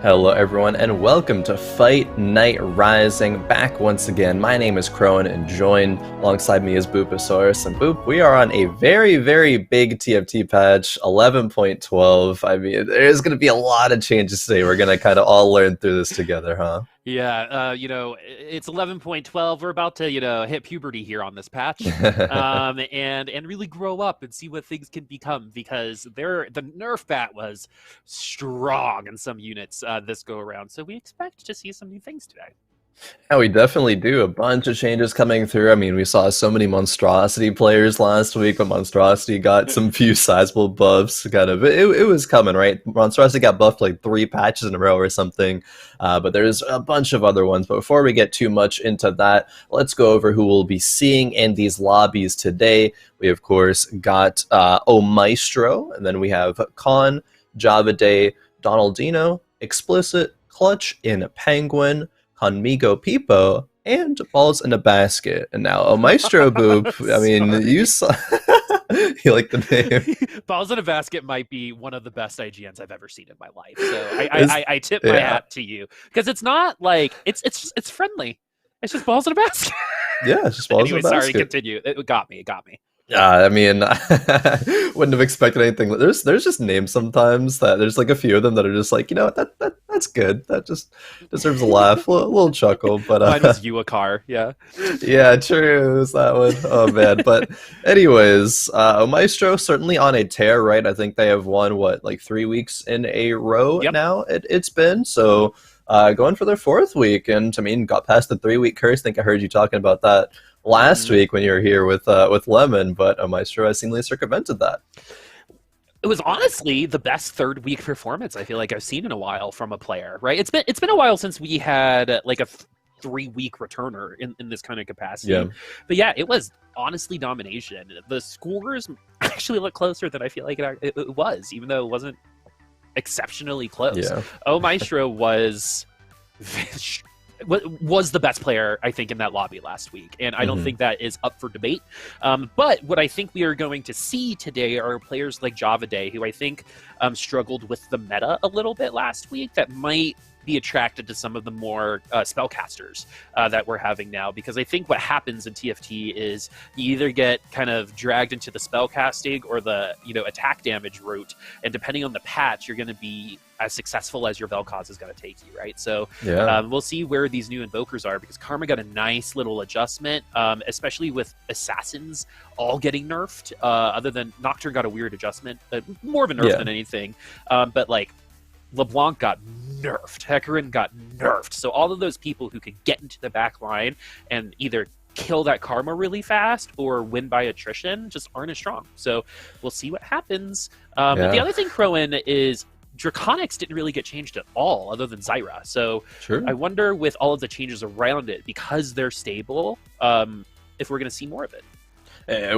Hello everyone and welcome to Fight Night Rising, back once again. My name is Khroen and joined alongside me is Booposaurus. And Boop, we are on a very big TFT patch, 11.12. I mean, there's going to be a lot of changes today. We're going to kind of all learn through this together, huh? Yeah, it's 11.12. We're about to, hit puberty here on this patch, and really grow up and see what things can become, because the nerf bat was strong in some units this go around. So we expect to see some new things today. Yeah, we definitely do. A bunch of changes coming through. I mean, we saw so many Monstrosity players last week, but Monstrosity got some few sizable buffs. It was coming, right? Monstrosity got buffed like 3 patches in a row or something, but there's a bunch of other ones. But before we get too much into that, let's go over who we'll be seeing in these lobbies today. We, of course, got Omaestro, and then we have Korn, Javaday, Donaldino, Explicit, ClutchinPenguin, Conmigo Pipo, and Balls in a Basket. And now Omaestro Boop, I mean, you saw... You like the name? Balls in a Basket might be one of the best IGNs I've ever seen in my life. So I tip my hat to you, because it's not like it's friendly. It's just balls in a basket. Yeah, it's just balls in a basket. Sorry, continue. It got me. I mean, wouldn't have expected anything. There's just names sometimes that there's like a few of them that are just like, that's good. That just deserves a laugh, a little chuckle. But mine was Uakar, yeah. Yeah, true. It was that one. Oh man. But anyways, Maestro certainly on a tear, right? I think they have won like 3 weeks in a row now. It's been so. Going for their 4th week, and I mean, got past the 3-week curse. I think I heard you talking about that last week when you were here with Lemon, but Maestro has seemingly circumvented that. It was honestly the best 3rd week performance I feel like I've seen in a while from a player. Right? It's been a while since we had like a 3-week returner in this kind of capacity. Yeah. But yeah, it was honestly domination. The scores actually look closer than I feel like it was, even though it wasn't exceptionally close. Yeah. Omaestro was the best player, I think, in that lobby last week, and I don't think that is up for debate. But what I think we are going to see today are players like Javaday, who I think struggled with the meta a little bit last week, that might be attracted to some of the more spellcasters that we're having now, because I think what happens in TFT is you either get kind of dragged into the spellcasting or the attack damage route, and depending on the patch, you're going to be as successful as your Vel'Koz is going to take you, right? So we'll see where these new invokers are, because Karma got a nice little adjustment, especially with assassins all getting nerfed. Other than Nocturne got a weird adjustment, more of a nerf than anything, but like LeBlanc got nerfed, Hecarim got nerfed. So all of those people who could get into the back line and either kill that Karma really fast or win by attrition just aren't as strong. So we'll see what happens. But the other thing, Khroen, is Draconics didn't really get changed at all, other than Zyra. So I wonder, with all of the changes around it, because they're stable, if we're going to see more of it.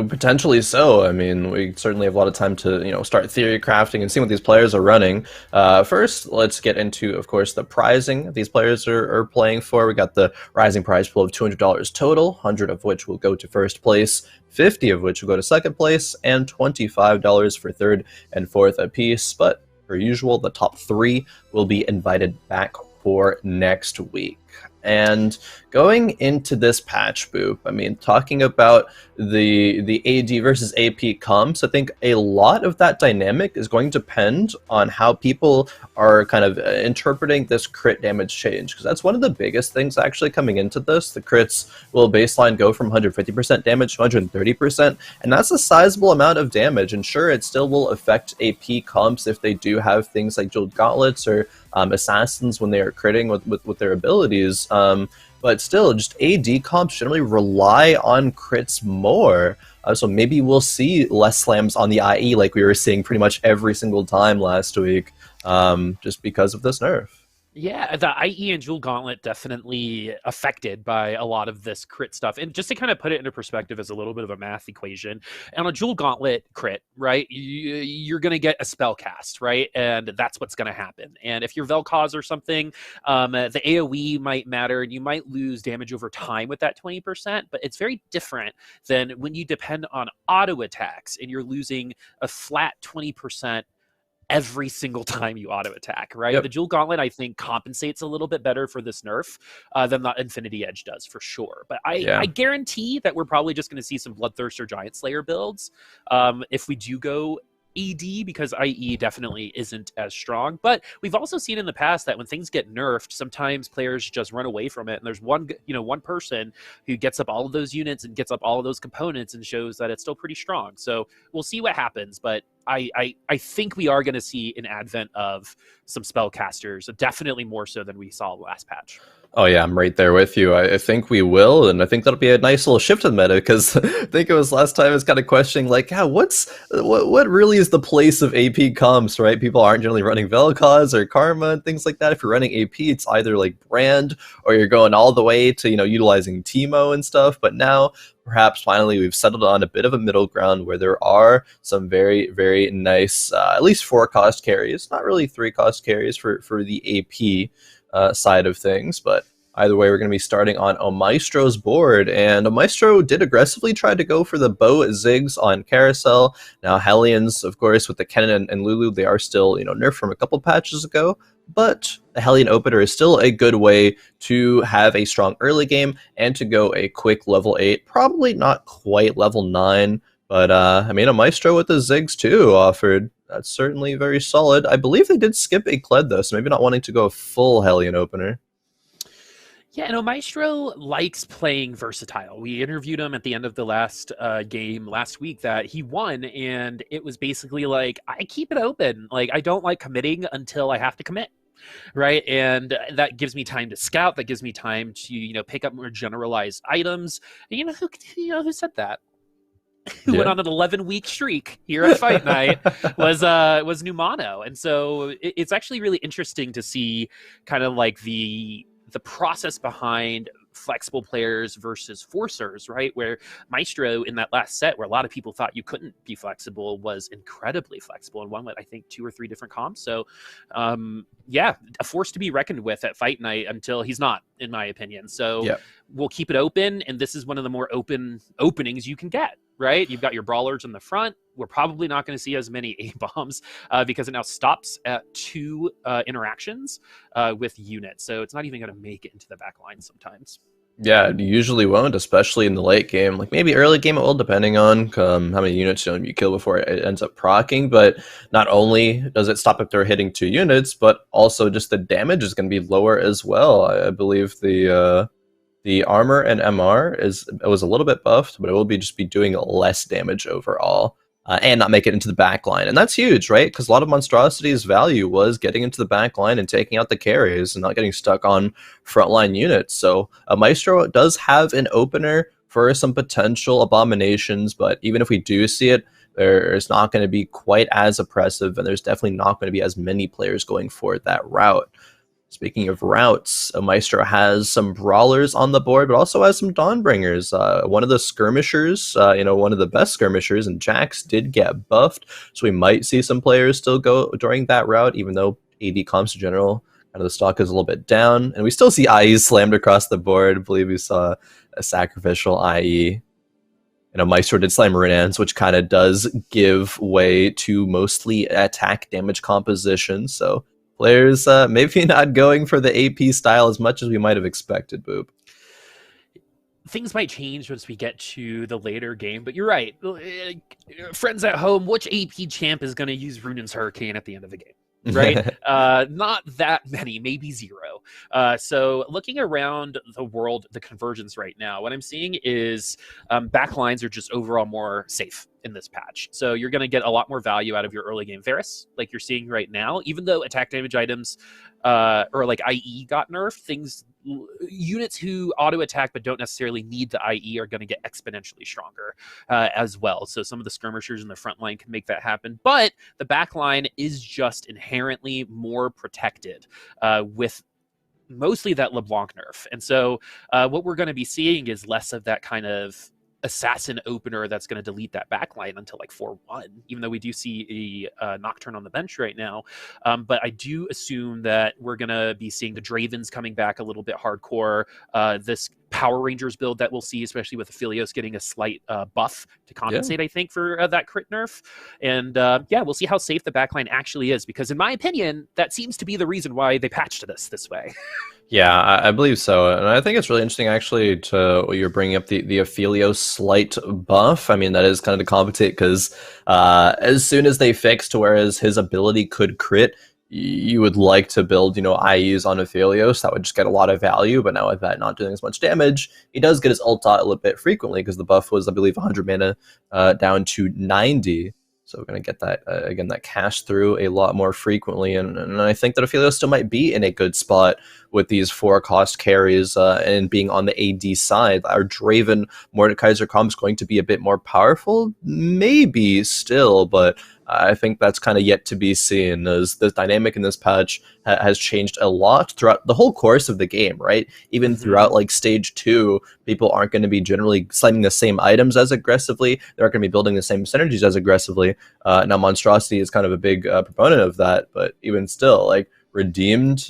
Potentially so. I mean, we certainly have a lot of time to, start theory crafting and see what these players are running. First, let's get into, of course, the prizing these players are playing for. We got the rising prize pool of $200 total, 100 of which will go to 1st place, 50 of which will go to 2nd place, and $25 for 3rd and 4th apiece. But per usual, the top 3 will be invited back for next week. And going into this patch, Boop, I mean, talking about the AD versus AP comps, I think a lot of that dynamic is going to depend on how people are kind of interpreting this crit damage change, because that's one of the biggest things actually coming into this. The crits will baseline go from 150% damage to 130%, and that's a sizable amount of damage. And sure, it still will affect AP comps if they do have things like Jeweled Gauntlets or assassins when they are critting with their abilities. But still, just AD comps generally rely on crits more. So maybe we'll see less slams on the IE like we were seeing pretty much every single time last week, just because of this nerf. Yeah, the IE and Jewel Gauntlet definitely affected by a lot of this crit stuff. And just to kind of put it into perspective as a little bit of a math equation, on a Jewel Gauntlet crit, right, you're going to get a spell cast, right? And that's what's going to happen. And if you're Vel'Koz or something, the AoE might matter, and you might lose damage over time with that 20%, but it's very different than when you depend on auto attacks and you're losing a flat 20% every single time you auto attack, right? Yep. The Jewel Gauntlet, I think, compensates a little bit better for this nerf than the Infinity Edge does, for sure. But I guarantee that we're probably just going to see some Bloodthirster Giant Slayer builds if we do go ED, because IE definitely isn't as strong. But we've also seen in the past that when things get nerfed, sometimes players just run away from it, and there's one person who gets up all of those units and gets up all of those components and shows that it's still pretty strong. So we'll see what happens, but I think we are going to see an advent of some spellcasters, definitely more so than we saw last patch. Oh yeah, I'm right there with you. I think we will, and I think that'll be a nice little shift in the meta, because I think it was last time I was kind of questioning, like, what really is the place of AP comps, right? People aren't generally running Vel'Koz or Karma and things like that. If you're running AP, it's either like Brand, or you're going all the way to, utilizing Teemo and stuff. But now, perhaps finally, we've settled on a bit of a middle ground where there are some very, very nice, at least 4-cost carries, not really 3-cost carries for the AP side of things. But either way, we're going to be starting on Omaestro's board, and Omaestro did aggressively try to go for the bow Ziggs on Carousel. Now Hellions, of course, with the Kennen and Lulu, they are still nerfed from a couple patches ago, but the Hellion opener is still a good way to have a strong early game and to go a quick level 8, probably not quite level 9, but I mean, Omaestro with the Ziggs too offered. That's certainly very solid. I believe they did skip a Kled, though, so maybe not wanting to go a full Hellion opener. Yeah, and Omaestro likes playing versatile. We interviewed him at the end of the last game last week that he won, and it was basically like, I keep it open. Like, I don't like committing until I have to commit, right? And that gives me time to scout. That gives me time to, pick up more generalized items. And who said that? Who went on an 11-week streak here at Fight Night was Numano. And so it's actually really interesting to see kind of like the process behind flexible players versus forcers, right? Where Maestro in that last set, where a lot of people thought you couldn't be flexible, was incredibly flexible and won with, I think, 2 or 3 different comps. So yeah, a force to be reckoned with at Fight Night until he's not, in my opinion. So we'll keep it open, and this is one of the more open openings you can get, right? You've got your brawlers in the front. We're probably not going to see as many A-bombs because it now stops at 2 interactions with units. So it's not even going to make it into the back line sometimes. Yeah, it usually won't, especially in the late game. Like maybe early game it will, depending on how many units you kill before it ends up proccing. But not only does it stop if they're hitting 2 units, but also just the damage is going to be lower as well. I believe the armor and MR was a little bit buffed, but it will just be doing less damage overall. And not make it into the back line. And that's huge, right? Because a lot of Monstrosity's value was getting into the back line and taking out the carries and not getting stuck on frontline units. So Maestro does have an opener for some potential abominations, but even if we do see it, there's not going to be quite as oppressive, and there's definitely not going to be as many players going for that route. Speaking of routes, Maestro has some brawlers on the board, but also has some Dawnbringers. One of the skirmishers, one of the best skirmishers, and Jax did get buffed, so we might see some players still go during that route, even though AD comps in general, kind of the stock is a little bit down. And we still see IEs slammed across the board. I believe we saw a sacrificial IE. Maestro did slam Renans, which kind of does give way to mostly attack damage composition, so players maybe not going for the AP style as much as we might have expected, Boop. Things might change once we get to the later game, but you're right. Friends at home, which AP champ is going to use Runan's Hurricane at the end of the game? Right? Not that many, maybe 0. So looking around the world, the convergence right now, what I'm seeing is backlines are just overall more safe in this patch. So you're going to get a lot more value out of your early game Varus, like you're seeing right now, even though attack damage items or like IE got nerfed, units who auto attack but don't necessarily need the IE are going to get exponentially stronger as well. So some of the skirmishers in the front line can make that happen, but the back line is just inherently more protected with mostly that LeBlanc nerf. And so what we're going to be seeing is less of that kind of assassin opener that's going to delete that backline until like 4-1, even though we do see a Nocturne on the bench right now. But I do assume that we're going to be seeing the Dravens coming back a little bit hardcore. This Power Rangers build that we'll see, especially with Aphelios getting a slight buff to compensate, I think, for that crit nerf. And yeah, we'll see how safe the backline actually is, because in my opinion, that seems to be the reason why they patched this way. Yeah, I believe so, and I think it's really interesting actually to what you're bringing up the Ophelio slight buff. I mean, that is kind of to compensate because as soon as they fix to whereas his ability could crit, you would like to build, IEs on Aphelios. That would just get a lot of value, but now with that not doing as much damage, he does get his ult out a little bit frequently because the buff was, I believe, 100 mana down to 90. So we're going to get that, again, that cash through a lot more frequently. And I think that Aphelios still might be in a good spot with these 4-cost carries and being on the AD side. Our Draven Mordekaiser comp is going to be a bit more powerful, maybe still, but I think that's kind of yet to be seen, as the dynamic in this patch has changed a lot throughout the whole course of the game, right? Even throughout like stage 2, people aren't going to be generally slamming the same items as aggressively. They aren't going to be building the same synergies as aggressively. Now Monstrosity is kind of a big proponent of that, but even still, like Redeemed,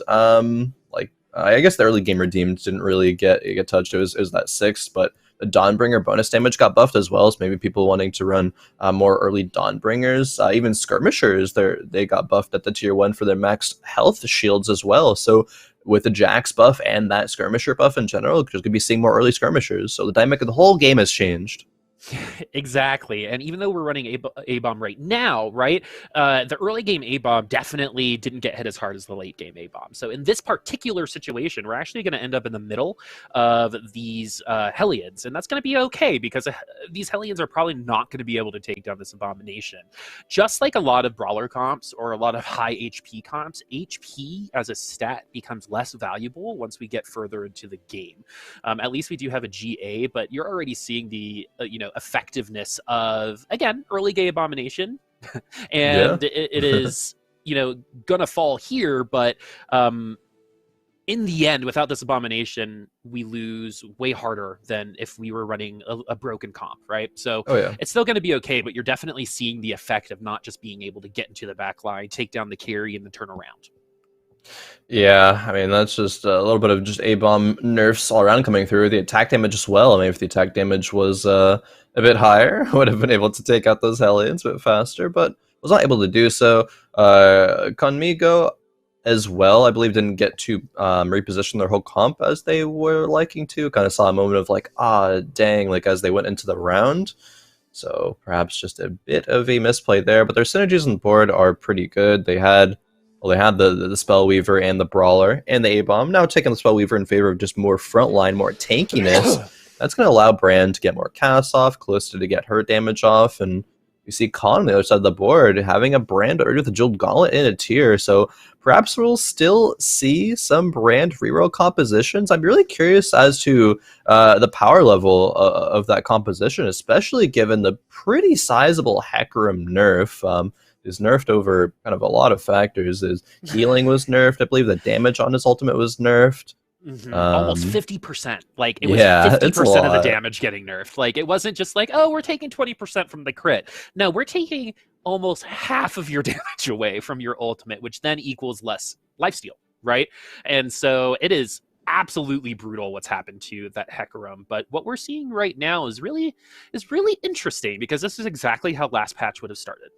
I guess the early game Redeemed didn't really get touched. It was that 6th, but the Dawnbringer bonus damage got buffed as well, so maybe people wanting to run more early Dawnbringers. Even Skirmishers, they got buffed at the tier 1 for their maxed health shields as well. So with the Jax buff and that Skirmisher buff in general, because could be seeing more early Skirmishers. So the dynamic of the whole game has changed. Exactly. And even though we're running A-Bomb right now, right, the early game A-Bomb definitely didn't get hit as hard as the late game A-Bomb. So in this particular situation, we're actually going to end up in the middle of these Hellions. And that's going to be okay, because these Hellions are probably not going to be able to take down this Abomination. Just like a lot of brawler comps or a lot of high HP comps, HP as a stat becomes less valuable once we get further into the game. At least we do have a GA, but you're already seeing the, effectiveness of, again, early game Abomination. And it is, gonna fall here, but in the end, without this Abomination, we lose way harder than if we were running a broken comp, right? So it's still going to be okay, but you're definitely seeing the effect of not just being able to get into the back line, take down the carry, and then turn around. Yeah, I mean, that's just a little bit of just A-bomb nerfs all around coming through. The attack damage as well. I mean, if the attack damage was a bit higher, I would have been able to take out those Hellions a bit faster, but was not able to do so. Conmigo as well, I believe, didn't get to reposition their whole comp as they were liking to. Kind of saw a moment of like, dang, like as they went into the round. So perhaps just a bit of a misplay there, but their synergies on the board are pretty good. They had the Spellweaver and the Brawler and the A-Bomb. Now taking the Spellweaver in favor of just more frontline, more tankiness. That's going to allow Brand to get more casts off, Callista to get her damage off, and you see Khroen on the other side of the board having a Brand already with a Jeweled Gauntlet in a tier, so perhaps we'll still see some Brand reroll compositions. I'm really curious as to the power level of that composition, especially given the pretty sizable Hecarim nerf. Is nerfed over kind of a lot of factors. His healing was nerfed. I believe the damage on his ultimate was nerfed. Almost 50%. Like, it was 50% of the damage getting nerfed. Like, it wasn't just like, oh, we're taking 20% from the crit. No, we're taking almost half of your damage away from your ultimate, which then equals less lifesteal, right? And so it is absolutely brutal what's happened to that Hecarim. But what we're seeing right now is really interesting, because this is exactly how last patch would have started.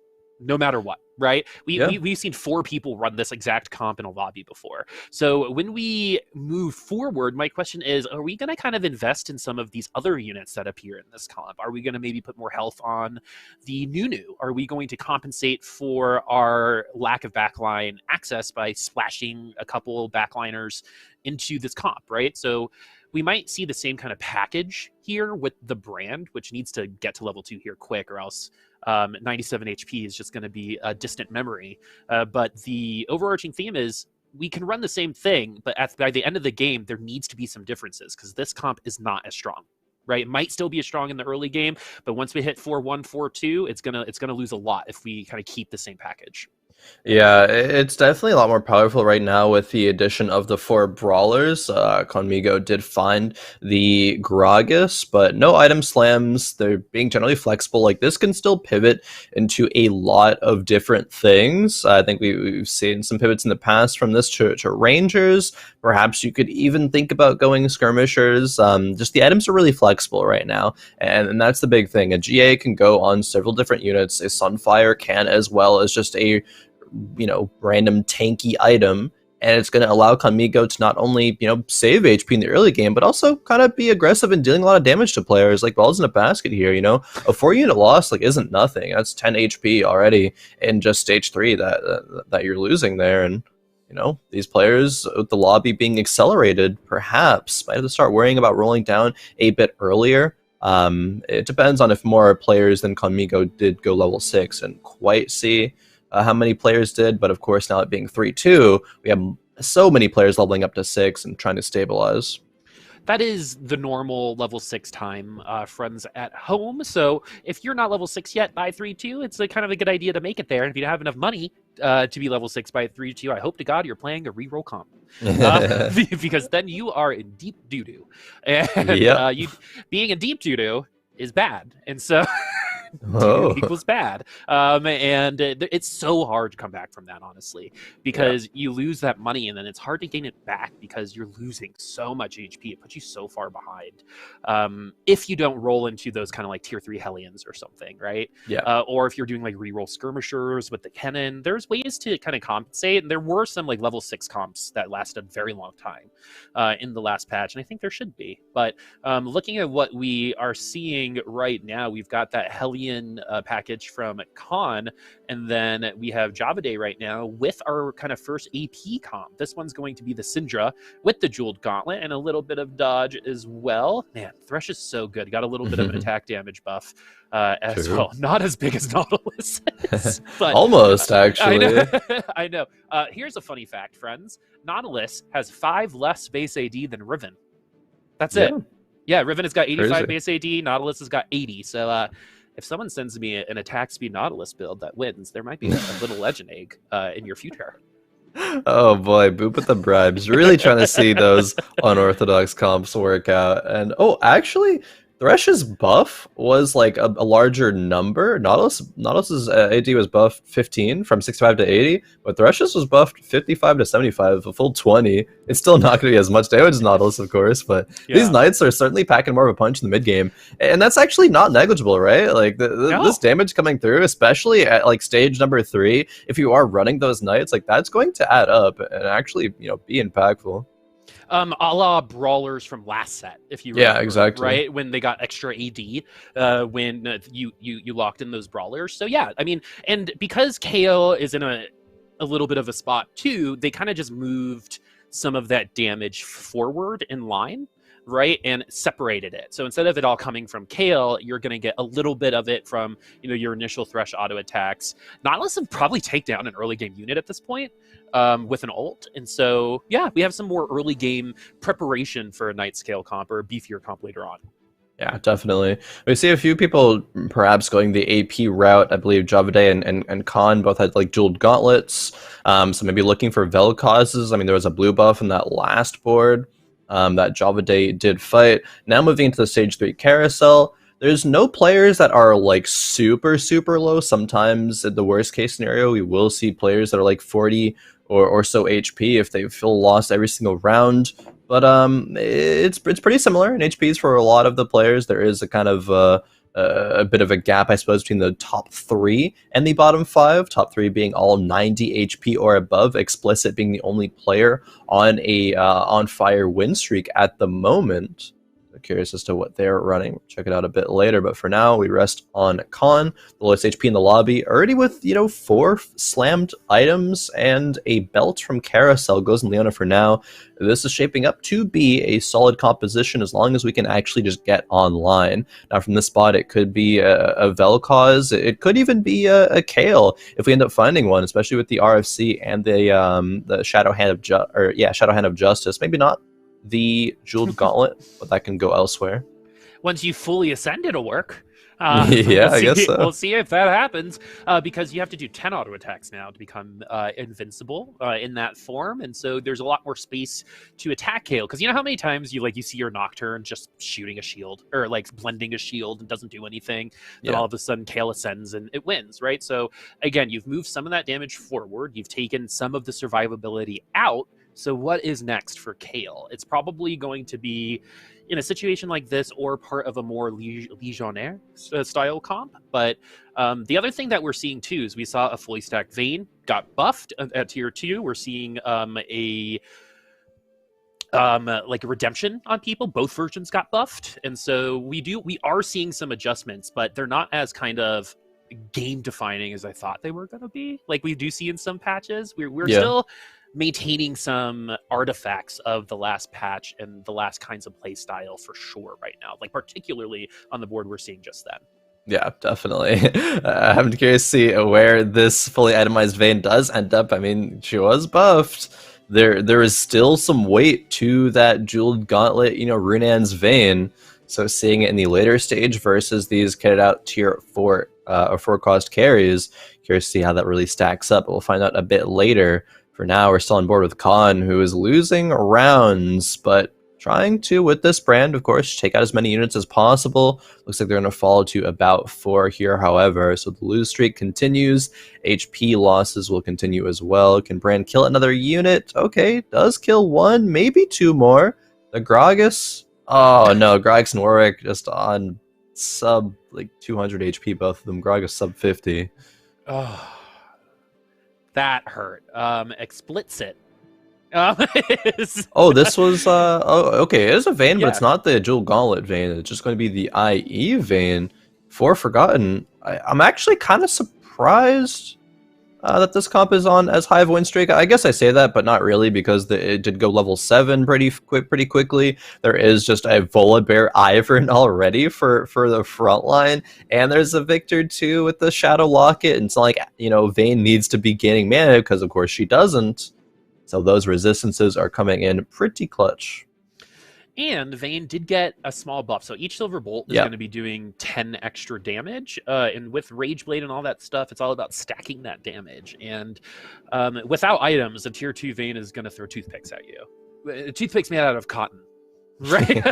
No matter what, right? We've seen 4 people run this exact comp in a lobby before. So when we move forward, my question is, are we going to kind of invest in some of these other units that appear in this comp? Are we going to maybe put more health on the Nunu? Are we going to compensate for our lack of backline access by splashing a couple backliners into this comp, right? So we might see the same kind of package here with the Brand, which needs to get to level 2 here quick, or else 97 HP is just going to be a distant memory. But the overarching theme is we can run the same thing, but by the end of the game, there needs to be some differences, because this comp is not as strong, right? It might still be as strong in the early game, but once we hit 4-1, 4-2, it's gonna lose a lot if we kind of keep the same package. Yeah, it's definitely a lot more powerful right now with the addition of the 4 brawlers. Conmigo did find the Gragas, but no item slams. They're being generally flexible. Like, this can still pivot into a lot of different things. I think we've seen some pivots in the past from this to Rangers. Perhaps you could even think about going skirmishers. Just the items are really flexible right now, and that's the big thing. A GA can go on several different units. A Sunfire can, as well as just a random tanky item, and it's going to allow Conmigo to not only save HP in the early game, but also kind of be aggressive and dealing a lot of damage to players. Like, balls in a basket here. A 4-unit loss isn't nothing. That's 10 HP already in just stage 3 that you're losing there. And these players with the lobby being accelerated perhaps might have to start worrying about rolling down a bit earlier. It depends on if more players than Conmigo did go level 6 and quite see how many players did, but of course now it being 3-2, we have so many players leveling up to 6 and trying to stabilize. That is the normal level 6 time, friends at home. So if you're not level 6 yet by 3-2, it's kind of a good idea to make it there. And if you don't have enough money to be level 6 by 3-2, I hope to God you're playing a reroll comp. Because then you are in deep doo-doo. And being in deep doo-doo is bad. And so... equals bad, and it's so hard to come back from that, honestly, because you lose that money and then it's hard to gain it back because you're losing so much HP. It puts you so far behind if you don't roll into those kind of like tier 3 Hellions or something, right? Or if you're doing like reroll skirmishers with the cannon, there's ways to kind of compensate, and there were some like level 6 comps that lasted a very long time in the last patch, and I think there should be. But looking at what we are seeing right now, we've got that Hellion package from Korn, and then we have Javaday right now with our kind of first AP comp. This one's going to be the Syndra with the Jeweled Gauntlet and a little bit of dodge as well. Man, Thresh is so good. Got a little bit of an attack damage buff as well. Not as big as Nautilus is, but almost, actually. I know. Here's a funny fact, friends. Nautilus has 5 less base AD than Riven. That's it. Yeah, Riven has got 85 base AD. Nautilus has got 80. So if someone sends me an attack speed Nautilus build that wins, there might be a little legend egg in your future. Oh boy, Boop with the bribes. Really trying to see those unorthodox comps work out. And actually, Thresh's buff was like a larger number. Nautilus's AD was buffed 15 from 65 to 80, but Thresh's was buffed 55 to 75, a full 20. It's still not going to be as much damage as Nautilus, of course, but these Knights are certainly packing more of a punch in the mid game, and that's actually not negligible, right? Like this damage coming through, especially at like stage number 3, if you are running those Knights, like that's going to add up and actually be impactful. A la Brawlers from last set, if you remember, exactly, right, when they got extra AD when you locked in those Brawlers. So yeah, I mean, and because KO is in a little bit of a spot too, they kind of just moved some of that damage forward in line, right, and separated it. So instead of it all coming from Kale, you're going to get a little bit of it from your initial Thresh auto attacks. Nautilus would probably take down an early game unit at this point with an ult, and so yeah, we have some more early game preparation for a Night Scale comp or a beefier comp later on. Yeah, definitely. We see a few people perhaps going the AP route. I believe Javaday and Korn both had like jeweled gauntlets, so maybe looking for Vel'Kozes. I mean, there was a blue buff in that last board that Javaday did fight. Now moving into the stage 3 carousel, there's no players that are like super low. Sometimes in the worst case scenario, we will see players that are like 40 or so HP if they feel lost every single round. But it's pretty similar in HPs for a lot of the players. There is a kind of a bit of a gap, I suppose, between the top 3 and the bottom 5. Top 3 being all 90 HP or above. Explicit being the only player on a on fire win streak at the moment. Curious as to what they're running. We'll check it out a bit later, but for now we rest on Korn, the lowest HP in the lobby, already with 4 slammed items and a belt from Carousel. Goes in Leona for now. This is shaping up to be a solid composition as long as we can actually just get online. Now from this spot it could be a Vel'Koz, it could even be a Kale if we end up finding one, especially with the RFC and the Shadow Hand of Justice. Maybe not the Jeweled Gauntlet, but that can go elsewhere. once you fully ascend, it'll work. Yeah, I guess so. We'll see if that happens, because you have to do 10 auto attacks now to become invincible in that form, and so there's a lot more space to attack Kale. Because you know how many times you see your Nocturne just shooting a shield or like blending a shield and doesn't do anything, then all of a sudden Kale ascends and it wins, right? So again, you've moved some of that damage forward, you've taken some of the survivability out. So what is next for Kale? It's probably going to be in a situation like this or part of a more Legionnaire style comp. But the other thing that we're seeing too is we saw a fully stacked Vayne got buffed at tier 2. We're seeing a redemption on people. Both versions got buffed, and so we are seeing some adjustments, but they're not as kind of game defining as I thought they were going to be. Like we do see in some patches, we're still maintaining some artifacts of the last patch and the last kinds of play style for sure right now, like particularly on the board we're seeing just then. Yeah, definitely. I'm curious to see where this fully itemized Vayne does end up. I mean, she was buffed. There is still some weight to that jeweled gauntlet, Runan's Vayne. So seeing it in the later stage versus these kitted out tier 4 or 4 cost carries, curious to see how that really stacks up. We'll find out a bit later. For now, we're still on board with Khroen, who is losing rounds, but trying to, with this brand, of course, take out as many units as possible. Looks like they're going to fall to about 4 here, however. So the lose streak continues. HP losses will continue as well. Can Brand kill another unit? Okay, does kill 1, maybe 2 more. The Gragas? Oh, no, Gragas and Warwick just on sub, 200 HP, both of them. Gragas sub 50. Oh. That hurt. Explicit. Oh, this was okay. It is a Vayne, but it's not the Jewel Gauntlet Vayne. It's just going to be the IE Vayne for Forgotten. I'm actually kind of surprised that this comp is on as high of a win streak. I guess I say that, but not really, because it did go level 7 pretty quickly. There is just a Volibear Ivern already for the front line, and there's a Victor too with the Shadow Locket. And it's not like Vayne needs to be gaining mana, because of course she doesn't. So those resistances are coming in pretty clutch. And Vayne did get a small buff. So each Silver Bolt is going to be doing 10 extra damage. And with Rage Blade and all that stuff, it's all about stacking that damage. And without items, a tier 2 Vayne is going to throw toothpicks at you. Toothpicks made out of cotton. Right?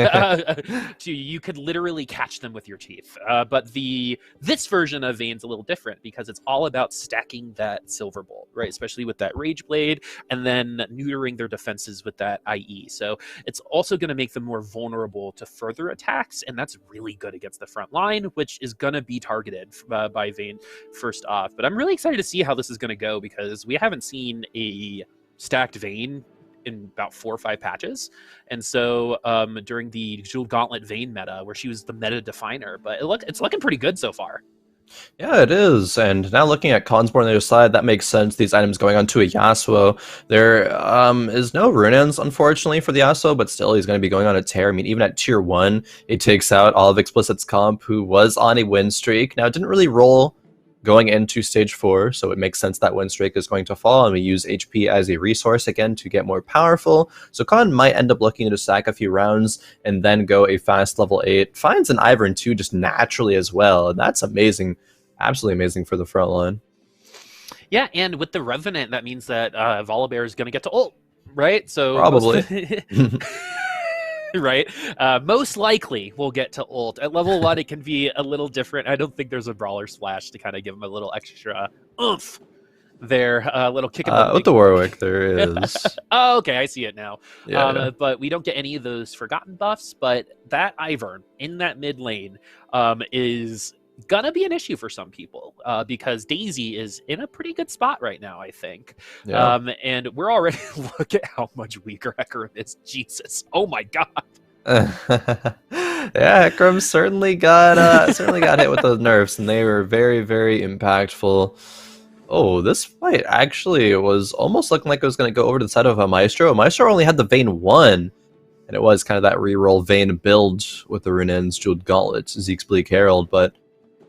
You could literally catch them with your teeth. But this version of Vayne's a little different, because it's all about stacking that Silver Bolt, right? Especially with that Rage Blade, and then neutering their defenses with that IE. So it's also going to make them more vulnerable to further attacks, and that's really good against the front line, which is going to be targeted by Vayne first off. But I'm really excited to see how this is going to go, because we haven't seen a stacked Vayne in about 4 or 5 patches, and so during the Jeweled Gauntlet Vayne meta, where she was the meta definer, but it's looking pretty good so far. Yeah, it is. And now looking at Khan's board on the other side, that makes sense. These items going on to a Yasuo. There is no Runans, unfortunately, for the Yasuo, but still he's going to be going on a tear. I mean, even at tier 1, it takes out all of Explicit's comp, who was on a win streak. Now, it didn't really roll going into stage 4, so it makes sense that win streak is going to fall, and we use HP as a resource again to get more powerful. So Khroen might end up looking to stack a few rounds and then go a fast level 8. Finds an Ivern too, just naturally as well, and that's amazing, absolutely amazing for the front line. Yeah, and with the Revenant, that means that Volibear is going to get to ult, right? So probably. Right? Most likely we'll get to ult. At level 1, it can be a little different. I don't think there's a Brawler Splash to kind of give him a little extra oomph there. A little kick in the with the Warwick, there is. Oh, okay, I see it now. Yeah. But we don't get any of those Forgotten buffs, but that Ivern in that mid lane is gonna be an issue for some people, because Daisy is in a pretty good spot right now, I think. Yeah. And we're already look at how much weaker Hecarim is. Jesus, oh my god. Yeah, Hecarim certainly got hit with those nerfs, and they were very, very impactful. Oh, this fight actually was almost looking like it was going to go over to the side of Omaestro. Omaestro only had the Vayne 1, and it was kind of that reroll Vayne build with the Runan's Jeweled Gauntlet, Zeke's Bleak Herald, but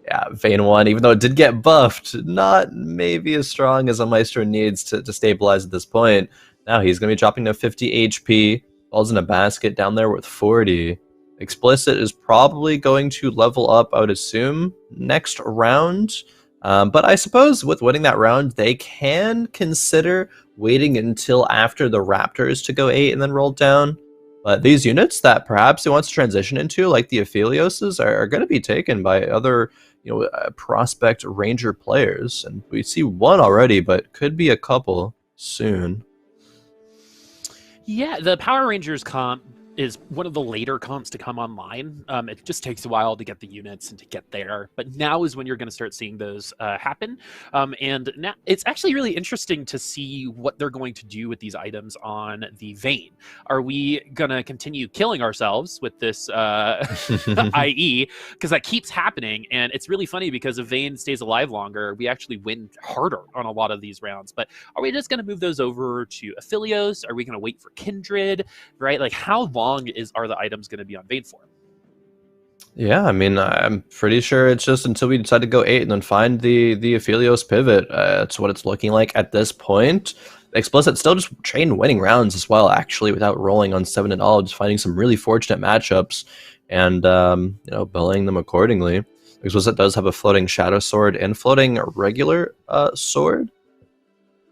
yeah, Vayne 1, even though it did get buffed, not maybe as strong as Omaestro needs to stabilize at this point. Now he's going to be dropping to 50 HP, falls in a basket down there with 40. Explicit is probably going to level up, I would assume, next round. But I suppose with winning that round, they can consider waiting until after the Raptors to go 8 and then roll down. But these units that perhaps they want to transition into, like the Aphelioses, are going to be taken by other, prospect Ranger players. And we see one already, but could be a couple soon. Yeah, the Power Rangers comp is one of the later comps to come online. It just takes a while to get the units and to get there, but now is when you're going to start seeing those happen. And now it's actually really interesting to see what they're going to do with these items on the Vayne. Are we going to continue killing ourselves with this IE? Because that keeps happening, and it's really funny because if Vayne stays alive longer, we actually win harder on a lot of these rounds. But are we just going to move those over to Aphelios? Are we going to wait for Kindred? Right? Like, how long are the items going to be on Vayne for? Yeah, I mean, I'm pretty sure it's just until we decide to go 8 and then find the Aphelios pivot. That's what it's looking like at this point. Explicit still just train winning rounds as well, actually, without rolling on 7 at all, just finding some really fortunate matchups and, bellying them accordingly. Explicit does have a floating Shadow Sword and floating regular sword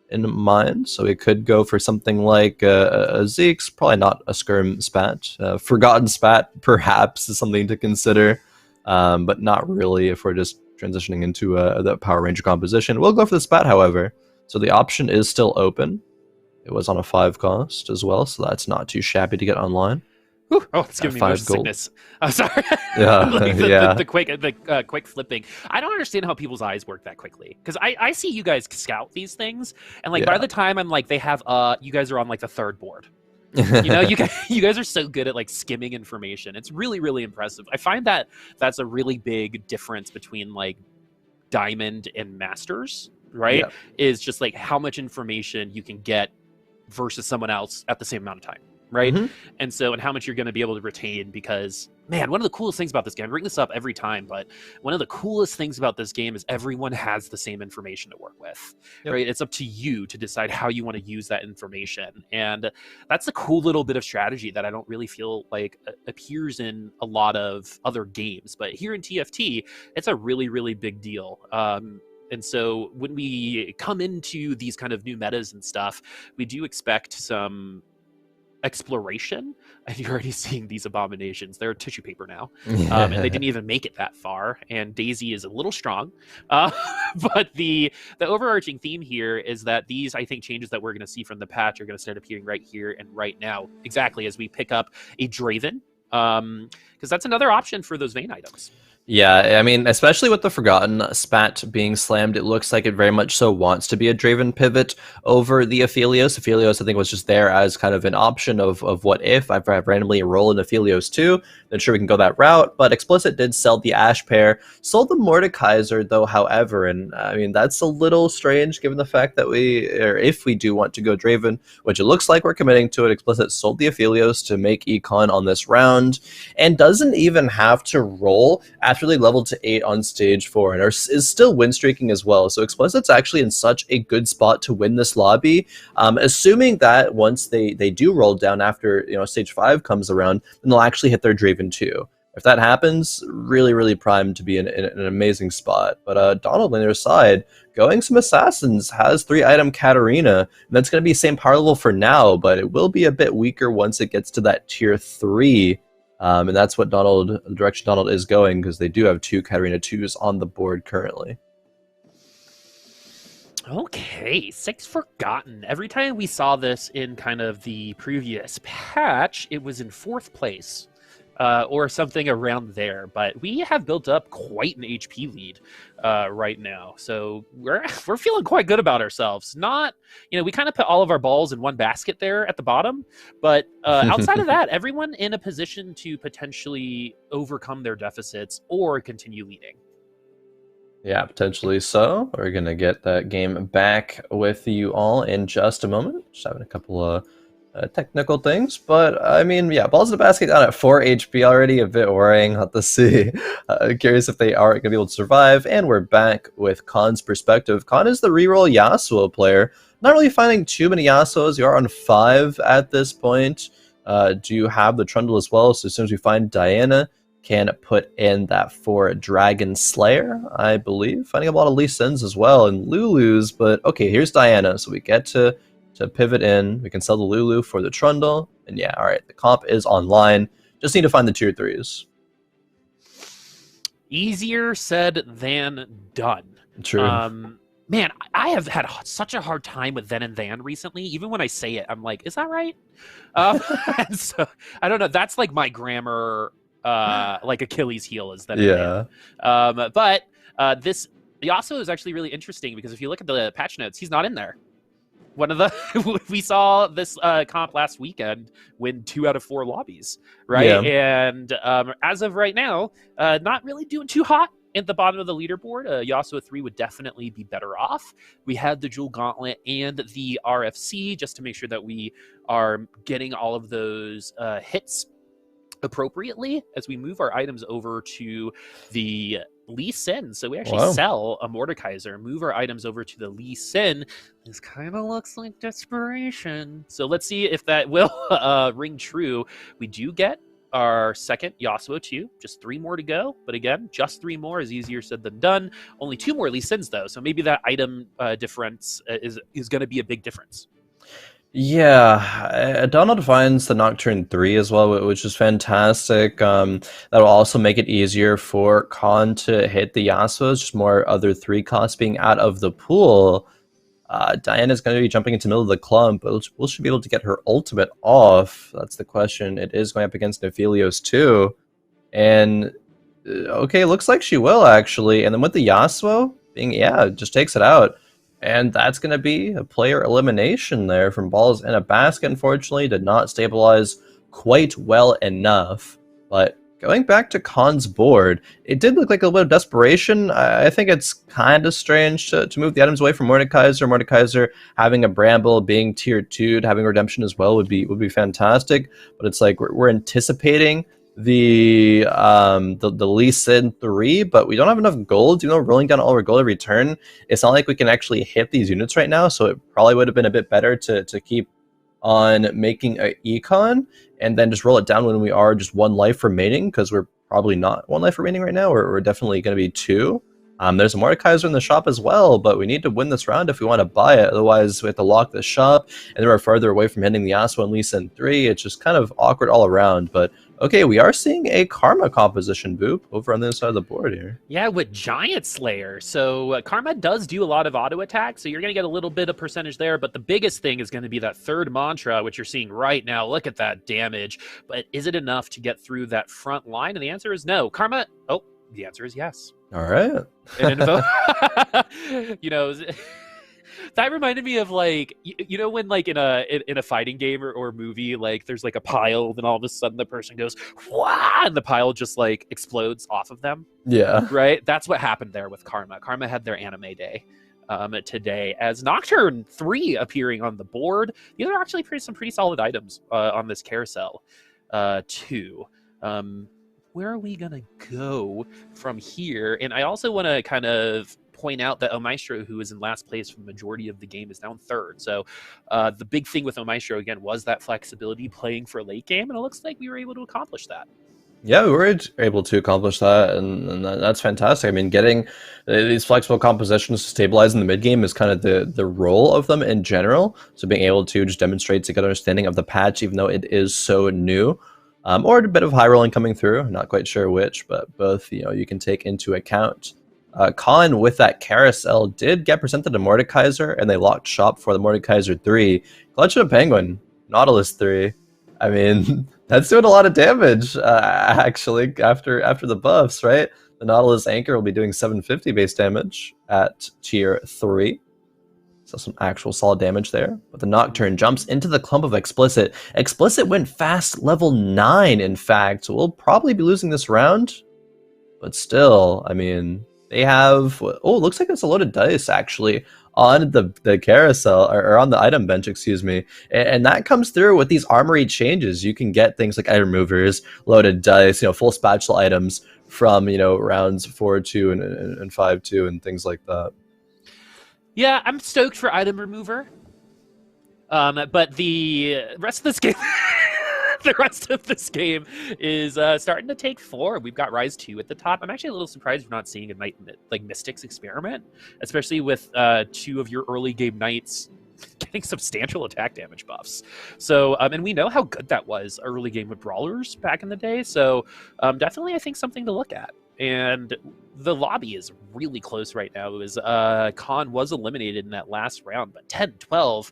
in mind, so we could go for something like a Zeke's, probably not a Skirm Spat. Forgotten Spat, perhaps, is something to consider, but not really if we're just transitioning into the Power Ranger composition. We'll go for the Spat, however, so the option is still open. It was on a 5 cost as well, so that's not too shabby to get online. Whew. Oh, it's giving me motion sickness. I'm sorry. Yeah, the quick flipping. I don't understand how people's eyes work that quickly, because I see you guys scout these things, and by the time I'm like, they have you guys are on like the 3rd board. You guys are so good at skimming information. It's really, really impressive. I find that that's a really big difference between like Diamond and Masters, right? Yeah. Is just like how much information you can get versus someone else at the same amount of time. Right. Mm-hmm. And how much you're going to be able to retain, because, man, one of the coolest things about this game, I bring this up every time, but one of the coolest things about this game is everyone has the same information to work with. Yep. Right. It's up to you to decide how you want to use that information. And that's a cool little bit of strategy that I don't really feel like appears in a lot of other games. But here in TFT, it's a really, really big deal. And so when we come into these kind of new metas and stuff, we do expect some exploration, and you're already seeing these abominations. They're tissue paper now, and they didn't even make it that far, and Daisy is a little strong, but the overarching theme here is that these, I think, changes that we're going to see from the patch are going to start appearing right here and right now, exactly as we pick up a Draven, because that's another option for those Vayne items. Yeah, I mean, especially with the Forgotten Spat being slammed, it looks like it very much so wants to be a Draven pivot over the Aphelios. Aphelios, I think, was just there as kind of an option of what if I randomly enroll in Aphelios too, then sure we can go that route. But Explicit did sell the Ash pair, sold the Mordekaiser though, however, and I mean, that's a little strange given the fact that if we do want to go Draven, which it looks like we're committing to it, Explicit sold the Aphelios to make Econ on this round, and doesn't even have to roll after they leveled to 8 on stage 4 and is still win streaking as well. So Explicit's actually in such a good spot to win this lobby, assuming that once they do roll down after stage 5 comes around, then they'll actually hit their Draven too. If that happens, really, really primed to be in an amazing spot. But Donald on their side, going some Assassins, has 3-item Katarina, and that's going to be same power level for now, but it will be a bit weaker once it gets to that tier 3. And that's what the direction Donald is going, because they do have 2 Katarina 2s on the board currently. Okay, 6 Forgotten. Every time we saw this in kind of the previous patch, it was in 4th place. Or something around there, but we have built up quite an HP lead right now, so we're feeling quite good about ourselves. Not, we kind of put all of our balls in one basket there at the bottom, but outside of that, everyone in a position to potentially overcome their deficits or continue leading. Yeah, potentially so. We're gonna get that game back with you all in just a moment. Just having a couple of technical things, but I mean, yeah, balls in the basket down at 4 HP already, a bit worrying. Have to see. Curious if they are going to be able to survive. And we're back with Khan's perspective. Khan is the reroll Yasuo player. Not really finding too many Yasuos. You are on 5 at this point. do have the Trundle as well. So as soon as we find Diana, can put in that for Dragon Slayer, I believe. Finding a lot of Lee Sins as well and Lulus, but okay, here's Diana. So we get to pivot in. We can sell the Lulu for the Trundle. And yeah, all right, the comp is online. Just need to find the tier 3s. Easier said than done. True. Man, I have had such a hard time with then and than recently. Even when I say it, I'm like, is that right? And so I don't know. That's like my grammar, like Achilles heel is then and then. But this Yasuo is actually really interesting because if you look at the patch notes, he's not in there. One of the we saw this comp last weekend win 2 out of 4 lobbies, right? Yeah. And as of right now, not really doing too hot at the bottom of the leaderboard. Yasuo 3 would definitely be better off. We had the Jewel Gauntlet and the RFC just to make sure that we are getting all of those hits appropriately as we move our items over to the Lee Sin. So we actually sell a Mordekaiser, move our items over to the Lee Sin. This kind of looks like desperation. So let's see if that will ring true. We do get our second Yasuo 2, just 3 more to go. But again, just 3 more is easier said than done. Only 2 more Lee Sins though. So maybe that item difference is going to be a big difference. Yeah, Donald finds the Nocturne 3 as well, which is fantastic. That'll also make it easier for Khan to hit the Yasuos, just more other 3 costs being out of the pool. Diana's going to be jumping into the middle of the clump, but will she be able to get her ultimate off? That's the question. It is going up against Nephilios too. And, okay, looks like she will actually. And then with the Yasuo, just takes it out. And that's going to be a player elimination there from Balls in a Basket, unfortunately. Did not stabilize quite well enough. But going back to Khan's board, it did look like a little bit of desperation. I think it's kind of strange to move the items away from Mordekaiser. Mordekaiser having a Bramble, being tier 2, having Redemption as well would be fantastic. But it's like we're anticipating the Lee Sin 3, but we don't have enough gold. We're rolling down all our gold every turn. It's not like we can actually hit these units right now, so it probably would have been a bit better to keep on making a econ and then just roll it down when we are just 1 life remaining, because we're probably not 1 life remaining right now. We're definitely going to be 2. There's a Mordekaiser in the shop as well, but we need to win this round if we want to buy it. Otherwise, we have to lock the shop, and then we're further away from hitting the Yasuo and Lee Sin 3. It's just kind of awkward all around, but okay, we are seeing a Karma composition, Boop, over on the other side of the board here. Yeah, with Giant Slayer. So Karma does do a lot of auto attack, so you're going to get a little bit of percentage there, but the biggest thing is going to be that third mantra, which you're seeing right now. Look at that damage. But is it enough to get through that front line? And the answer is no. Karma, the answer is yes. All right. And that reminded me of like when like in a fighting game or movie, like there's like a pile, then all of a sudden the person goes wah, and the pile just like explodes off of them. Yeah. Right. That's what happened there with Karma. Karma had their anime day today as Nocturne 3 appearing on the board. These are actually some pretty solid items on this carousel too. Where are we gonna go from here? And I also want to kind of point out that Omaestro, who is in last place for the majority of the game, is now in 3rd. So the big thing with Omaestro, again, was that flexibility playing for late game, and it looks like we were able to accomplish that. Yeah, we were able to accomplish that, and that's fantastic. I mean, getting these flexible compositions to stabilize in the mid game is kind of the role of them in general. So being able to just demonstrate a good understanding of the patch, even though it is so new. Or a bit of high rolling coming through, not quite sure which, but both you can take into account. Khan with that carousel did get presented a Mordekaiser, and they locked shop for the Mordekaiser 3. ClutchinPenguin, Nautilus 3. I mean, that's doing a lot of damage, actually, after the buffs, right? The Nautilus Anchor will be doing 750 base damage at tier 3. So some actual solid damage there. But the Nocturne jumps into the clump of Explicit. Explicit went fast level 9, in fact. So we'll probably be losing this round. But still, I mean, they have... Oh, looks like it's a loaded dice, actually, on the carousel, or on the item bench, excuse me. And that comes through with these armory changes. You can get things like item movers, loaded dice, full spatula items from, rounds 4-2 and 5-2 and things like that. Yeah, I'm stoked for item remover. But the rest of this game, the rest of this game is starting to take form. We've got Rise 2 at the top. I'm actually a little surprised we're not seeing a Knight like Mystics experiment, especially with 2 of your early game Knights getting substantial attack damage buffs. So, and we know how good that was early game with Brawlers back in the day. So, definitely, I think something to look at. And the lobby is really close right now. It was Khroen was eliminated in that last round, but 10, 12,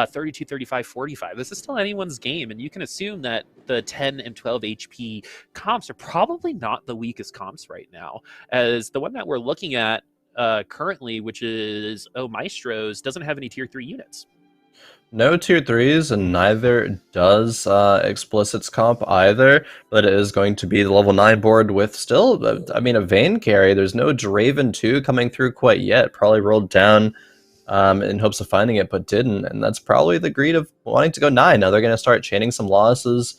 32, 35, 45. This is still anyone's game, and you can assume that the 10 and 12 HP comps are probably not the weakest comps right now, as the one that we're looking at currently, which is Omaestro's, doesn't have any tier 3 units. No tier 3s, and neither does Explicit's comp either, but it is going to be the level 9 board with still, I mean, a Vayne carry. There's no Draven 2 coming through quite yet. Probably rolled down in hopes of finding it, but didn't, and that's probably the greed of wanting to go 9. Now they're going to start chaining some losses.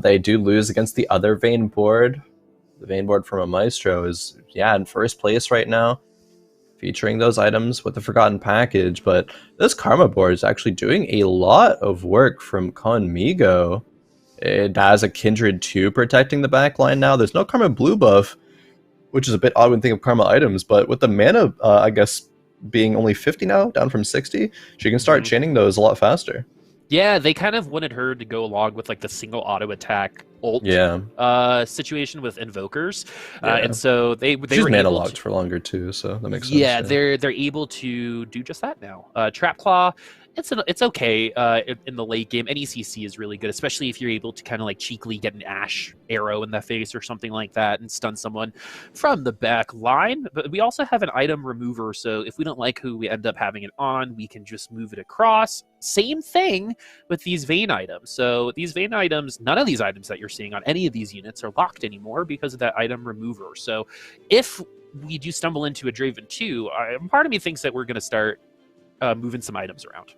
They do lose against the other Vayne board. The Vayne board from Omaestro is, yeah, in first place right now, featuring those items with the Forgotten Package, but this Karma board is actually doing a lot of work from Conmigo. It has a Kindred 2 protecting the backline now. There's no Karma blue buff, which is a bit odd when thinking of Karma items, but with the mana, I guess, being only 50 now, down from 60, she can start chaining those a lot faster. Yeah, they kind of wanted her to go along with like the single auto attack ult situation with invokers, and so they She's were mana able locked for longer too, so that makes sense. Yeah, they're able to do just that now. Trap Claw, it's okay in the late game. NECC is really good, especially if you're able to kind of like cheekily get an Ash arrow in the face or something like that and stun someone from the back line. But we also have an item remover, so if we don't like who we end up having it on, we can just move it across. Same thing with these Vayne items. So these Vayne items, none of these items that you're seeing on any of these units are locked anymore because of that item remover. So if we do stumble into a Draven 2, part of me thinks that we're going to start moving some items around.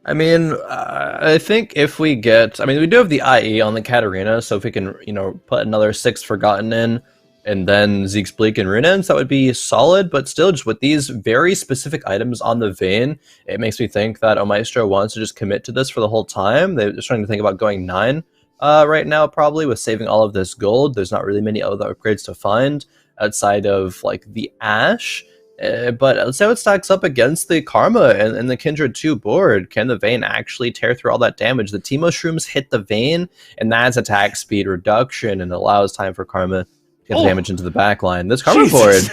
I mean, I think if we get, I mean, we do have the IE on the Katarina, so if we can, you know, put another 6 Forgotten in, and then Zeke's Bleak and Runeens, that would be solid, but still, just with these very specific items on the Vayne, it makes me think that Omaestro wants to just commit to this for the whole time. They're just trying to think about going 9 right now, probably, with saving all of this gold. There's not really many other upgrades to find outside of, like, the Ash. But let's see how it stacks up against the Karma and the Kindred 2 board. Can the Vayne actually tear through all that damage? The Teemo Shrooms hit the Vayne, and that's attack speed reduction and allows time for Karma to get damage into the backline. This Karma board,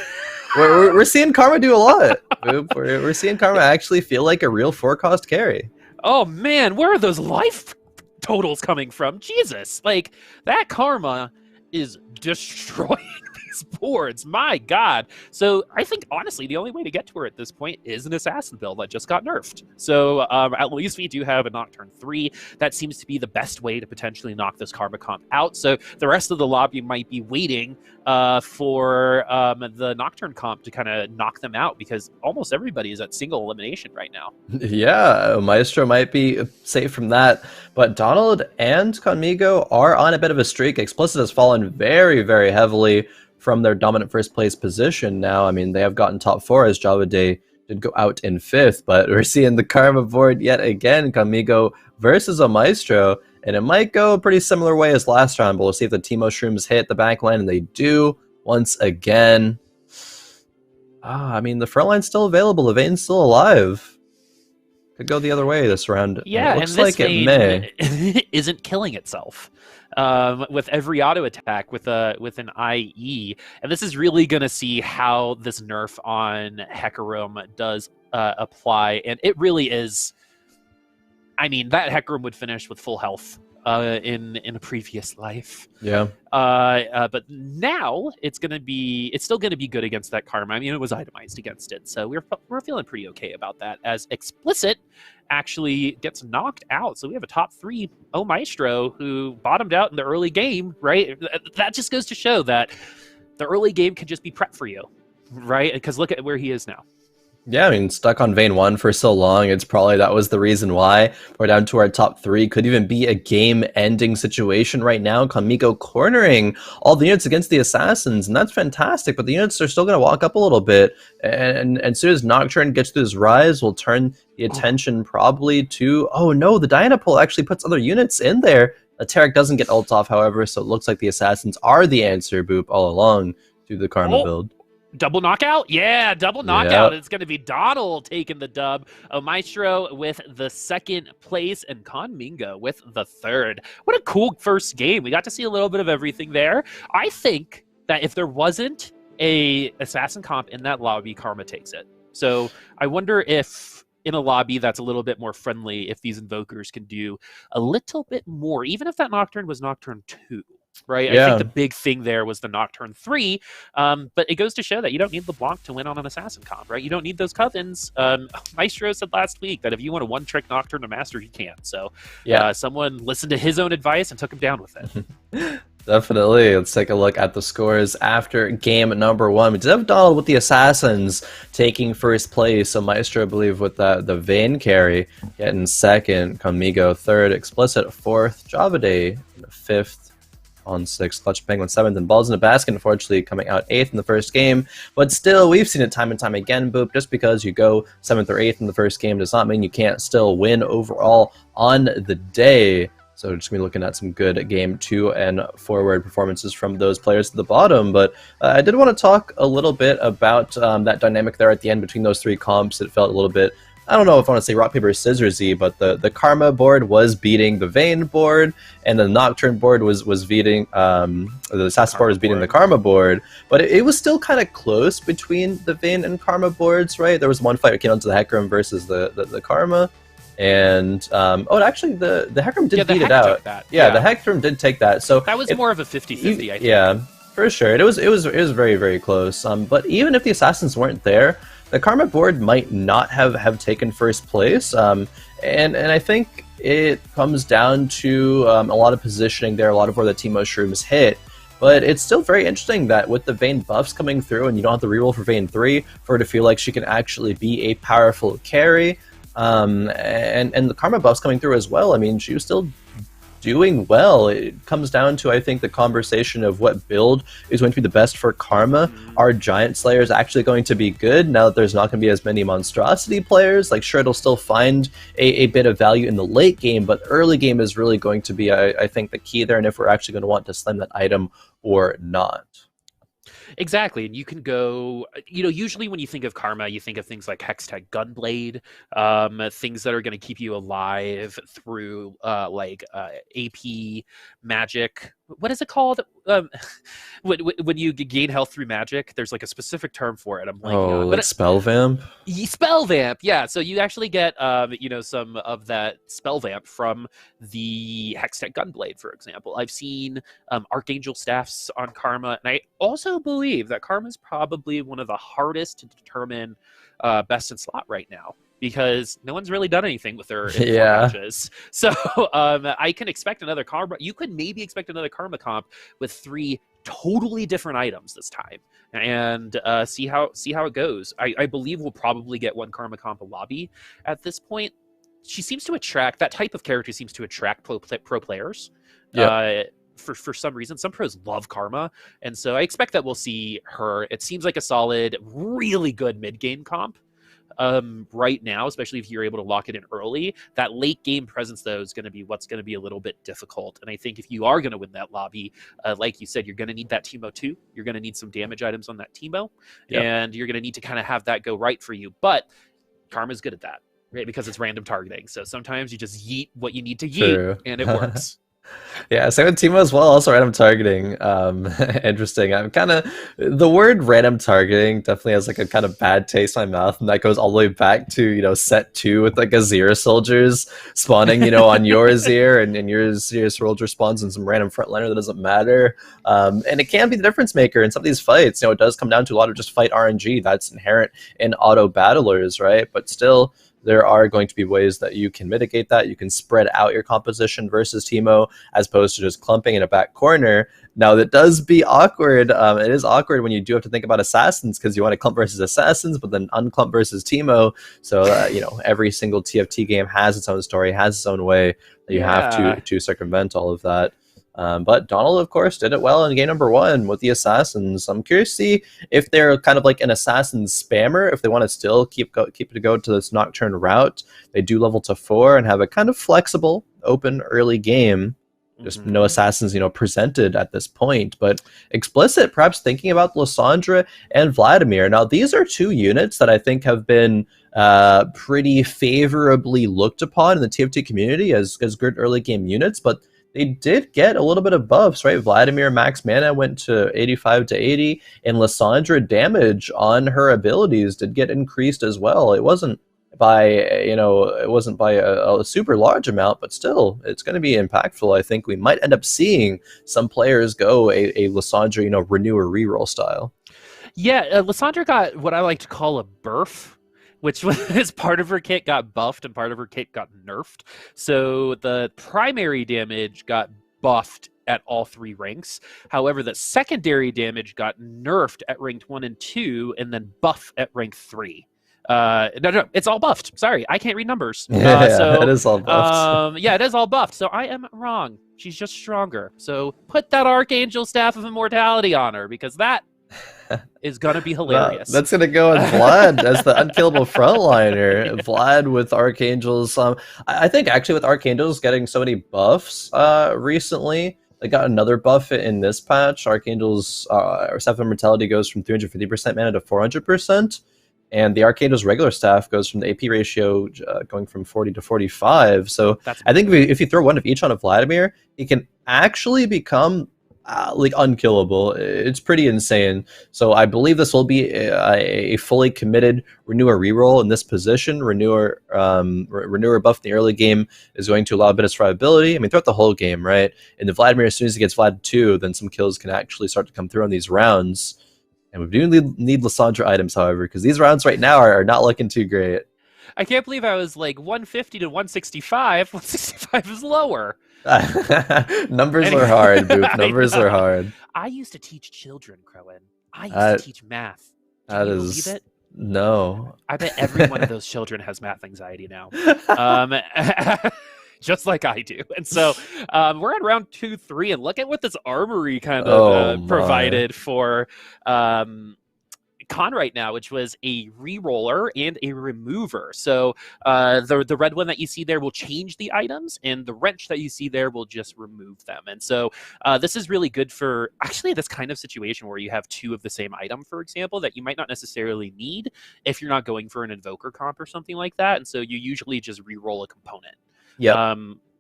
we're seeing Karma do a lot. We're seeing Karma actually feel like a real 4-cost carry. Oh man, where are those life totals coming from? Jesus, like that Karma is destroying these boards. My God. So I think honestly the only way to get to her at this point is an assassin build that just got nerfed. So at least we do have a Nocturne 3. That seems to be the best way to potentially knock this Karma comp out. So the rest of the lobby might be waiting for the Nocturne comp to kind of knock them out, because almost everybody is at single elimination right now. Yeah, Maestro might be safe from that, but Donald and Conmigo are on a bit of a streak. Explicit has fallen very, very heavily from their dominant first place position now. I mean, they have gotten top 4 as Javaday did go out in 5th, but we're seeing the Karma board yet again, Conmigo versus Omaestro, and it might go a pretty similar way as last round, but we'll see if the Teemo Shrooms hit the backline, and they do once again. I mean, the front line's still available, the Vayne's still alive. Could go the other way this round. Yeah, it looks and like it may. Isn't killing itself with every auto attack with an IE, and this is really going to see how this nerf on Hecarim does apply, and it really is. I mean, that Hecarim would finish with full health in a previous life. Yeah. But now it's still gonna be good against that Karma. I mean, it was itemized against it, so we're feeling pretty okay about that. As Explicit actually gets knocked out, so we have a top 3 Omaestro who bottomed out in the early game. Right, that just goes to show that the early game can just be prep for you, right? Because look at where he is now. Yeah, I mean, stuck on Vayne 1 for so long, it's probably that was the reason why. We're down to our top 3. Could even be a game-ending situation right now. Conmigo cornering all the units against the Assassins, and that's fantastic, but the units are still going to walk up a little bit. And as soon as Nocturne gets to his rise, we'll turn the attention probably to... Oh no, the Diana pull actually puts other units in there. Tarek doesn't get ult off, however, so it looks like the Assassins are the answer, Boop, all along to the Karma build. Double knockout? Yeah, double knockout. It's going to be Donald taking the dub. Omaestro with the second place and Conmingo with the third. What a cool first game. We got to see a little bit of everything there. I think that if there wasn't a assassin comp in that lobby, Karma takes it. So I wonder if in a lobby that's a little bit more friendly, if these invokers can do a little bit more, even if that Nocturne was Nocturne 2. Right, yeah. I think the big thing there was the Nocturne 3, but it goes to show that you don't need LeBlanc to win on an Assassin comp, right? You don't need those covens. Maestro said last week that if you want a one-trick Nocturne to master, you can. So someone listened to his own advice and took him down with it. Definitely. Let's take a look at the scores after game number 1. We did have Donald with the Assassins taking first place. So Maestro, I believe, with the Vayne carry, getting second. Conmigo third. Explicit fourth. Javaday fifth. On 6th, ClutchinPenguin 7th, and Balls in a Basket, unfortunately, coming out 8th in the first game. But still, we've seen it time and time again, Boop. Just because you go 7th or 8th in the first game does not mean you can't still win overall on the day. So just going to be looking at some good game 2 and forward performances from those players at the bottom. But I did want to talk a little bit about that dynamic there at the end between those 3 comps. It felt a little bit, I don't know if I want to say rock, paper, scissors-y, but the Karma board was beating the Vayne board, and the Nocturne board was beating, the Assassin board was beating the Karma board, but it was still kind of close between the Vayne and Karma boards, right? There was one fight that came onto the Hecarim versus the Karma, and, actually, the Hecarim did beat it out. Yeah, the Hecarim did take that. So that was more of a 50-50, I think. Yeah, for sure. It was very, very close. But even if the Assassins weren't there, the Karma board might not have taken first place, and I think it comes down to a lot of positioning there, a lot of where the Teemo Shrooms hit. But it's still very interesting that with the Vayne buffs coming through, and you don't have to reroll for Vayne 3, for her to feel like she can actually be a powerful carry, and the Karma buffs coming through as well. I mean, she was still doing well. It comes down to, I think, the conversation of what build is going to be the best for Karma. Are Giant Slayers actually going to be good now that there's not going to be as many monstrosity players? Like, sure, it'll still find a bit of value in the late game, but early game is really going to be, I think, the key there, and if we're actually going to want to slam that item or not. Exactly, and you can go, usually when you think of Karma, you think of things like Hextech Gunblade, things that are going to keep you alive through AP magic. What is it called? When you gain health through magic, there's like a specific term for it. I'm blanking on. Like spell vamp? Spell vamp, yeah. So you actually get, some of that spell vamp from the Hextech Gunblade, for example. I've seen Archangel Staffs on Karma, and I also believe that Karma is probably one of the hardest to determine best in slot right now, because no one's really done anything with her in 4 matches. So I can expect another Karma. You could maybe expect another Karma comp with 3 totally different items this time, and see how it goes. I believe we'll probably get one Karma comp a lobby at this point. She seems to attract, that type of character seems to attract pro players. For some reason. Some pros love Karma, and so I expect that we'll see her. It seems like a solid, really good mid-game comp right now, especially if you're able to lock it in early. That late game presence, though, is going to be what's going to be a little bit difficult. And I think if you are going to win that lobby, like you said, you're going to need that Teemo 2. You're going to need some damage items on that Teemo, and you're going to need to kind of have that go right for you. But Karma's good at that, right? Because it's random targeting. So sometimes you just yeet what you need to yeet, and it works. Yeah, same with Teemo as well, also random targeting. Interesting. I'm kind of, the word random targeting definitely has like a kind of bad taste in my mouth, and that goes all the way back to, set 2 with like Azir soldiers spawning, on your Azir, and your Azir soldier spawns in some random frontliner that doesn't matter. And it can be the difference maker in some of these fights. It does come down to a lot of just fight RNG that's inherent in auto battlers, right? But still, there are going to be ways that you can mitigate that. You can spread out your composition versus Teemo as opposed to just clumping in a back corner. Now, that does be awkward. It is awkward when you do have to think about assassins, because you want to clump versus assassins, but then unclump versus Teemo. So, every single TFT game has its own story, has its own way that you have to circumvent all of that. But Donald, of course, did it well in game number 1 with the Assassins. I'm curious to see if they're kind of like an Assassin spammer, if they want to still keep to go to this Nocturne route. They do level to 4 and have a kind of flexible, open early game. just no assassins, presented at this point. But Explicit perhaps thinking about Lissandra and Vladimir. Now, these are two units that I think have been pretty favorably looked upon in the TFT community as good early game units, but they did get a little bit of buffs, right? Vladimir max mana went to 85 to 80, and Lissandra damage on her abilities did get increased as well. It wasn't by a super large amount, but still, it's going to be impactful. I think we might end up seeing some players go a Lissandra, renew or reroll style. Yeah, Lissandra got what I like to call a burf, which was part of her kit got buffed and part of her kit got nerfed. So the primary damage got buffed at all 3 ranks. However, the secondary damage got nerfed at ranked 1 and 2 and then buff at rank 3. No, it's all buffed. Sorry, I can't read numbers. So it is all buffed. Yeah, it is all buffed. So I am wrong. She's just stronger. So put that Archangel Staff of Immortality on her, because that is gonna be hilarious. That's gonna go on Vlad as the unkillable frontliner. Vlad with Archangels. I think actually with Archangels getting so many buffs recently, they got another buff in this patch. Archangels Staff of Immortality goes from 350% mana to 400%. And the Archangel's regular staff goes from the AP ratio going from 40 to 45. So I think if you throw one of each on a Vladimir, he can actually become unkillable. It's pretty insane. So I believe this will be a fully committed Renewer reroll in this position. Renewer buff in the early game is going to allow a bit of survivability. I mean, throughout the whole game, right? And the Vladimir, as soon as he gets Vlad 2, then some kills can actually start to come through on these rounds. And we do need Lissandra items, however, because these rounds right now are not looking too great. I can't believe I was like 150 to 165. 165 is lower. Numbers are hard, Boop. Numbers are hard. I used to teach children, Khroen. I used to teach math. Can you believe it? No. I bet every one of those children has math anxiety now. Just like I do. And so we're at round 2-3, and look at what this armory kind of provided for Con right now, which was a reroller and a remover. So the red one that you see there will change the items, and the wrench that you see there will just remove them. And so this is really good for actually this kind of situation where you have 2 of the same item, for example, that you might not necessarily need if you're not going for an invoker comp or something like that. And so you usually just reroll a component. Yeah.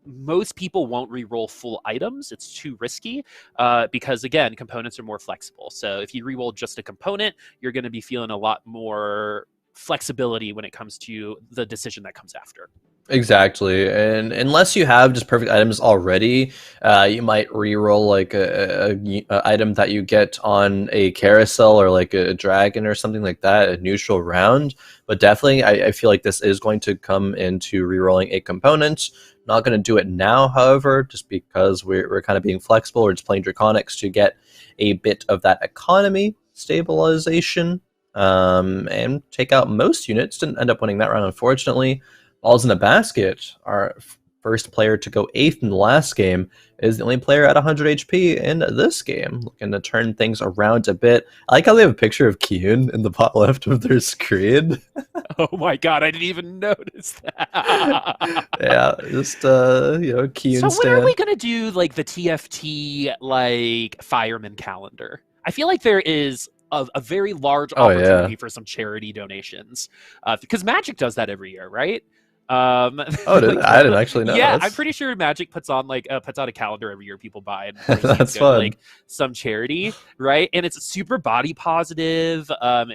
Most people won't re-roll full items. It's too risky because, again, components are more flexible. So if you re-roll just a component, you're going to be feeling a lot more flexibility when it comes to the decision that comes after. Exactly, and unless you have just perfect items already, you might re-roll like a item that you get on a carousel or like a dragon or something like that, a neutral round. But definitely, I feel like this is going to come into re-rolling a component. Not going to do it now, however, just because we're kind of being flexible. We're just playing Draconics to get a bit of that economy stabilization and take out most units. Didn't end up winning that round, unfortunately. Balls in a basket. Our first player to go 8th in the last game is the only player at 100 HP in this game, looking to turn things around a bit. I like how they have a picture of Khroen in the bottom left of their screen. Oh my god, I didn't even notice that. Yeah, just Khroen. So when are we gonna do like the TFT like fireman calendar? I feel like there is a very large opportunity for some charity donations because Magic does that every year, right? I didn't actually know. Yeah, I'm pretty sure Magic puts out a calendar every year people buy, and that's fun. Like some charity, right? And it's super body positive,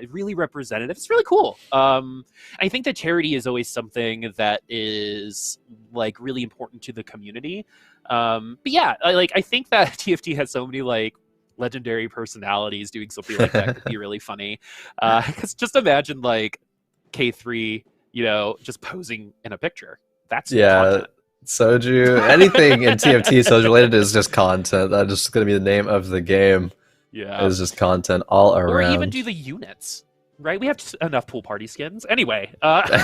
really representative. It's really cool. I think that charity is always something that is like really important to the community. But yeah, I think that TFT has so many like legendary personalities doing something like that could be really funny. Because just imagine like K3. Just posing in a picture. That's content. Soju. Anything in TFT Soju related is just content. That's just going to be the name of the game. Yeah. It's just content all around. Or even do the units, right? We have just enough pool party skins. Anyway. Ideas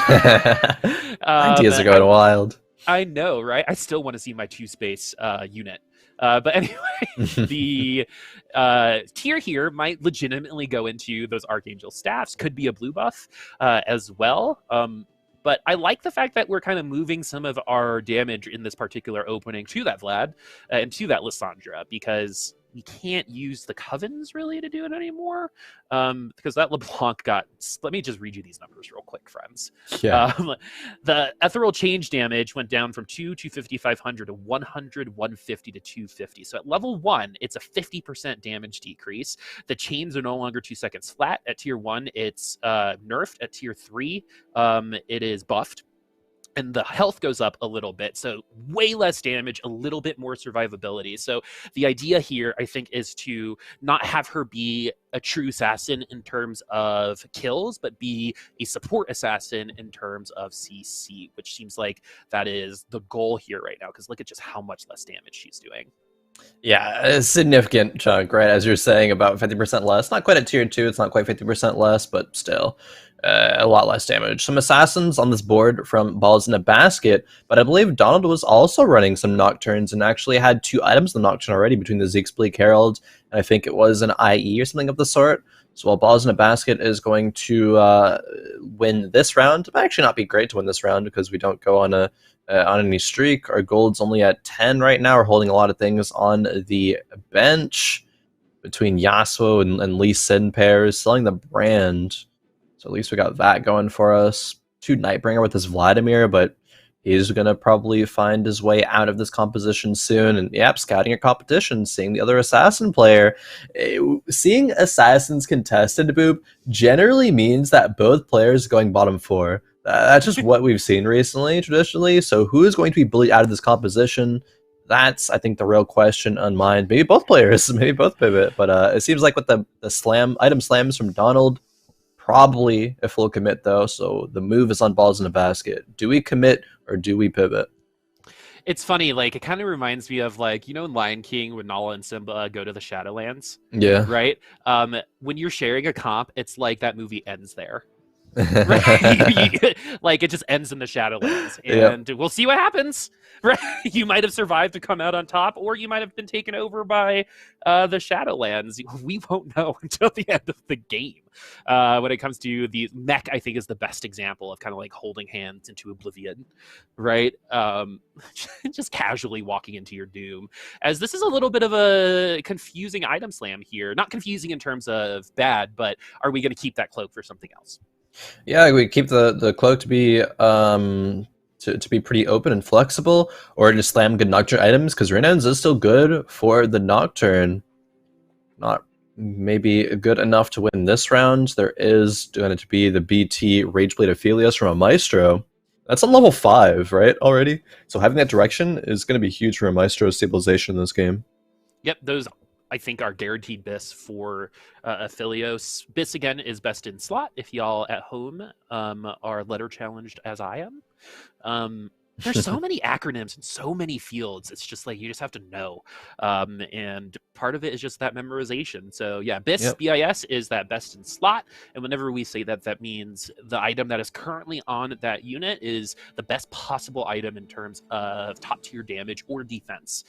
are going wild. I know, right? I still want to see my 2-space unit. But anyway, the tier here might legitimately go into those Archangel staffs. Could be a blue buff as well. But I like the fact that we're kind of moving some of our damage in this particular opening to that Vlad and to that Lissandra, because we can't use the Covens really to do it anymore, because that LeBlanc got... Let me just read you these numbers real quick, friends. Yeah. The ethereal change damage went down from 250, 500 to 100, 150 to 250. So at level 1, it's a 50% damage decrease. The chains are no longer 2 seconds flat. At tier 1, it's nerfed. At tier 3, it is buffed. And the health goes up a little bit, so way less damage, a little bit more survivability. So the idea here, I think, is to not have her be a true assassin in terms of kills, but be a support assassin in terms of CC, which seems like that is the goal here right now, because look at just how much less damage she's doing. Yeah, a significant chunk, right? As you're saying, about 50% less. Not quite at tier 2, it's not quite 50% less, but still a lot less damage. Some assassins on this board from Balls in a Basket, but I believe Donald was also running some Nocturnes and actually had 2 items in the Nocturne already between the Zeke's Bleak Herald, and I think it was an IE or something of the sort. So while Balls in a Basket is going to win this round, it might actually not be great to win this round because we don't go on any streak. Our gold's only at 10 right now. We're holding a lot of things on the bench between Yasuo and Lee Sin pairs, selling the brand. So at least we got that going for us. 2 Nightbringer with this Vladimir, but he's going to probably find his way out of this composition soon. And yep, scouting your competition, seeing the other assassin player. Seeing assassins contested, Boop, generally means that both players are going bottom 4. That's just what we've seen recently, traditionally. So who is going to be bullied out of this composition? That's, I think, the real question on mine. Maybe both players, maybe both pivot. But it seems like with the item slams from Donald, probably a full commit, though. So the move is on Balls in a Basket. Do we commit or do we pivot? It's funny, like, it kind of reminds me of, like, you know, in Lion King when Nala and Simba go to the Shadowlands? Yeah. Right? When you're sharing a comp, it's like that movie ends there. Right? Like, it just ends in the Shadowlands, and we'll see what happens. Right? You might have survived to come out on top, or you might have been taken over by the Shadowlands. We won't know until the end of the game. When it comes to the mech, I think is the best example of kind of like holding hands into oblivion, right? Just casually walking into your doom. As this is a little bit of a confusing item slam here. Not confusing in terms of bad, but are we going to keep that cloak for something else? Yeah, we keep the cloak to be to be pretty open and flexible, or to slam good Nocturne items, because Renounce is still good for the Nocturne. Not maybe good enough to win this round. There is going to be the BT Rageblade Aphelios from Omaestro. That's on level 5, right, already? So having that direction is going to be huge for Omaestro's stabilization in this game. Yep, those I think are guaranteed BIS for Aphelios. BIS, again, is best in slot if y'all at home are letter challenged as I am. There's so many acronyms and so many fields. It's just like you just have to know. And part of it is just that memorization. So yeah, BIS, BIS is that best in slot. And whenever we say that, that means the item that is currently on that unit is the best possible item in terms of top tier damage or defense.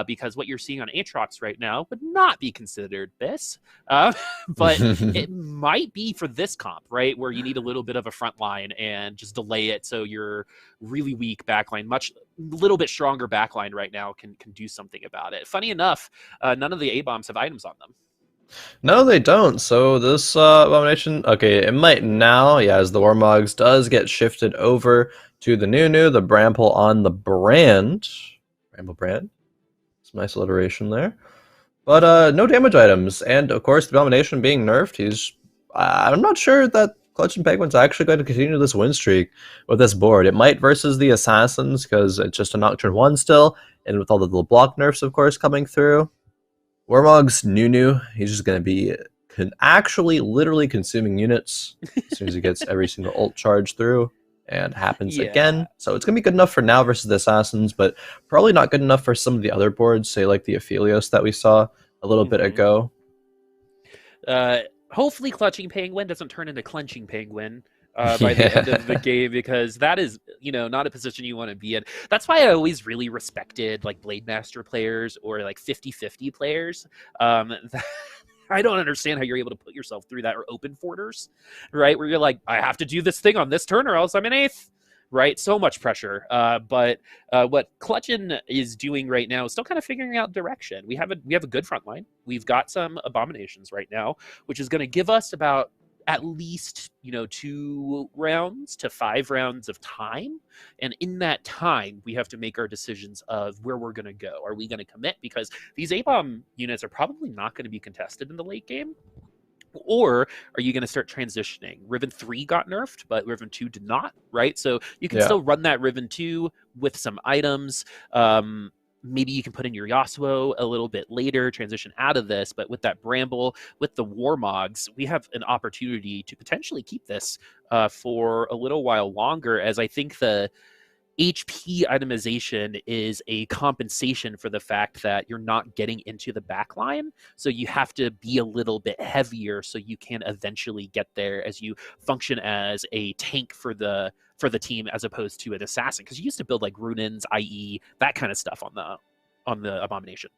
Because what you're seeing on Aatrox right now would not be considered BIS. But it might be for this comp, right? Where you need a little bit of a front line and just delay it so you're really weak backline, little bit stronger backline right now can do something about it. Funny enough, none of the A-bombs have items on them. No, they don't. So this abomination, okay, it might now, yeah, as the Warmogs does get shifted over to the new, the Bramble on the brand. Bramble brand. Some nice alliteration there. But no damage items. And of course, the Abomination being nerfed, I'm not sure that ClutchinPenguin's actually going to continue this win streak with this board. It might versus the Assassins, because it's just a Nocturne 1 still, and with all the little block nerfs, of course, coming through. Warmog's new, he's just going to be actually literally consuming units as soon as he gets every single ult charge through, and happens again. So it's going to be good enough for now versus the Assassins, but probably not good enough for some of the other boards, say like the Aphelios that we saw a little bit ago. Hopefully ClutchinPenguin doesn't turn into ClutchinPenguin by the end of the game, because that is, not a position you want to be in. That's why I always really respected like Blade Master players or like 50-50 players. I don't understand how you're able to put yourself through that, or open forters, right? Where you're like, I have to do this thing on this turn or else I'm an 8th. right? So much pressure. But what Clutchin is doing right now is still kind of figuring out direction. We have a good front line. We've got some abominations right now, which is going to give us about at least 2 rounds to 5 rounds of time, and in that time we have to make our decisions of where we're going to go. Are we going to commit because these A-bomb units are probably not going to be contested in the late game, or are you going to start transitioning? Riven 3 got nerfed, but Riven 2 did not, right? So you can still run that Riven 2 with some items. Maybe you can put in your Yasuo a little bit later, transition out of this, but with that Bramble, with the Warmogs, we have an opportunity to potentially keep this for a little while longer, as I think the HP itemization is a compensation for the fact that you're not getting into the backline. So you have to be a little bit heavier so you can eventually get there as you function as a tank for the team as opposed to an assassin. Because you used to build like Runins, IE, that kind of stuff on the Abomination.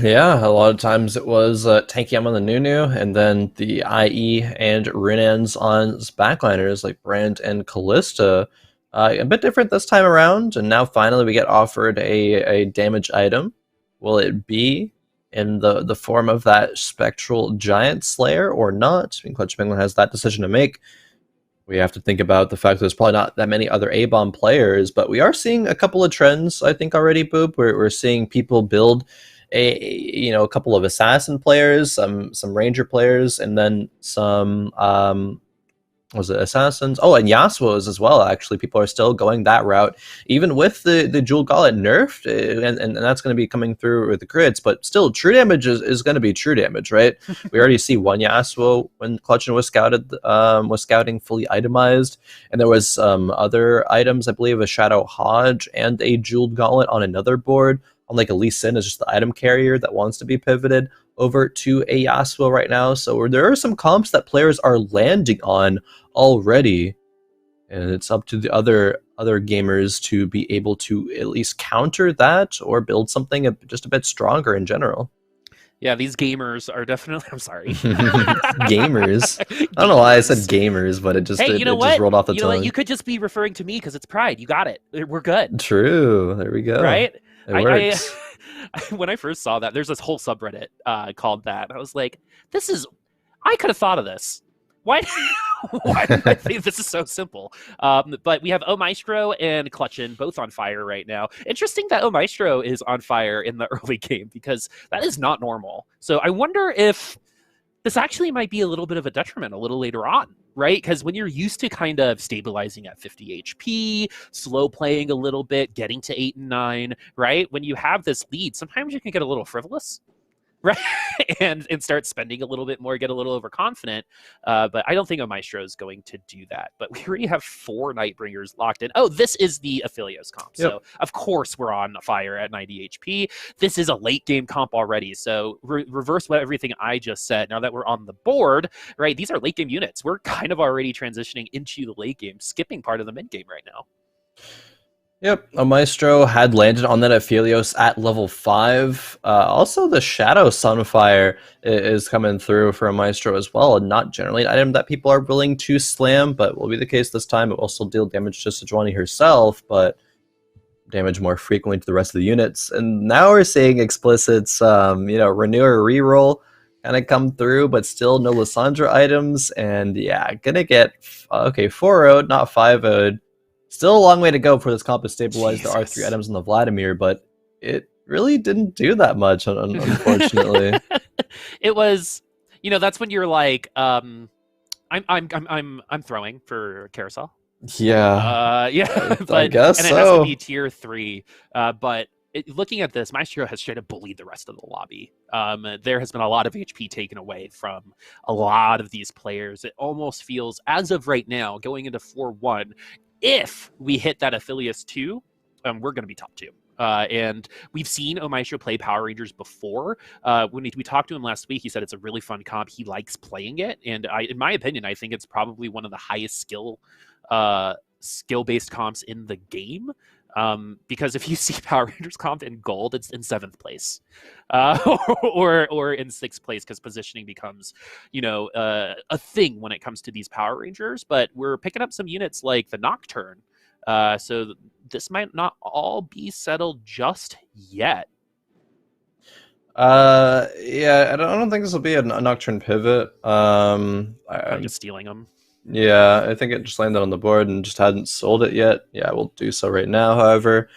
Yeah, a lot of times it was Tankium on the Nunu, and then the IE and Rinans on backliners like Brand and Callista. A bit different this time around, and now finally we get offered a damage item. Will it be in the form of that spectral giant slayer or not? I mean, ClutchinPenguin has that decision to make. We have to think about the fact that there's probably not that many other A-bomb players, but we are seeing a couple of trends, I think, already, Boop. We're seeing people build a couple of assassin players, some ranger players, and then some was it assassins? Oh, and Yasuo's as well. Actually, people are still going that route, even with the Jewel Gauntlet nerfed, and that's going to be coming through with the crits. But still, true damage is going to be true damage, right? We already see one Yasuo when Clutchin was scouting fully itemized, and there was other items, I believe, a Shadow Hodge and a Jeweled Gauntlet on another board. On like a Lee Sin is just the item carrier that wants to be pivoted over to a Yasuo right now. So there are some comps that players are landing on already, and it's up to the other gamers to be able to at least counter that or build something just a bit stronger in general. Yeah, these gamers are definitely. I'm sorry, gamers. I don't know why I said gamers, but it just hey, it just rolled off the tongue. You could just be referring to me because it's Pride. You got it. We're good. True. There we go. Right. It works. When I first saw that, there's this whole subreddit called that. I was like, I could have thought of this. Why? Why did I think this is so simple? But we have Omaestro and Clutchin both on fire right now. Interesting that Omaestro is on fire in the early game because that is not normal. So I wonder if this actually might be a little bit of a detriment a little later on, right? Because when you're used to kind of stabilizing at 50 HP, slow playing a little bit, getting to 8 and 9, right? When you have this lead, sometimes you can get a little frivolous, right? and start spending a little bit more, get a little overconfident. But I don't think Omaestro is going to do that. But we already have 4 Nightbringers locked in. Oh, this is the Aphelios comp. Yep. So, of course, we're on fire at 90 HP. This is a late game comp already. So reverse everything I just said. Now that we're on the board, right, these are late game units. We're kind of already transitioning into the late game, skipping part of the mid game right now. Yep, Omaestro had landed on that Aphelios at level 5. Also, the Shadow Sunfire is coming through for Omaestro as well, and not generally an item that people are willing to slam, but will be the case this time. It will still deal damage to Sejuani herself, but damage more frequently to the rest of the units. And now we're seeing explicits, renew or reroll kind of come through, but still no Lissandra items, and yeah, gonna get, 4-0'd, not 5-0'd. Still a long way to go for this comp to stabilize the R3 items on the Vladimir, but it really didn't do that much, unfortunately. It was, that's when you're like, I'm throwing for carousel. Yeah. But I guess and it so. has to be tier 3. But looking at this, Maestro has straight up bullied the rest of the lobby. There has been a lot of HP taken away from a lot of these players. It almost feels, as of right now, going into 4-1. If we hit that Aphelios 2, we're going to be top 2. And we've seen Omaestro play Power Rangers before. When we talked to him last week, he said it's a really fun comp. He likes playing it. And in my opinion, I think it's probably one of the highest skill-based comps in the game. Because if you see Power Rangers comp in gold, it's in 7th place, or in 6th place, because positioning becomes, a thing when it comes to these Power Rangers. But we're picking up some units like the Nocturne, So this might not all be settled just yet. Yeah, I don't think this will be a Nocturne pivot. Probably just stealing them. Yeah, I think it just landed on the board and just hadn't sold it yet. Yeah, we'll do so right now, however.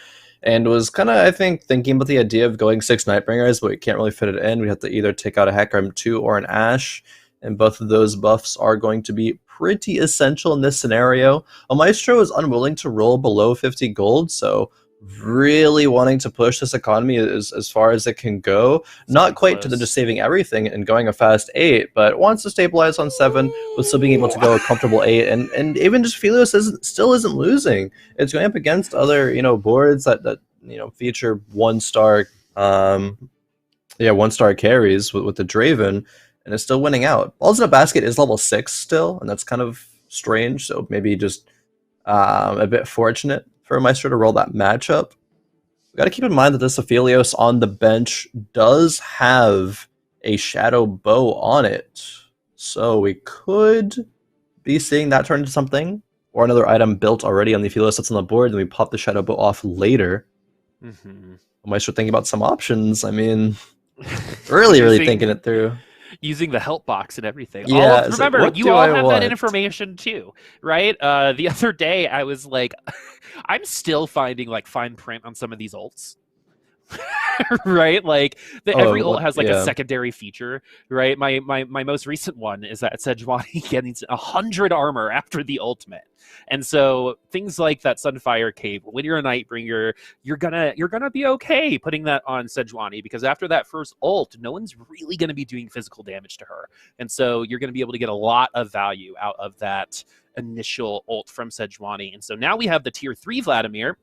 And was kind of, I think, thinking about the idea of going 6 Nightbringers, but we can't really fit it in. We have to either take out a Hecarim 2 or an Ashe, and both of those buffs are going to be pretty essential in this scenario. Omaestro is unwilling to roll below 50 gold, so really wanting to push this economy as far as it can go. Not quite to the just saving everything and going a fast 8, but wants to stabilize on 7 with still being able to go a comfortable 8, and even just Phelios still isn't losing. It's going up against other boards that feature 1-star 1-star carries with the Draven, and it's still winning out. Balls in a Basket is level 6 still, and that's kind of strange, so maybe just a bit fortunate for Maestro to roll that matchup. We got to keep in mind that this Aphelios on the bench does have a Shadow Bow on it, so we could be seeing that turn into something, or another item built already on the Aphelios that's on the board, and we pop the Shadow Bow off later. Maestro thinking about some options. I mean, really thinking it through. Using the help box and everything. Yeah, remember, you all have that information too, right? The other day, I was like, I'm still finding like fine print on some of these ults. Right? Like every ult has like a secondary feature, right? My most recent one is that Sejuani getting 100 armor after the ultimate. And so things like that Sunfire Cape, when you're a Nightbringer, you're gonna be okay putting that on Sejuani, because after that first ult, no one's really gonna be doing physical damage to her. And so you're gonna be able to get a lot of value out of that initial ult from Sejuani. And so now we have the tier 3 Vladimir.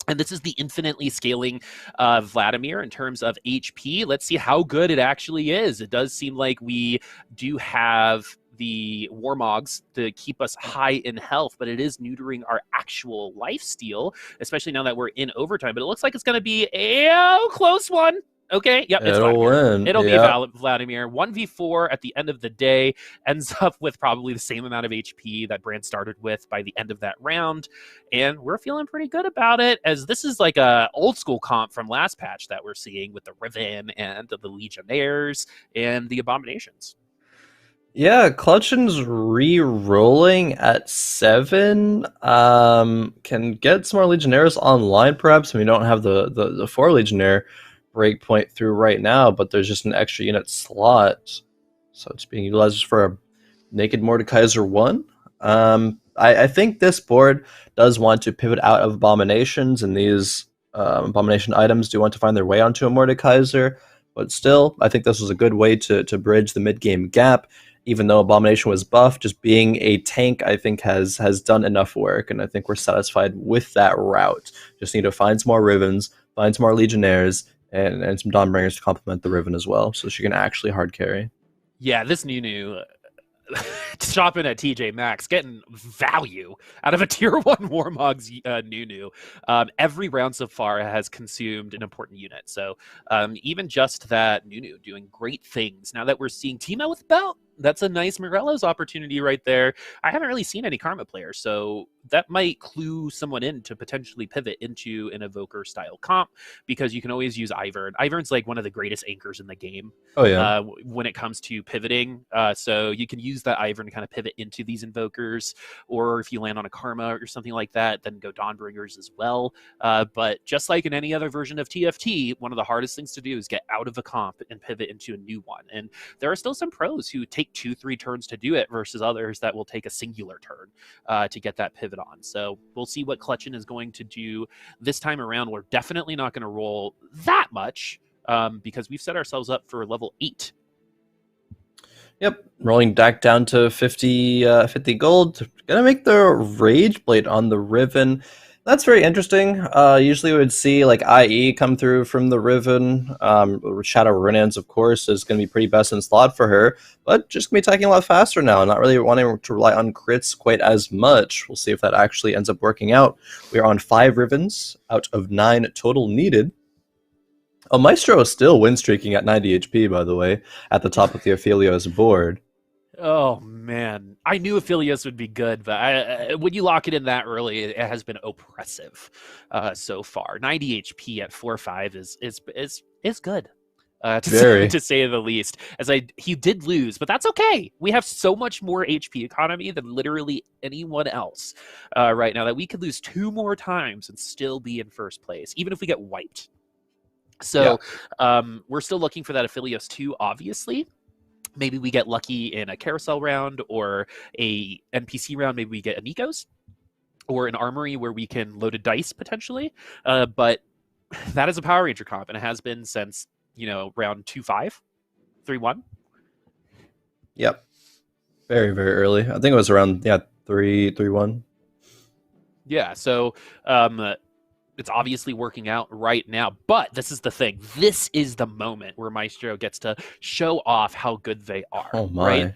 And this is the infinitely scaling Vladimir in terms of HP. Let's see how good it actually is. It does seem like we do have the Warmogs to keep us high in health, but it is neutering our actual lifesteal, especially now that we're in overtime. But it looks like it's going to be a close one. Okay, yep, it's Vladimir. It'll be Vladimir. 1v4 at the end of the day ends up with probably the same amount of HP that Brand started with by the end of that round, and we're feeling pretty good about it, as this is like a old school comp from last patch that we're seeing with the Riven and the Legionnaires and the Abominations. Yeah, Clutchin's re-rolling at 7. Can get some more Legionnaires online, perhaps. We don't have the 4 Legionnaire breakpoint through right now, but there's just an extra unit slot, so it's being utilized for a Naked Mordekaiser 1. I think this board does want to pivot out of Abominations, and these Abomination items do want to find their way onto a Mordekaiser, but still, I think this was a good way to bridge the mid-game gap. Even though Abomination was buffed, just being a tank, I think, has done enough work, and I think we're satisfied with that route. Just need to find some more Rivens, find some more Legionnaires, and some Dawnbringers to complement the Riven as well, so she can actually hard carry. Yeah, this Nunu shopping at TJ Maxx, getting value out of a tier 1 Warmog's Nunu. Every round so far has consumed an important unit. So even just that Nunu doing great things. Now that we're seeing Timo with Belt, that's a nice Morello's opportunity right there. I haven't really seen any Karma players, so that might clue someone in to potentially pivot into an Evoker style comp, because you can always use Ivern. Ivern's like one of the greatest anchors in the game. Oh yeah. When it comes to pivoting. So you can use that Ivern to kind of pivot into these Invokers, or if you land on a Karma or something like that, then go Dawnbringers as well. But just like in any other version of TFT, one of the hardest things to do is get out of a comp and pivot into a new one. And there are still some pros who take 2-3 turns to do it versus others that will take a singular turn to get that pivot on. So we'll see what Clutchin is going to do this time around. We're definitely not going to roll that much because we've set ourselves up for level 8. Yep, rolling back down to 50 gold. Gonna make the Rage Blade on the Riven. That's very interesting. Usually we would see like IE come through from the Riven. Shadow Runans, of course, is going to be pretty best in slot for her, but just going to be attacking a lot faster now, not really wanting to rely on crits quite as much. We'll see if that actually ends up working out. We are on 5 Rivens out of 9 total needed. Omaestro is still win streaking at 90 HP, by the way, at the top of the Aphelios board. Oh man, I knew Aphelios would be good, but when you lock it in that early, it has been oppressive so far. 90 HP at 4.5 is good. Very. To say the least, he did lose, but that's okay. We have so much more HP economy than literally anyone else right now that we could lose 2 more times and still be in first place, even if we get wiped. Yeah. So we're still looking for that Aphelios 2, obviously. Maybe we get lucky in a carousel round or a NPC round. Maybe we get a Nikos or an armory where we can load a dice potentially. But that is a Power Ranger comp, and it has been since round 2.5, 3.1. Yep. Very, very early. I think it was around 3.1. Yeah. So it's obviously working out right now. But this is the thing. This is the moment where Maestro gets to show off how good they are. Oh right?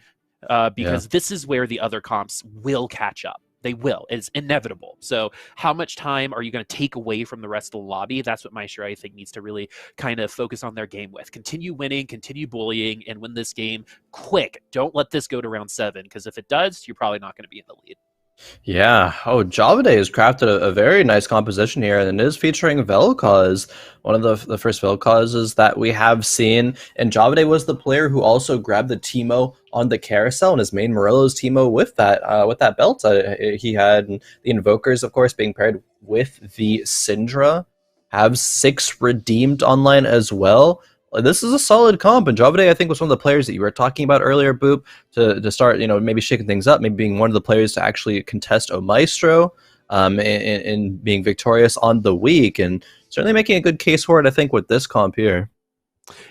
my. Because this is where the other comps will catch up. They will. It's inevitable. So how much time are you going to take away from the rest of the lobby? That's what Maestro, I think, needs to really kind of focus on their game with. Continue winning, continue bullying, and win this game quick. Don't let this go to round 7, because if it does, you're probably not going to be in the lead. Yeah. Oh, Javaday has crafted a very nice composition here, and it is featuring Vel'Koz, one of the first Vel'Kozes that we have seen. And Javaday was the player who also grabbed the Teemo on the carousel, and his main Morello's Teemo with that belt he had. And the Invokers, of course, being paired with the Syndra, have 6 redeemed online as well. This is a solid comp, and Javaday, I think, was one of the players that you were talking about earlier, Boop, to start, maybe shaking things up, maybe being one of the players to actually contest Omaestro, and being victorious on the week, and certainly making a good case for it, I think, with this comp here.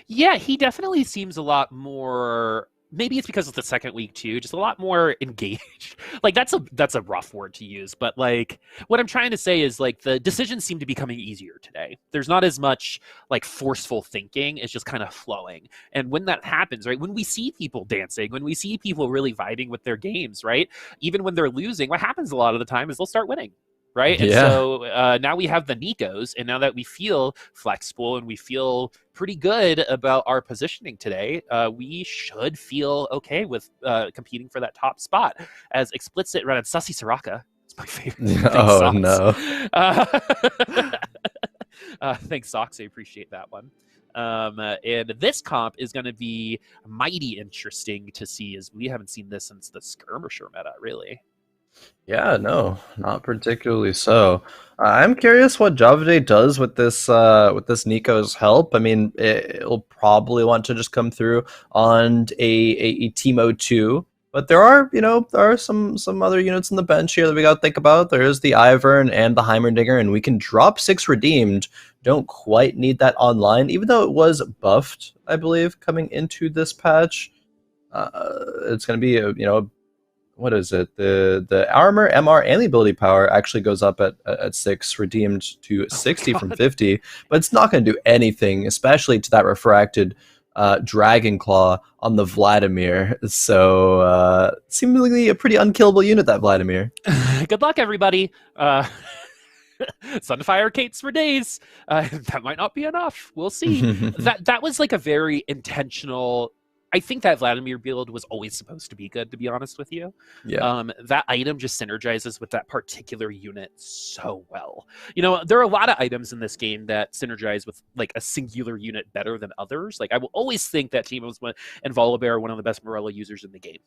Yeah, he definitely seems a lot more. Maybe it's because it's the second week too, just a lot more engaged. Like that's a rough word to use, but like what I'm trying to say is like the decisions seem to be coming easier today. There's not as much like forceful thinking, it's just kind of flowing. And when that happens, right, when we see people dancing, when we see people really vibing with their games, right, even when they're losing, what happens a lot of the time is they'll start winning. Right. And so now we have the Nikos, and now that we feel flexible and we feel pretty good about our positioning today, we should feel okay with competing for that top spot. As explicit running Sussy Soraka, it's my favorite. Oh, no. Thanks, Socks. I appreciate that one. And this comp is going to be mighty interesting to see, as we haven't seen this since the skirmisher meta, really. Yeah, no, not particularly so. I'm curious what Javaday does with this Nico's help. I mean, it'll probably want to just come through on a Teemo 2, but there are some other units in the bench here that we got to think about. There is the Ivern and the Heimerdinger, and we can drop 6 redeemed. Don't quite need that online, even though it was buffed, I believe, coming into this patch. It's going to be what is it? The armor, MR, and the ability power actually goes up at 6, redeemed to 60 from 50, but it's not going to do anything, especially to that refracted Dragon Claw on the Vladimir. So seemingly a pretty unkillable unit, that Vladimir. Good luck, everybody. Sunfire Kates for days. That might not be enough. We'll see. that was like a very intentional. I think that Vladimir build was always supposed to be good, to be honest with you. Yeah. That item just synergizes with that particular unit so well. There are a lot of items in this game that synergize with like a singular unit better than others. Like I will always think that Teemos and Volibear are one of the best Morello users in the game,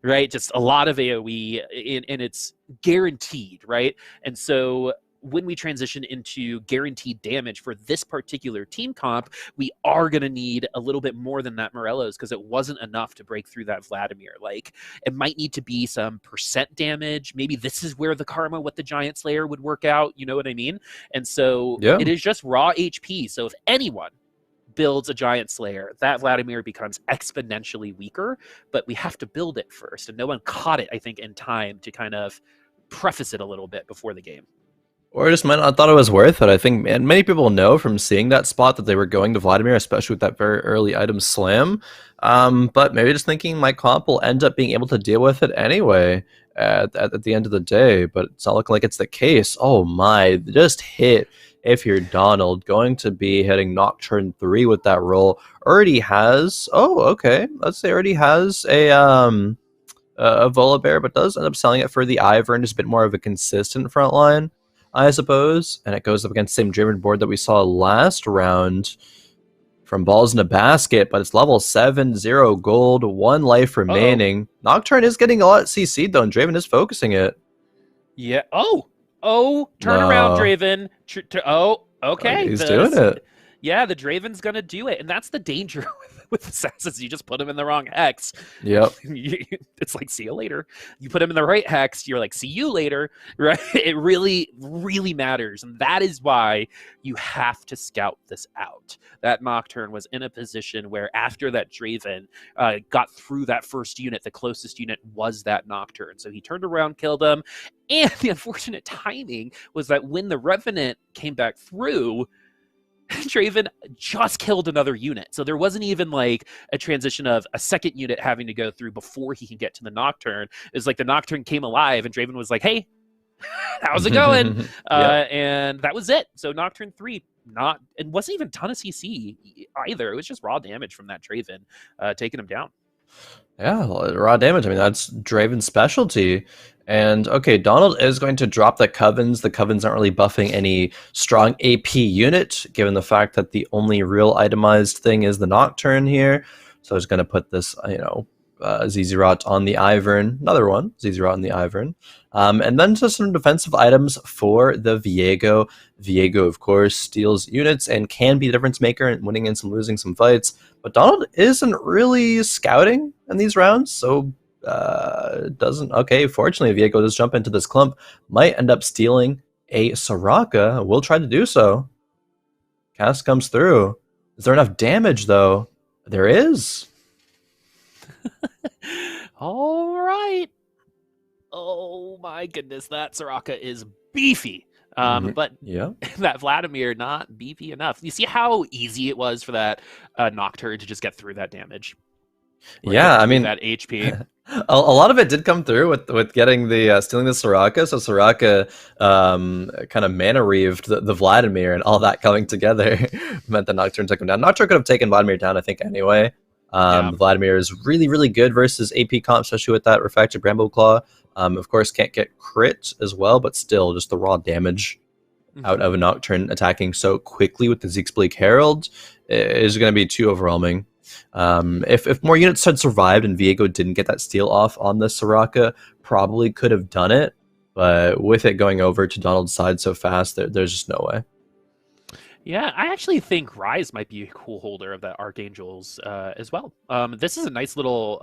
right? Just a lot of AoE, and it's guaranteed, right? And so when we transition into guaranteed damage for this particular team comp, we are going to need a little bit more than that Morello's, because it wasn't enough to break through that Vladimir. Like, it might need to be some percent damage. Maybe this is where the karma with the Giant Slayer would work out. You know what I mean? And so it is just raw HP. So if anyone builds a Giant Slayer, that Vladimir becomes exponentially weaker, but we have to build it first. And no one caught it, I think, in time to kind of preface it a little bit before the game. Or just might not thought it was worth it. I think many people know from seeing that spot that they were going to Vladimir, especially with that very early item slam. But maybe just thinking my comp will end up being able to deal with it anyway at the end of the day. But it's not looking like it's the case. Oh my, just hit if you're Donald. Going to be hitting Nocturne 3 with that roll. Already has, let's say already has a Volibear, but does end up selling it for the Ivern, just a bit more of a consistent front line, I suppose. And it goes up against the same Driven board that we saw last round from Balls in a Basket, but it's level 7, 0 gold, 1 life remaining. Nocturne is getting a lot CC'd though, and Draven is focusing it. Yeah. Oh, turn around, Draven. Okay. He's doing it. Yeah, the Draven's going to do it. And that's the danger with assassins. You just put them in the wrong hex. Yep. It's like, see you later. You put them in the right hex, you're like, see you later. Right? It really, really matters. And that is why you have to scout this out. That Nocturne was in a position where after that Draven got through that first unit, the closest unit was that Nocturne. So he turned around, killed him. And the unfortunate timing was that when the Revenant came back through, Draven just killed another unit. So there wasn't even like a transition of a second unit having to go through before he can get to the Nocturne. It was like the Nocturne came alive and Draven was like, hey, how's it going? And that was it. So Nocturne 3, it wasn't even a ton of CC either. It was just raw damage from that Draven taking him down. Yeah, raw damage. I mean, that's Draven's specialty. And okay, Donald is going to drop the Covens. The Covens aren't really buffing any strong AP unit, given the fact that the only real itemized thing is the Nocturne here. So he's going to put this, Zizirot on the Ivern. Another one, Zizirot on the Ivern. And then just some defensive items for the Viego. Viego, of course, steals units and can be the difference maker in winning and losing some fights. But Donald isn't really scouting in these rounds, so doesn't. Okay, fortunately, Viego does jump into this clump. Might end up stealing a Soraka. Will try to do so. Cast comes through. Is there enough damage, though? There is. All right. Oh my goodness, that Soraka is beefy. But yeah, that Vladimir not beefy enough. You see how easy it was for that Nocturne to just get through that damage. Yeah, I mean that HP. A lot of it did come through with getting the stealing the Soraka. So Soraka kind of mana reaved the Vladimir, and all that coming together meant that Nocturne took him down. Nocturne could have taken Vladimir down, I think, anyway. Vladimir is really, really good versus AP comp, especially with that Refracted Bramble Claw. Of course, can't get crit as well, but still, just the raw damage out of a Nocturne attacking so quickly with the Zeke's Herald is going to be too overwhelming. If more units had survived and Viego didn't get that steal off on the Soraka, probably could have done it. But with it going over to Donald's side so fast, there's just no way. Yeah, I actually think Rise might be a cool holder of that Archangels as well. This is a nice little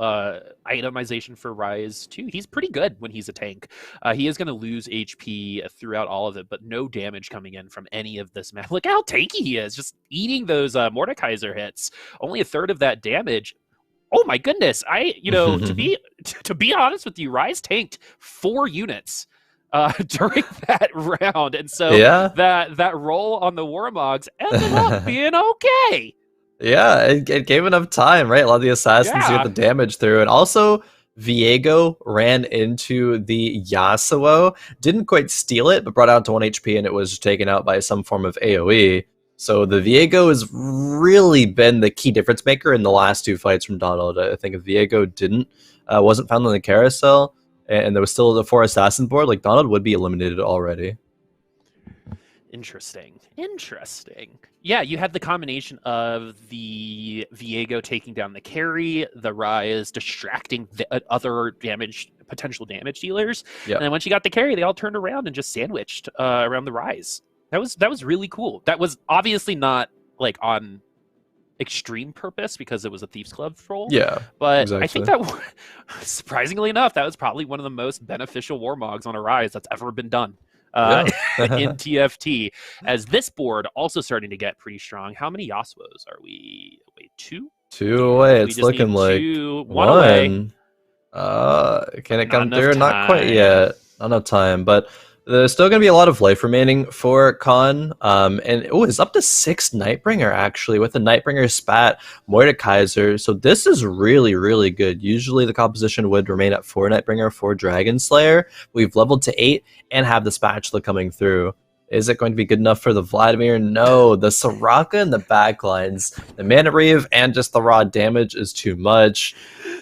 itemization for Rise, too. He's pretty good when he's a tank. He is going to lose HP throughout all of it, but no damage coming in from any of this map. Look how tanky he is, just eating those Mordekaiser hits. Only a third of that damage. Oh my goodness! To be honest with you, Rise tanked 4 units during that round, and so that roll on the Warmogs ended up being okay. Yeah, it gave enough time, right? A lot of the assassins to get the damage through, and also Viego ran into the Yasuo, didn't quite steal it, but brought out to 1 HP, and it was taken out by some form of AoE. So the Viego has really been the key difference maker in the last 2 fights from Donald. I think if Viego wasn't found on the carousel, and there was still the 4 assassin board, like Donald would be eliminated already. Interesting. Yeah, you had the combination of the Viego taking down the carry, the Rise distracting the other potential damage dealers, and then once you got the carry, they all turned around and just sandwiched around the Rise. That was really cool. That was obviously not like on extreme purpose because it was a Thieves Club roll. Yeah, but exactly. I think that, surprisingly enough, that was probably one of the most beneficial Warmogs on a Rise that's ever been done in TFT. As this board also starting to get pretty strong. How many Yasuos are we? Wait, 2? 2 away. It's looking like 1 away. Can it come through? Not quite yet. Not enough time, but there's still going to be a lot of life remaining for Khroen. And it's up to 6 Nightbringer, actually, with the Nightbringer Spat, Mordekaiser. So this is really, really good. Usually the composition would remain at 4 Nightbringer, 4 Dragon Slayer. We've leveled to 8 and have the Spatula coming through. Is it going to be good enough for the Vladimir? No. The Soraka and the backlines, the Mana Reave, and just the raw damage is too much.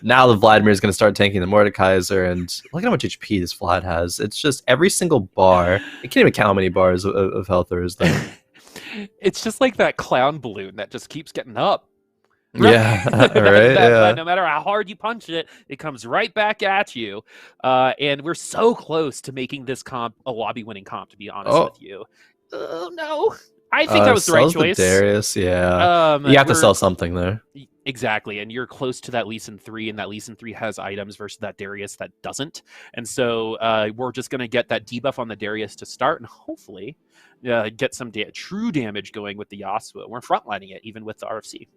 Now the Vladimir is going to start tanking the Mordekaiser, and look at how much HP this Vlad has. It's just every single bar. I can't even count how many bars of health there is there. It's just like that clown balloon that just keeps getting up. Yeah, right. Yeah. No matter how hard you punch it, it comes right back at you. And we're so close to making this comp a lobby-winning comp, to be honest with you. Oh, no. I think that was the right choice. Darius, yeah. You have to sell something there. Exactly, and you're close to that Lee Sin 3, and that Lee Sin 3 has items versus that Darius that doesn't. And so we're just going to get that debuff on the Darius to start, and hopefully get some true damage going with the Yasuo. We're frontlining it, even with the RFC.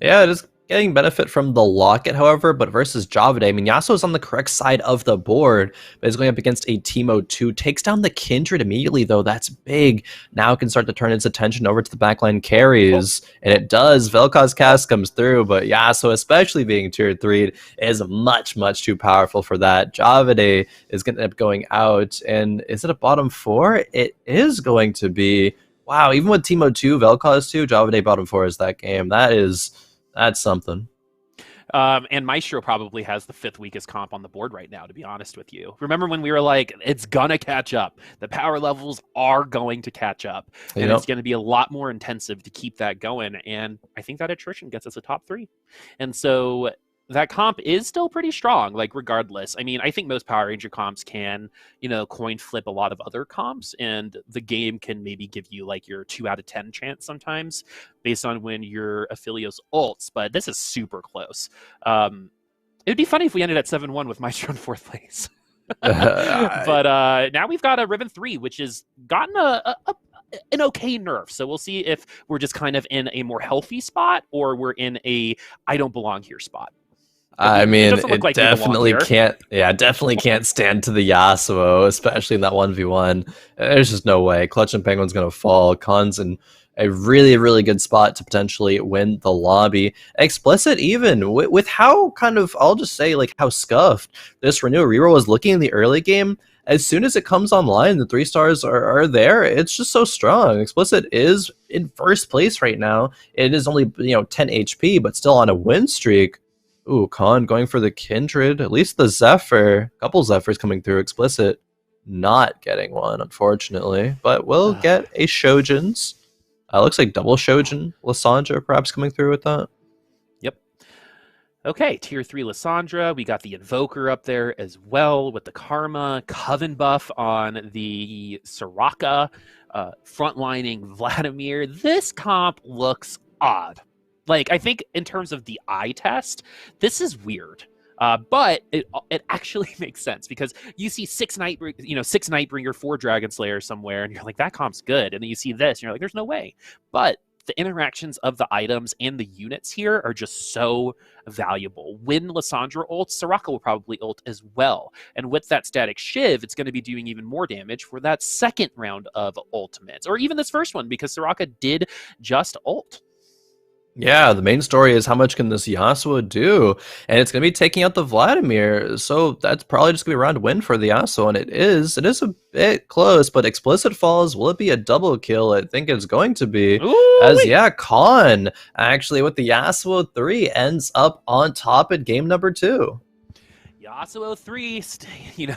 Yeah, it is getting benefit from the Locket, however, but versus Javaday, I mean, Yasuo is on the correct side of the board, but is going up against a Teemo 2. Takes down the Kindred immediately, though. That's big. Now it can start to turn its attention over to the backline carries, and it does. Vel'Koz's cast comes through, but Yasuo, especially being tier 3, is much, much too powerful for that. Javaday is going to end up going out, and is it a bottom 4? It is going to be. Wow, even with Teemo 2, Vel'Koz 2, Javaday bottom 4 is that game. That's something. And Maestro probably has the 5th weakest comp on the board right now, to be honest with you. Remember when we were like, it's gonna catch up. The power levels are going to catch up. And it's going to be a lot more intensive to keep that going. And I think that attrition gets us a top 3. And so that comp is still pretty strong, like regardless. I mean, I think most Power Ranger comps can, coin flip a lot of other comps, and the game can maybe give you like your 2 out of 10 chance sometimes based on when your Aphelios ults, but this is super close. It would be funny if we ended at 7-1 with Maestro in 4th place. But now we've got a Riven 3, which has gotten an okay nerf. So we'll see if we're just kind of in a more healthy spot or we're in a I don't belong here spot. I mean, it definitely can't. Yeah, definitely can't stand to the Yasuo, especially in that 1v1. There's just no way. ClutchinPenguin's gonna fall. Khan's in a really, really good spot to potentially win the lobby. Explicit even with how kind of, I'll just say, like how scuffed this Renew reroll was looking in the early game. As soon as it comes online, the 3 stars are there. It's just so strong. Explicit is in 1st place right now. It is only 10 HP, but still on a win streak. Ooh, Khroen going for the Kindred. At least the Zephyr. A couple Zephyrs coming through. Explicit not getting one, unfortunately. But we'll get a Shojin's. Looks like double Shojin. Lissandra perhaps coming through with that. Yep. Okay, tier 3 Lissandra. We got the Invoker up there as well with the Karma. Coven buff on the Soraka. Frontlining Vladimir. This comp looks odd. Like, I think in terms of the eye test, this is weird. But it actually makes sense because you see 6 Nightbringer, 4 Dragon Slayer somewhere, and you're like, that comp's good. And then you see this, and you're like, there's no way. But the interactions of the items and the units here are just so valuable. When Lissandra ults, Soraka will probably ult as well. And with that static shiv, it's going to be doing even more damage for that 2nd round of ultimates, or even this 1st one, because Soraka did just ult. Yeah, the main story is how much can this Yasuo do? And it's going to be taking out the Vladimir, so that's probably just going to be a round win for the Yasuo, and it is a bit close, but Explicit falls. Will it be a double kill? I think it's going to be. Khroen, actually, with the Yasuo 3, ends up on top at game number 2. Yasuo 3, still he good.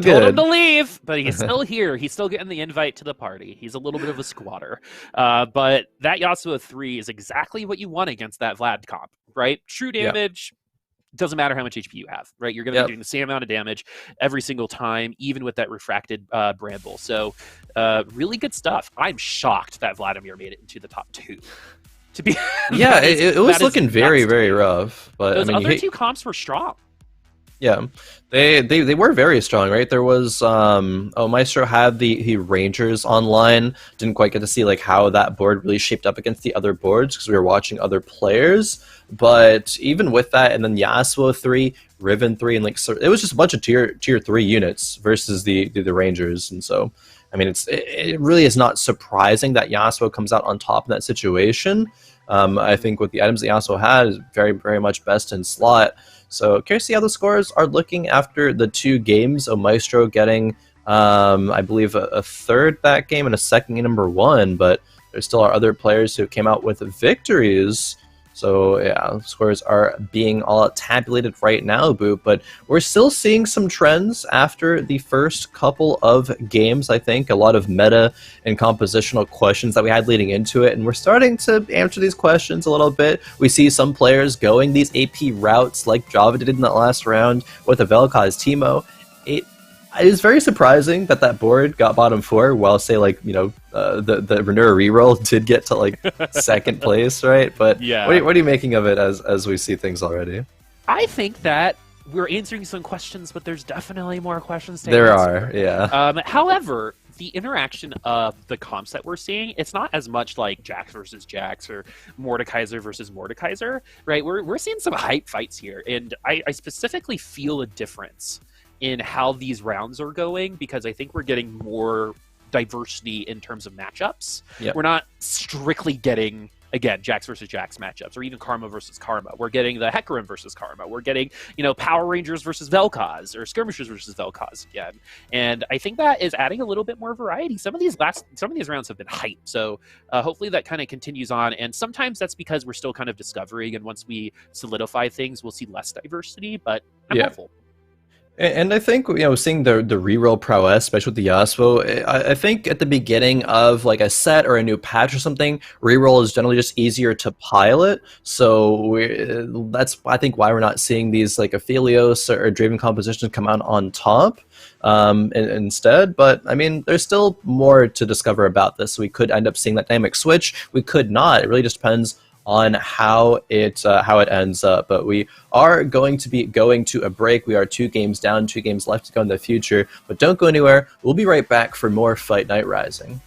Told him to leave, but he's still here. He's still getting the invite to the party. He's a little bit of a squatter. But that Yasuo 3 is exactly what you want against that Vlad comp, right? True damage, doesn't matter how much HP you have, right? You're going to be doing the same amount of damage every single time, even with that refracted Bramble. So really good stuff. I'm shocked that Vladimir made it into the top 2. To be it was looking very, very rough. But those other 2 comps were strong. Yeah, they were very strong, right? There was Omaestro had the Rangers online. Didn't quite get to see like how that board really shaped up against the other boards because we were watching other players. But even with that, and then Yasuo 3, Riven 3, and it was just a bunch of tier 3 units versus the Rangers, and so I mean it really is not surprising that Yasuo comes out on top in that situation. I think with the items that Yasuo had is very, very much best in slot. So curious to see how the scores are looking after the 2 games. Omaestro getting I believe a third that game and a second game number one, but there still are other players who came out with victories. So yeah, scores are being all tabulated right now, Boop, but we're still seeing some trends after the first couple of games. I think a lot of meta and compositional questions that we had leading into it, and we're starting to answer these questions a little bit. We see some players going these AP routes like Javaday did in that last round with a Vel'Koz Teemo. It is very surprising that that board got bottom four, while say like the Renura reroll did get to like second place, right? But Yeah. what are you making of it as we see things already? I think that we're answering some questions, but there's definitely more questions to There answer. are, yeah. However, the interaction of the comps that we're seeing, it's not as much like Jax versus Jax or Mordekaiser versus Mordekaiser, right? We're seeing some hype fights here, and I specifically feel a difference in how these rounds are going, because I think we're getting more diversity in terms of matchups. Yep. We're not strictly getting, again, Jax versus Jax matchups, or even Karma versus Karma. We're getting the Hecarim versus Karma. We're getting, Power Rangers versus Vel'Koz, or Skirmishers versus Vel'Koz again. And I think that is adding a little bit more variety. Some of these rounds have been hype, so hopefully that kind of continues on. And sometimes that's because we're still kind of discovering, and once we solidify things, we'll see less diversity. But I'm hopeful. And I think, seeing the reroll prowess, especially with the Yasuo, I think at the beginning of like a set or a new patch or something, reroll is generally just easier to pilot. So that's, I think, why we're not seeing these like Aphelios or Draven compositions come out on top instead. But I mean, there's still more to discover about this. We could end up seeing that dynamic switch. We could not. It really just depends on how it ends up. But we are going to be going to a break. We are 2 games down, 2 games left to go in the future. But don't go anywhere. We'll be right back for more Fight Night Rising.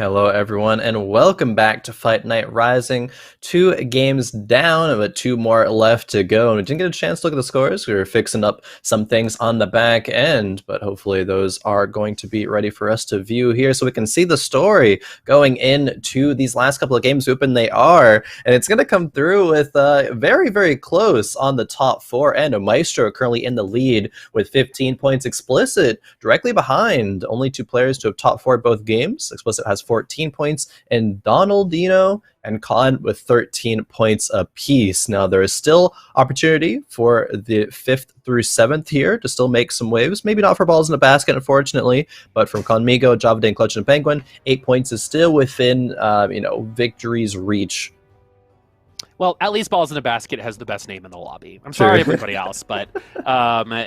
Hello, everyone, and welcome back to Fight Night Rising. 2 games down, but 2 more left to go. And we didn't get a chance to look at the scores. We were fixing up some things on the back end, but hopefully those are going to be ready for us to view here so we can see the story going into these last couple of games. Open they are, and it's going to come through with very, very close on the top 4 end. Omaestro currently in the lead with 15 points. Explicit directly behind. Only 2 players to have top 4 both games. Explicit has 14 points, and Donaldino and Khroen with 13 points apiece. Now, there is still opportunity for the 5th through 7th here to still make some waves. Maybe not for balls in a basket, unfortunately, but from Conmigo, Javaday, and ClutchinPenguin, 8 points is still within, victory's reach. Well, at least Balls in a Basket has the best name in the lobby. I'm sorry, everybody else, but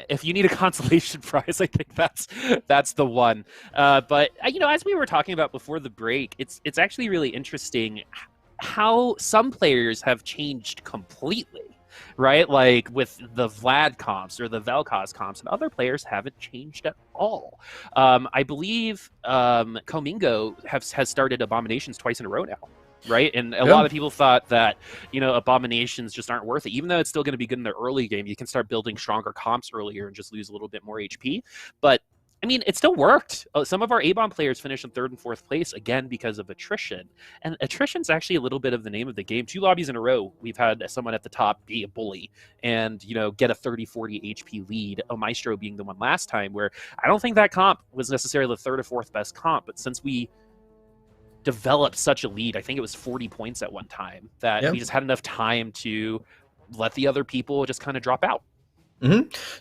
if you need a consolation prize, I think that's the one. But as we were talking about before the break, it's actually really interesting how some players have changed completely, right? Like with the Vlad comps or the Vel'Koz comps, and other players haven't changed at all. I believe Comingo has started Abominations twice in a row now. Right, and a lot of people thought that Abominations just aren't worth it, even though it's still going to be good in the early game. You can start building stronger comps earlier and just lose a little bit more HP. But I mean, it still worked. Some of our A-bomb players finished in 3rd and 4th place again because of attrition, and attrition's actually a little bit of the name of the game. 2 lobbies in a row, we've had someone at the top be a bully and get a 30-40 HP lead. Omaestro being the one last time, where I don't think that comp was necessarily the 3rd or 4th best comp, but since we developed such a lead, I think it was 40 points at one time, that we just had enough time to let the other people just kind of drop out.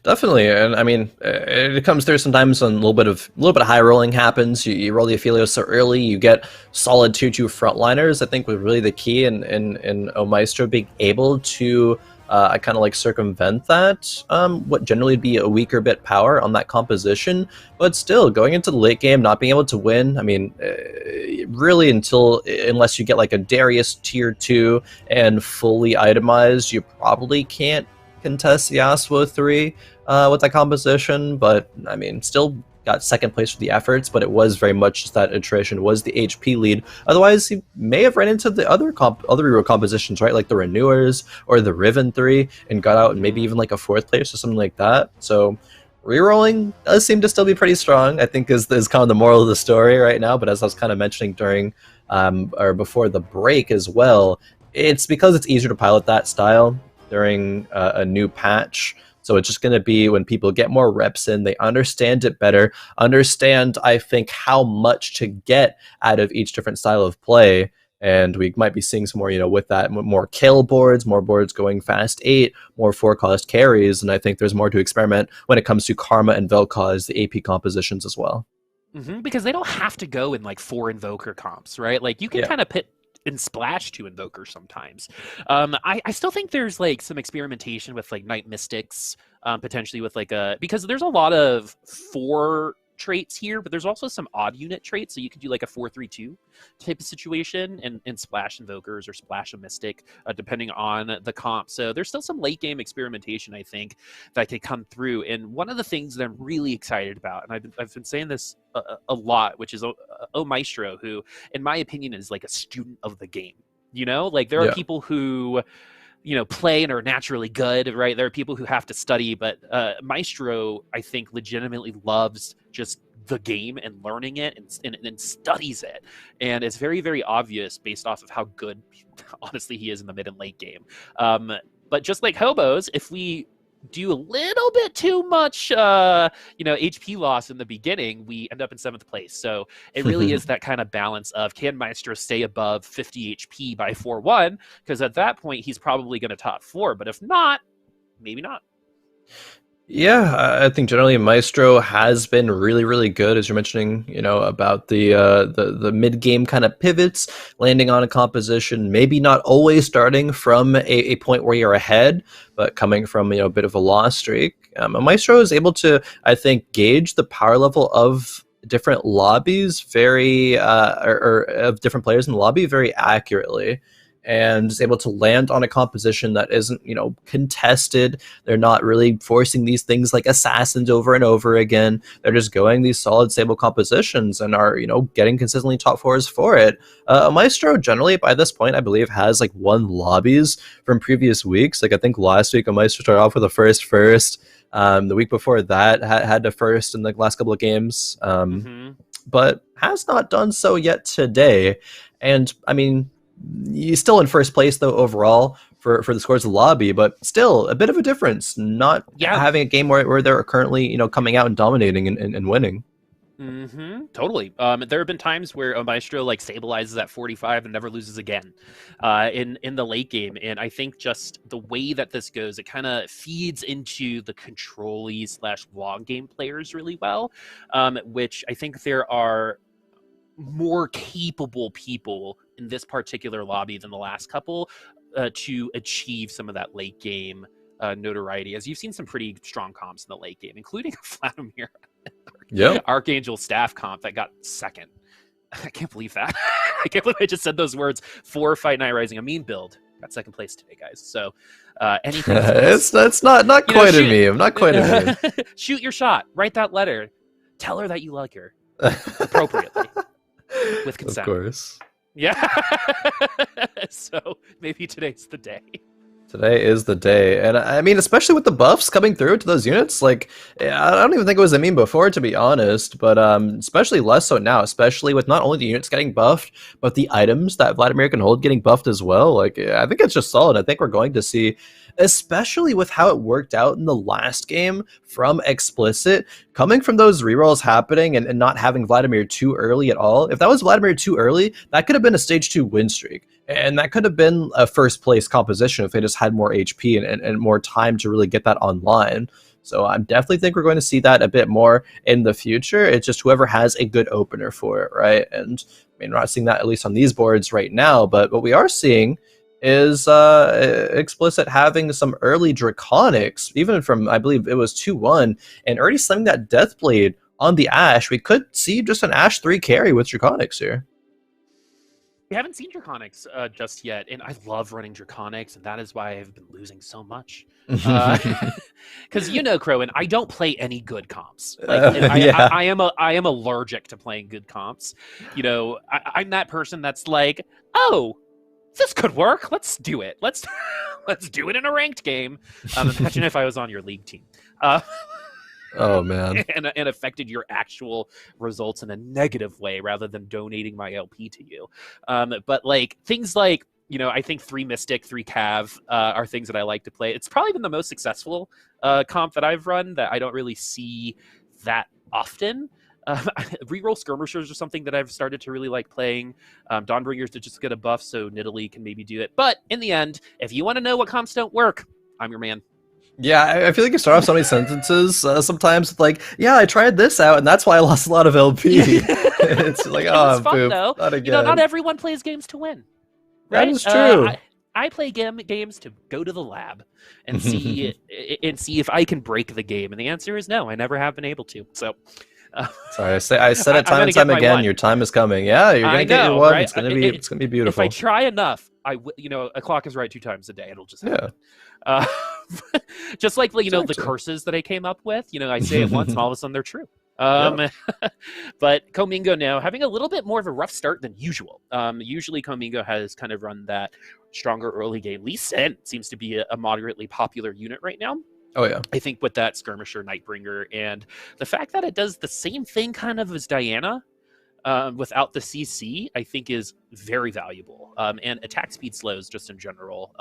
Definitely, and I mean, it comes through sometimes when a little bit of high rolling happens. You roll the Aphelios so early, you get solid 2-2 frontliners. I think was really the key in Omaestro being able to kind of like circumvent that, what generally would be a weaker bit power on that composition, but still going into the late game, not being able to win. I mean, really unless you get like a Darius tier 2 and fully itemized, you probably can't contest the Yasuo 3 with that composition. But I mean, still got 2nd place for the efforts, but it was very much just that attrition was the HP lead. Otherwise, he may have run into the other reroll compositions, right? Like the Renewers or the Riven 3 and got out and maybe even like a 4th place or something like that. So rerolling does seem to still be pretty strong, I think is kind of the moral of the story right now. But as I was kind of mentioning during or before the break as well, it's because it's easier to pilot that style during a new patch. So it's just going to be when people get more reps in, they understand it better, understand, I think, how much to get out of each different style of play. And we might be seeing some more, with that, more kill boards, more boards going fast 8, more 4-cost carries. And I think there's more to experiment when it comes to Karma and Vel'Koz, the AP compositions as well. Because they don't have to go in like 4 Invoker comps, right? Like you can kind of pit and splash to Invokers sometimes. I still think there's like some experimentation with like Night Mystics, potentially with like because there's a lot of 4 traits here, but there's also some odd unit traits, so you could do like a 4-3-2 type of situation and splash Invokers or splash a Mystic, depending on the comp. So there's still some late game experimentation, I think, that could come through. And one of the things that I'm really excited about, and I've been saying this a lot, which is Omaestro, who, in my opinion, is like a student of the game. Like there are people who play and are naturally good, right? There are people who have to study, but Maestro, I think, legitimately loves just the game and learning it and studies it. And it's very, very obvious based off of how good, honestly, he is in the mid and late game. But just like Hobos, if we do a little bit too much, HP loss in the beginning, we end up in 7th place. So it really is that kind of balance of, can Maestro stay above 50 HP by 4-1? Because at that point, he's probably going to top 4. But if not, maybe not. Yeah, I think generally Maestro has been really, really good, as you're mentioning, about the mid-game kind of pivots, landing on a composition, maybe not always starting from a point where you're ahead, but coming from, a bit of a loss streak. Maestro is able to, I think, gauge the power level of different lobbies very, or of different players in the lobby very accurately. and is able to land on a composition that isn't, contested. They're not really forcing these things like assassins over and over again. They're just going these solid, stable compositions and are, getting consistently top fours for it. Omaestro generally by this point, I believe, has like won lobbies from previous weeks. Like I think last week Omaestro started off with a first. The week before that had a first in the last couple of games, but has not done so yet today. And I mean, he's still in first place though overall for the scores of the lobby, but still a bit of a difference not having a game where they're currently coming out and dominating and winning. Totally. There have been times where Omaestro like stabilizes at 45 and never loses again in the late game, and I think just the way that this goes, it kind of feeds into the control-y / long game players really well, which I think there are more capable people in this particular lobby than the last couple to achieve some of that late game notoriety, as you've seen some pretty strong comps in the late game, including Vladimir Archangel staff comp that got second. I can't believe that. I can't believe I just said those words for Fight Night Rising. A mean build. Got second place today, guys. So anything it's not quite a meme. Not quite a meme. Shoot your shot. Write that letter. Tell her that you like her appropriately. With consent. Of course. Yeah. So maybe today's the day. Today is the day. And I mean, especially with the buffs coming through to those units, like, I don't even think it was a meme before, to be honest, but especially less so now, especially with not only the units getting buffed, but the items that Vladimir can hold getting buffed as well. Like, I think it's just solid. I think we're going to see, especially with how it worked out in the last game from Explicit, coming from those rerolls happening and not having Vladimir too early at all. If that was Vladimir too early, that could have been a stage 2 win streak. And that could have been a first place composition if they just had more HP and more time to really get that online. So I definitely think we're going to see that a bit more in the future. It's just whoever has a good opener for it, right? And I mean, we're not seeing that at least on these boards right now, but what we are seeing is Explicit having some early Draconics, even from, I believe it was 2-1, and already slamming that Deathblade on the Ashe. We could see just an Ashe 3 carry with Draconics here. We haven't seen Draconics just yet, and I love running Draconics, and that is why I've been losing so much. Because Khroen, I don't play any good comps. Like, I am allergic to playing good comps. I'm that person that's like, oh, this could work. Let's do it. Let's do it in a ranked game. Imagine if I was on your league team. Oh man, and affected your actual results in a negative way rather than donating my LP to you. But like things like, I think 3 Mystic, 3 Cav are things that I like to play. It's probably been the most successful comp that I've run that I don't really see that often. Reroll skirmishers are something that I've started to really like playing. Dawnbringers to just get a buff so Nidalee can maybe do it. But in the end, if you want to know what comps don't work, I'm your man. Yeah, I feel like you start off so many sentences sometimes with like, yeah, I tried this out, and that's why I lost a lot of LP. It's like, oh, fun, Boop, though. Not again. Not everyone plays games to win. Right? That is true. I play games to go to the lab and see if I can break the game, and the answer is no. I never have been able to. So. Sorry, I said it time and time again. Your time is coming. Yeah, you're gonna get your one. Right? It's gonna be beautiful. If I try enough, a clock is right 2 times a day. It'll just happen. Yeah. Just like the curses that I came up with. I say it once, and all of a sudden they're true. But Komingo now having a little bit more of a rough start than usual. Usually Komingo has kind of run that stronger early game. Lee Sin seems to be a moderately popular unit right now. Oh yeah, I think with that Skirmisher, Nightbringer, and the fact that it does the same thing kind of as Diana without the CC, I think is very valuable. And attack speed slows just in general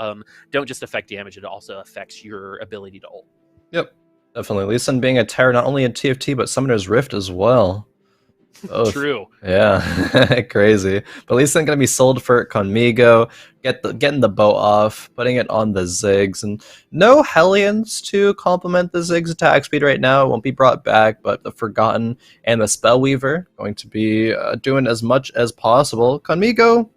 don't just affect damage; it also affects your ability to ult. Yep, definitely. Lee Sin being a terror not only in TFT but Summoner's Rift as well. Both. True. Yeah, crazy. But Lee Sin gonna be sold for Conmigo, getting the bow off, putting it on the Ziggs, and no Hellions to complement the Ziggs attack speed right now. It won't be brought back, but the Forgotten and the Spellweaver going to be doing as much as possible. Conmigo,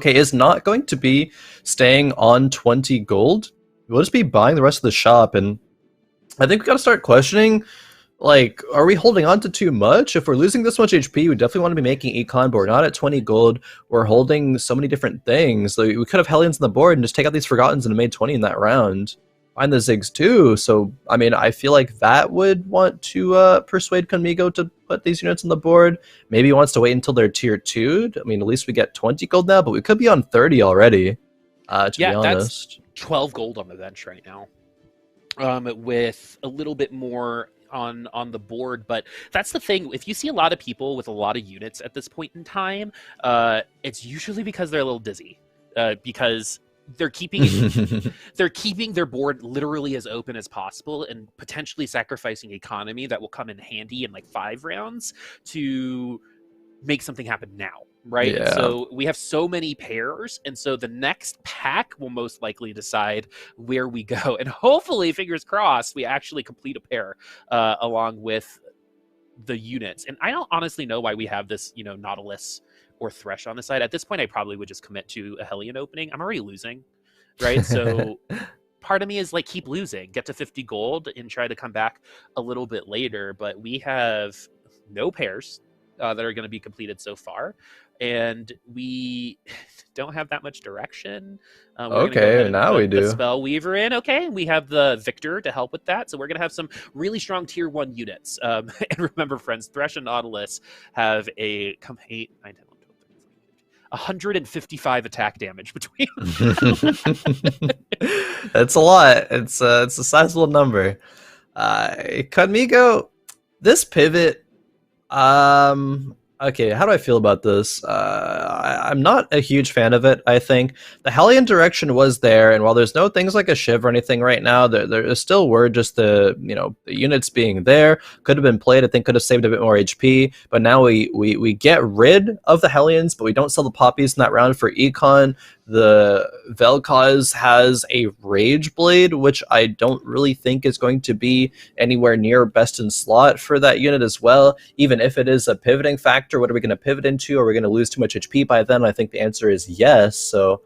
is not going to be staying on 20 gold. We'll just be buying the rest of the shop, and I think we gotta start questioning like, are we holding on to too much? If we're losing this much HP, we definitely want to be making econ, but we're not at 20 gold. We're holding so many different things. Like, we could have Hellions on the board and just take out these Forgottens and made 20 in that round. Find the Ziggs too. So, I mean, I feel like that would want to persuade Conmigo to put these units on the board. Maybe he wants to wait until they're tier 2. I mean, at least we get 20 gold now, but we could be on 30 already, to be honest. That's 12 gold on the bench right now. With a little bit more on the board, but that's the thing. If you see a lot of people with a lot of units at this point in time, it's usually because they're a little dizzy, because they're keeping they're keeping their board literally as open as possible and potentially sacrificing economy that will come in handy in like 5 rounds to make something happen now. Right. Yeah. So we have so many pairs. And so the next pack will most likely decide where we go. And hopefully, fingers crossed, we actually complete a pair along with the units. And I don't honestly know why we have this, Nautilus or Thresh on the side. At this point, I probably would just commit to a Hellion opening. I'm already losing. Right. So part of me is like, keep losing, get to 50 gold and try to come back a little bit later. But we have no pairs that are going to be completed so far. And we don't have that much direction. Okay, now we do. The Spell Weaver in. Okay, we have the Victor to help with that. So we're going to have some really strong tier 1 units. And remember, friends, Thresh and Nautilus have a 8, 9, 10, 11, 12, 13, 14, 155 attack damage between them. That's a lot. It's a sizable number. Conmigo, this pivot. Okay, how do I feel about this? I'm not a huge fan of it, I think. The Hellion direction was there, and while there's no things like a Shiv or anything right now, there still were just the units being there. Could have been played, I think could have saved a bit more HP, but now we get rid of the Hellions, but we don't sell the Poppies in that round for Econ. The Vel'Koz has a Rage Blade, which I don't really think is going to be anywhere near best in slot for that unit as well. Even if it is a pivoting factor, what are we going to pivot into? Are we going to lose too much HP by then? I think the answer is yes. So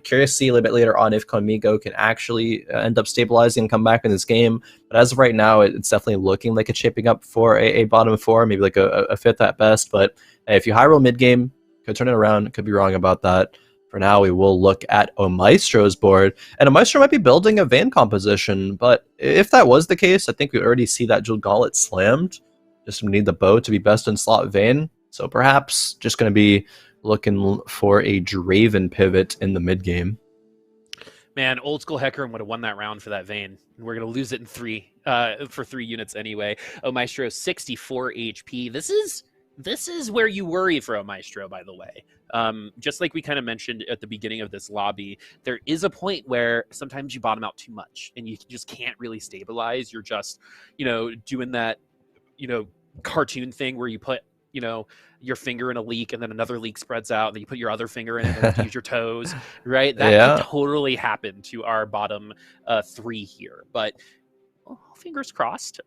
curious to see a little bit later on if Conmigo can actually end up stabilizing and come back in this game. But as of right now, it's definitely looking like it's shaping up for a bottom 4, maybe like a 5th at best. But hey, if you high roll mid game, could turn it around. Could be wrong about that. For now, we will look at Omaestro's board, and Omaestro might be building a Vayne composition, but if that was the case, I think we already see that Jeweled Gauntlet slammed. Just need the bow to be best in slot Vayne, so perhaps just going to be looking for a Draven pivot in the mid game. Man, old school Khroen would have won that round for that Vayne. We're going to lose it in 3 for 3 units anyway. Omaestro 64 HP. This is where you worry for Omaestro, by the way. Just like we kind of mentioned at the beginning of this lobby, there is a point where sometimes you bottom out too much and you just can't really stabilize. You're just, doing that, cartoon thing where you put, your finger in a leak and then another leak spreads out and then you put your other finger in it and use your toes, right? That could totally happen to our bottom 3 here. But fingers crossed,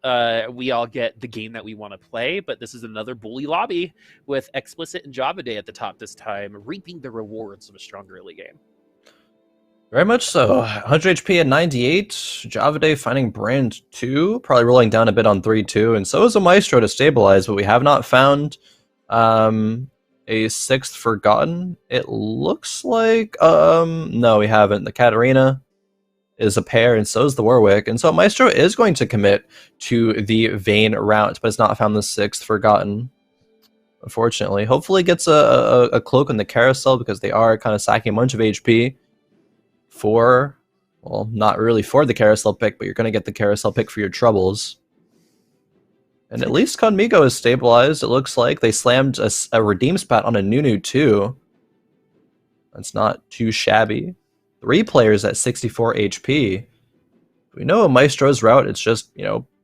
we all get the game that we want to play, but this is another bully lobby with Explicit and Javaday at the top this time, reaping the rewards of a strong early game. Very much so. 100 HP at 98. Javaday finding Brand 2, probably rolling down a bit on 3-2, and so is Omaestro to stabilize, but we have not found a 6th Forgotten. It looks like, no, we haven't. The Katarina is a pair, and so is the Warwick. And so Maestro is going to commit to the Vayne route, but has not found the 6th Forgotten, unfortunately. Hopefully gets a cloak on the carousel, because they are kind of sacking a bunch of HP for, well, not really for the carousel pick, but you're going to get the carousel pick for your troubles. And at least Conmigo is stabilized, it looks like. They slammed a redeem spot on a Nunu too. That's not too shabby. 3 players at 64 HP. We know Maestro's route, it's just,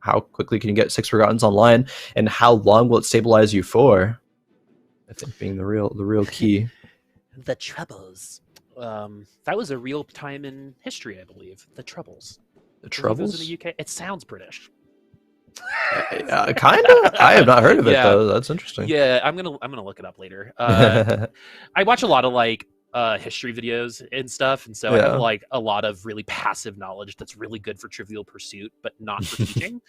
how quickly can you get 6 Forgottens online, and how long will it stabilize you for? I think being the real key. The Troubles. That was a real time in history, I believe. The Troubles. The Troubles? In the UK? It sounds British. Kind of. I have not heard of it though. That's interesting. Yeah, I'm gonna look it up later. I watch a lot of history videos and stuff, and so I have Yeah. like a lot of really passive knowledge that's really good for Trivial Pursuit, but not for teaching.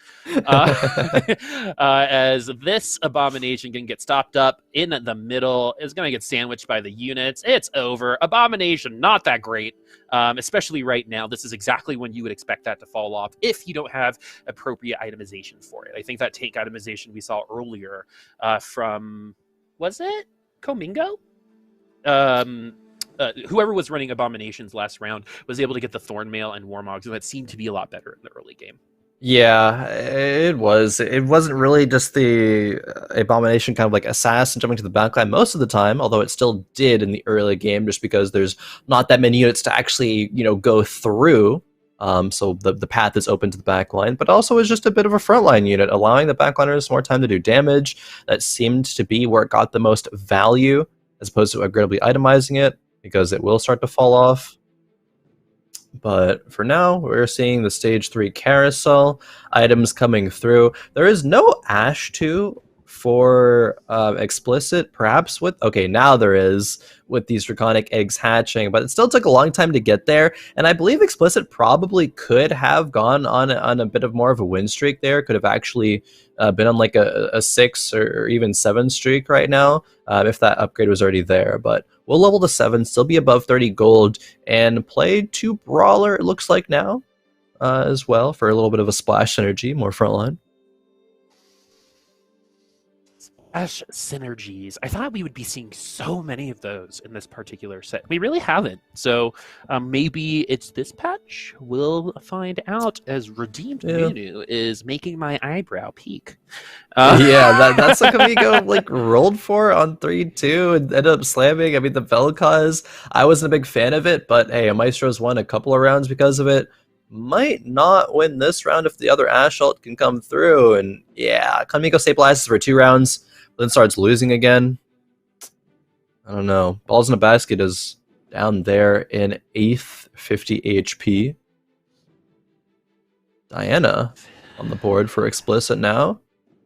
As this Abomination can get stopped up in the middle, is going to get sandwiched by the units. It's over. Abomination, not that great, especially right now. This is exactly when you would expect that to fall off if you don't have appropriate itemization for it. I think that tank itemization we saw earlier from, was it Comingo? Whoever was running Abominations last round was able to get the Thornmail and Warmogs, and that seemed to be a lot better in the early game. Yeah, it was. It wasn't really just the Abomination kind of like assassin jumping to the backline most of the time, although it still did in the early game just because there's not that many units to actually, go through. So the path is open to the backline, but also is just a bit of a frontline unit, allowing the backliners more time to do damage. That seemed to be where it got the most value, as opposed to aggressively itemizing it, because it will start to fall off. But for now, we're seeing the stage 3 carousel items coming through. There is no Ash 2 for explicit, perhaps with... Okay, now there is with these draconic eggs hatching, but it still took a long time to get there. And I believe explicit probably could have gone on a bit of more of a win streak there. Could have actually been on like a 6 or even 7 streak right now if that upgrade was already there. But we'll level to 7, still be above 30 gold, and play 2 Brawler, it looks like now, as well, for a little bit of a splash synergy, more frontline. Ash synergies. I thought we would be seeing so many of those in this particular set. We really haven't. So maybe it's this patch. We'll find out as Redeemed Nunu is making my eyebrow peak. Yeah, that's like Amigo like rolled for on 3-2 and ended up slamming. I mean, the Vel'Koz, I wasn't a big fan of it, but hey, Omaestro's won a couple of rounds because of it. Might not win this round if the other Ash ult can come through. And yeah, Kamiko stabilizes for 2 rounds, then starts losing again. I don't know. Balls in a Basket is down there in 8th, 50 HP. Diana on the board for explicit now.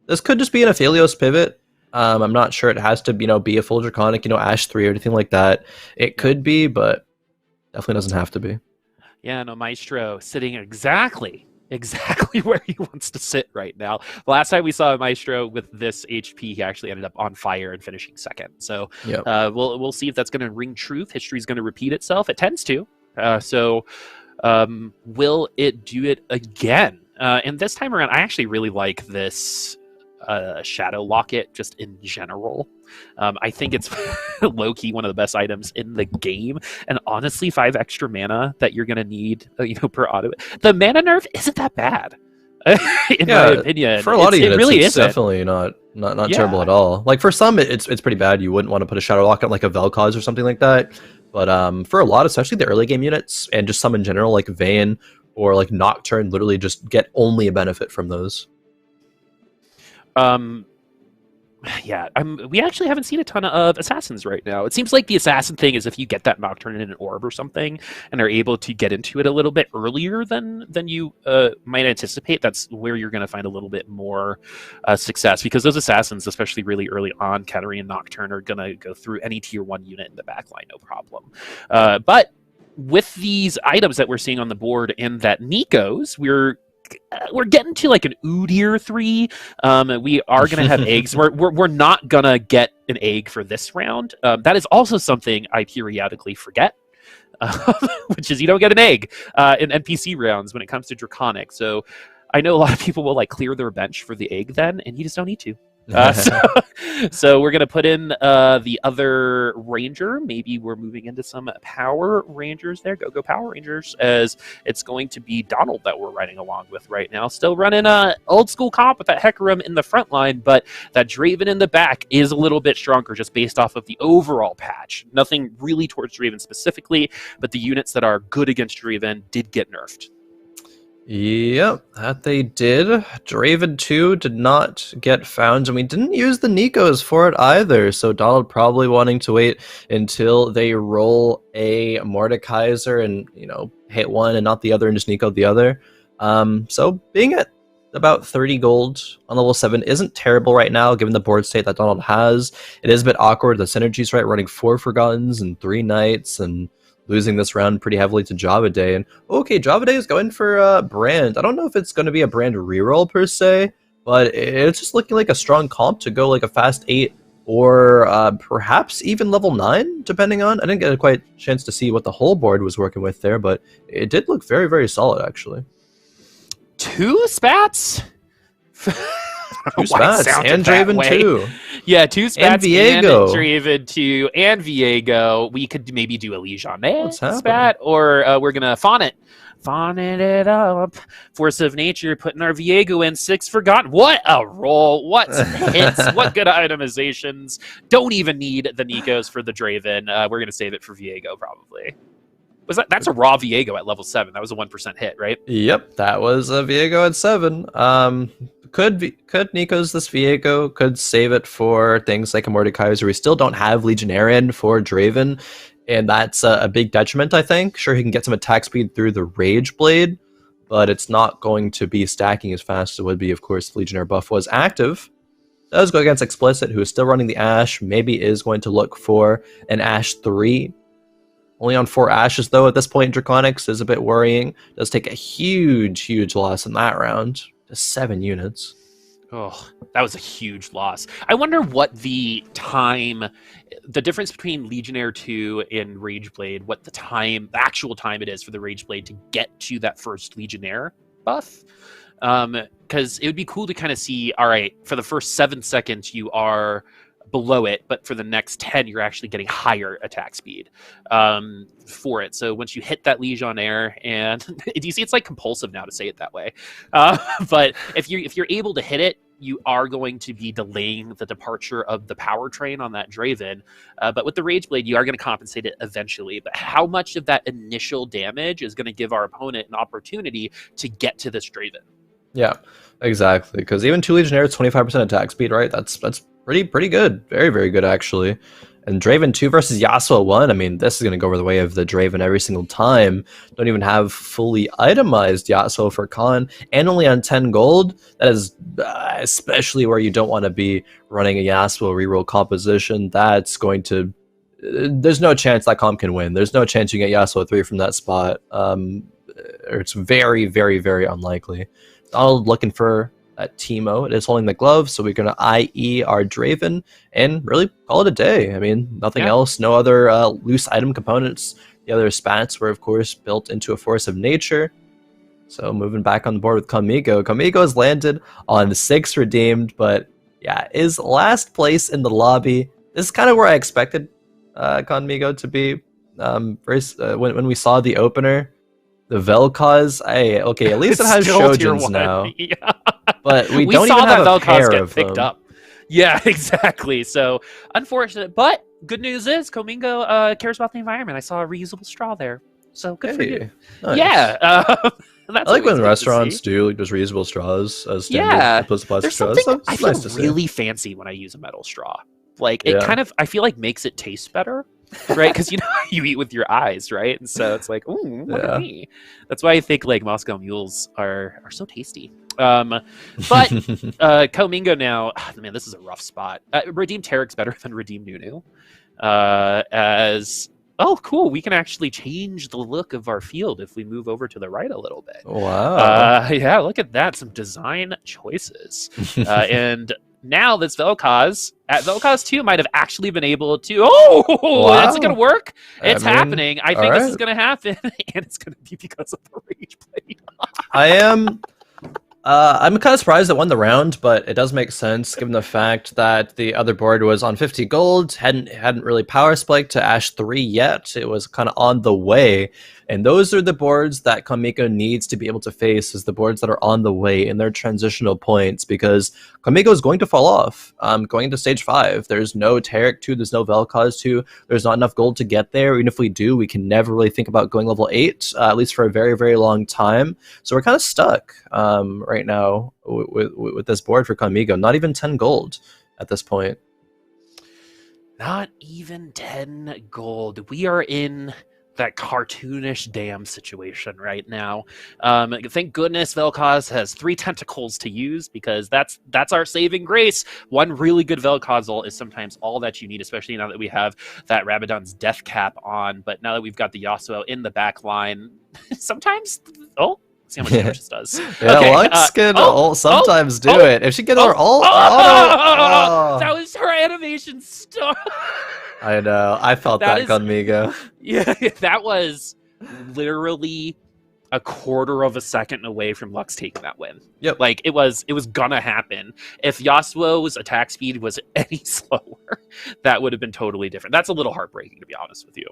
This could just be an Aphelios pivot. I'm not sure it has to, be a full Draconic, Ash 3 or anything like that. It could be, but definitely doesn't have to be. Yeah, no, Maestro sitting exactly where he wants to sit right now. The last time we saw Maestro with this HP, he actually ended up on fire and finishing second. So yep. We'll see if that's going to ring truth. History's going to repeat itself. It tends to. Will it do it again? And this time around, I actually really like this Shadow Locket just in general. I think it's low-key one of the best items in the game, and honestly 5 extra mana that you're gonna need per auto. The mana nerf isn't that bad in my opinion. For a lot of units, it really it's isn't. definitely not terrible at all. Like for some it's pretty bad. You wouldn't want to put a Shadow Locket like a Vel'Koz or something like that, but for a lot, especially the early game units and just some in general like Vayne or like Nocturne, literally just get only a benefit from those. We actually haven't seen a ton of assassins right now. It seems like the assassin thing is if you get that Nocturne in an orb or something and are able to get into it a little bit earlier than you might anticipate, that's where you're going to find a little bit more success, because those assassins, especially really early on, Katarina and Nocturne, are going to go through any tier 1 unit in the backline, no problem. But with these items that we're seeing on the board and that Nico's, we're getting to like an Udyr 3. We are going to have eggs. We're not going to get an egg for this round. That is also something I periodically forget, which is you don't get an egg in NPC rounds when it comes to Draconic. So I know a lot of people will like clear their bench for the egg then, and you just don't need to. So we're going to put in the other Ranger. Maybe we're moving into some Power Rangers there. Go Power Rangers, as it's going to be Donald that we're riding along with right now. Still running old school comp with that Hecarim in the front line, but that Draven in the back is a little bit stronger just based off of the overall patch. Nothing really towards Draven specifically, but the units that are good against Draven did get nerfed. Yep, that they did. Draven 2 did not get found, and we didn't use the Nikos for it either, so Donald probably wanting to wait until they roll a Mordekaiser and, hit one and not the other and just Nico the other. So being at about 30 gold on level 7 isn't terrible right now, given the board state that Donald has. It is a bit awkward. The synergy's right, running 4 Forgottens and 3 Knights, and losing this round pretty heavily to Javaday. And okay, Javaday is going for Brand. I don't know if it's going to be a Brand reroll per se, but it's just looking like a strong comp to go like a fast 8 or perhaps even level 9, depending on... I didn't get a quite chance to see what the whole board was working with there, but it did look very, very solid, actually. 2 spats? 2 spats, and Draven 2. Yeah, 2 spats, and Viego. And Draven 2, and Viego. We could maybe do a Legionnaire spat, or we're going to fawn it up. Force of Nature, putting our Viego in. 6 Forgotten. What a roll. What some hits. What good itemizations. Don't even need the Nikos for the Draven. We're going to save it for Viego, probably. That's a raw Viego at level 7. That was a 1% hit, right? Yep, that was a Viego at 7. Could Nikos this Viego, could save it for things like a Mordekaiser. We still don't have Legionarian for Draven, and that's a big detriment, I think. Sure, he can get some attack speed through the Rage Blade, but it's not going to be stacking as fast as it would be, of course, if Legionnaire buff was active. Does go against Explicit, who is still running the Ashe, maybe is going to look for an Ashe 3. Only on 4 Ashes, though, at this point in Draconics is a bit worrying. Does take a huge, huge loss in that round. Just 7 units. Oh, that was a huge loss. I wonder what the difference between Legionnaire 2 and Rageblade, what the actual time it is for the Rageblade to get to that first Legionnaire buff. Because it would be cool to kind of see, all right, for the first 7 seconds, you are below it, but for the next 10 you're actually getting higher attack speed for it. So once you hit that Legionnaire, and do you see it's like compulsive now to say it that way, but if you're able to hit it, you are going to be delaying the departure of the powertrain on that Draven, but with the Rageblade you are going to compensate it eventually. But how much of that initial damage is going to give our opponent an opportunity to get to this Draven? Yeah, exactly, because even 2 Legionnaires, 25% attack speed, right? That's pretty good. Very, very good, actually. And Draven 2 versus Yasuo 1, I mean, this is going to go over the way of the Draven every single time. Don't even have fully itemized Yasuo for Khan, and only on 10 gold. That is especially where you don't want to be running a Yasuo reroll composition. That's going to... there's no chance that comp can win. There's no chance you get Yasuo 3 from that spot. It's very, very, very unlikely. Donald looking for Teemo. It is holding the glove, so we're going to IE our Draven and really call it a day. I mean, nothing else, no other loose item components. The other spats were, of course, built into a Force of Nature. So moving back on the board with Kamigo. Kamigo has landed on 6 redeemed, but yeah, is last place in the lobby. This is kind of where I expected Kamigo to be. When we saw the opener, the Vel'Koz, okay, at least it has Shojins now. Yeah. But we don't even have a pair get of picked them. up. Yeah, exactly. So unfortunate, but good news is Kamigo cares about the environment. I saw a reusable straw there, so good for you. Nice. Yeah, I like when restaurants do like just reusable straws as standard opposed to plastic straws. I feel really fancy when I use a metal straw. Like it kind of, I feel like makes it taste better. Right, because you know you eat with your eyes, right? And so it's like, ooh, look at me. That's why I think like Moscow mules are so tasty. But Kamigo now, man, this is a rough spot. Redeem Tarek's better than Redeem Nunu. Cool, we can actually change the look of our field if we move over to the right a little bit. Wow. Yeah, look at that, some design choices. And now this Vel'Koz, at Vel'Koz 2 might have actually been able to... That's going to work? It's happening. I think this is going to happen, and it's going to be because of the Rage Blade. I'm kind of surprised it won the round, but it does make sense given the fact that the other board was on 50 gold, hadn't really power spiked to Ashe 3 yet. It was kind of on the way, and those are the boards that Kamigo needs to be able to face, is the boards that are on the way in their transitional points, because Kamigo is going to fall off going into stage 5. There's no Tarek 2, there's no Vel'Koz 2, there's not enough gold to get there. Even if we do, we can never really think about going level 8, at least for a very, very long time. So we're kind of stuck right now with this board for Kamigo. Not even 10 gold at this point. Not even 10 gold. We are in that cartoonish dam situation right now. Thank goodness Vel'Koz has 3 tentacles to use, because that's our saving grace. One really good Vel'Koz ult is sometimes all that you need, especially now that we have that Rabadon's death cap on. But now that we've got the Yasuo in the back line, sometimes see how much damage this does. Yeah, okay, Lux can sometimes do it. If she gets her ult, that was her animation star. I know. I felt that Gunmigo. Yeah, that was literally a quarter of a second away from Lux taking that win. Yep. Like, it was gonna happen. If Yasuo's attack speed was any slower, that would have been totally different. That's a little heartbreaking, to be honest with you.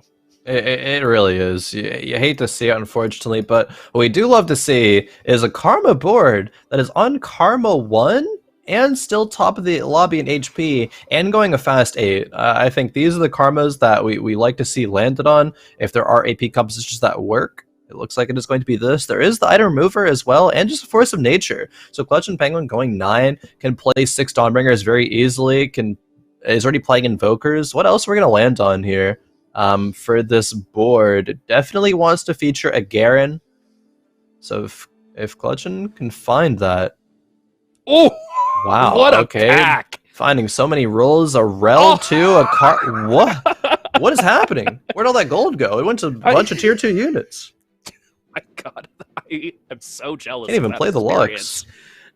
It really is. You hate to see it, unfortunately, but what we do love to see is a Karma board that is on Karma 1 and still top of the lobby in HP and going a fast 8. I think these are the Karmas that we like to see landed on if there are AP compositions that work. It looks like it is going to be this. There is the item remover as well, and just a force of nature. So ClutchinPenguin going 9, can play 6 Dawnbringers very easily, is already playing Invokers. What else are we going to land on here? For this board, it definitely wants to feature a Garen. So if Clutchin can find that. Oh, wow! What a pack! Finding so many rolls, a Rel too, a car. What is happening? Where'd all that gold go? It went to a bunch of tier 2 units. My God, I am so jealous. Can't even play the Lux.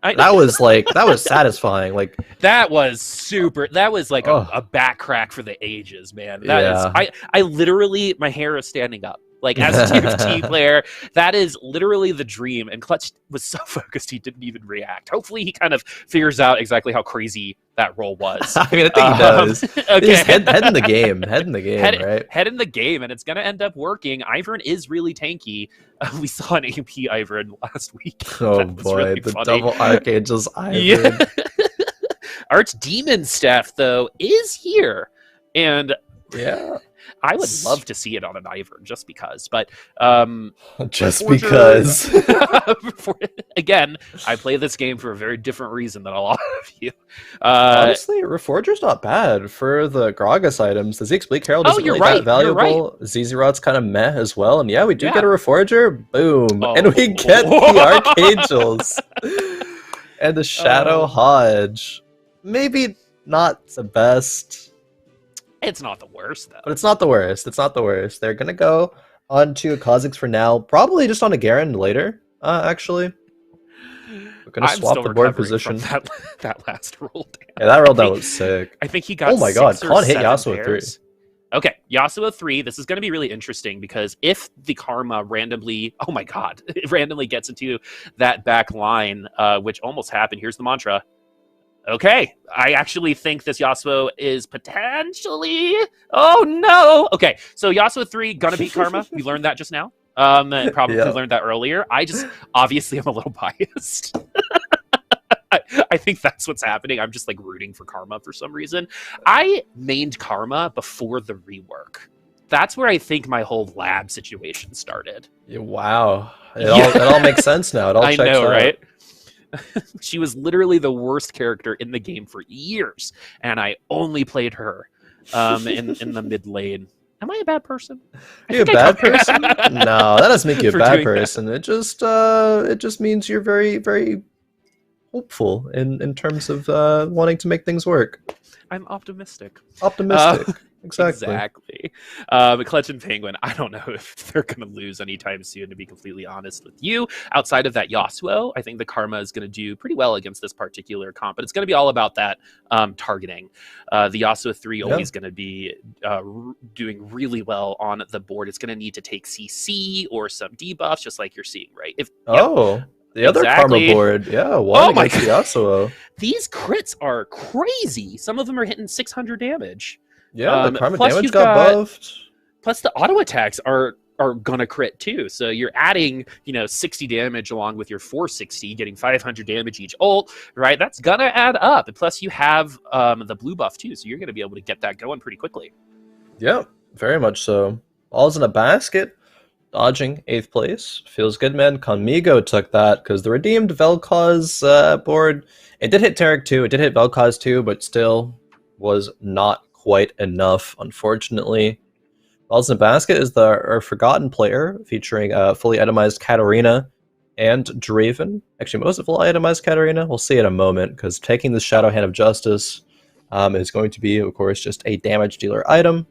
That was satisfying. Like, that was super. That was like a back crack for the ages, man. That is. I literally, my hair is standing up. Like, as a TFT player, that is literally the dream. And Clutch was so focused he didn't even react. Hopefully, he kind of figures out exactly how crazy that role was. I mean, I think he does. Okay. Head in the game. Head in the game, right? Head in the game, and it's going to end up working. Ivern is really tanky. We saw an AP Ivern last week. Oh, boy. Really the funny. Double Archangel's Ivern. Yeah. Archdemon Staff, though, is here. And yeah, I would love to see it on an Ivern just because, but just because. Again, I play this game for a very different reason than a lot of you. Honestly, Reforger's not bad for the Gragas items. The Zeke's Bleak Herald isn't really that valuable. Zezerot's kind of meh as well, and yeah, we do get a Reforger. Boom, and we get the Archangels and the Shadow Hodge. Maybe not the best. It's not the worst, though. But it's not the worst. It's not the worst. They're going to go on to Kha'Zix for now. Probably just on a Garen later, actually. We're going to swap the board position. That last roll down. Yeah, that roll down was sick. I think he got 6 or 7 pairs. Kha'Zix hit Yasuo 3. Okay, Yasuo 3. This is going to be really interesting because if the Karma randomly... Oh my god. It randomly gets into that back line, which almost happened. Here's the mantra. Okay, I actually think this Yasuo is potentially... Oh, no! Okay, so Yasuo 3, gonna beat Karma. We learned that just now. Probably learned that earlier. Obviously, I'm a little biased. I think that's what's happening. I'm just, like, rooting for Karma for some reason. I mained Karma before the rework. That's where I think my whole lab situation started. Yeah, wow. It all makes sense now. It all checks out. I know, right? She was literally the worst character in the game for years, and I only played her in the mid lane. Am I a bad person? You a bad person? No, that doesn't make you a bad person. That. It just means you're very, very hopeful in terms of wanting to make things work. I'm optimistic. Exactly. ClutchinPenguin, I don't know if they're going to lose anytime soon, to be completely honest with you. Outside of that Yasuo, I think the Karma is going to do pretty well against this particular comp, but it's going to be all about that targeting. The Yasuo 3 always going to be doing really well on the board. It's going to need to take CC or some debuffs, just like you're seeing, right? The other Karma board, one against the Yasuo. These crits are crazy. Some of them are hitting 600 damage. Yeah, the Karma damage got buffed. Plus, the auto attacks are gonna crit too. So you're adding, 60 damage along with your 460, getting 500 damage each ult, right? That's gonna add up. And plus, you have the blue buff too, so you're gonna be able to get that going pretty quickly. Yeah, very much so. All's in a basket. Dodging 8th place. Feels good, man. Conmigo took that because the redeemed Vel'Koz board, it did hit Taric too. It did hit Vel'Koz too, but still was not quite enough, unfortunately. Balls in the Basket is our Forgotten player, featuring fully itemized Katarina and Draven. Actually, most of fully itemized Katarina. We'll see in a moment, because taking the Shadow Hand of Justice is going to be, of course, just a damage dealer item.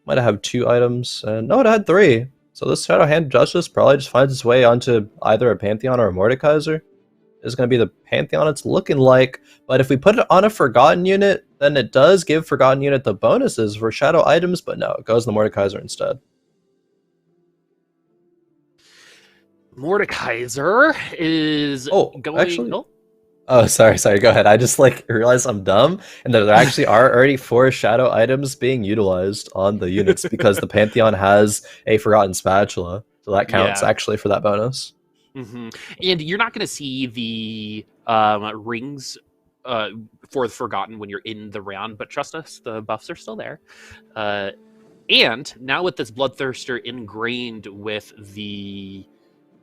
Might have 2 items, and no, it had 3. So this Shadow Hand of Justice probably just finds its way onto either a Pantheon or a Mordekaiser. Is going to be the Pantheon it's looking like, but if we put it on a Forgotten unit, then it does give Forgotten unit the bonuses for shadow items, but no, it goes in the Mordekaiser instead. Mordekaiser is going... Actually, oh, sorry, go ahead. I just realized I'm dumb, and there actually are already 4 shadow items being utilized on the units because the Pantheon has a Forgotten Spatula, so that counts actually for that bonus. Mm-hmm. And you're not going to see the rings for the Forgotten when you're in the round, but trust us, the buffs are still there. And now with this Bloodthirster ingrained with the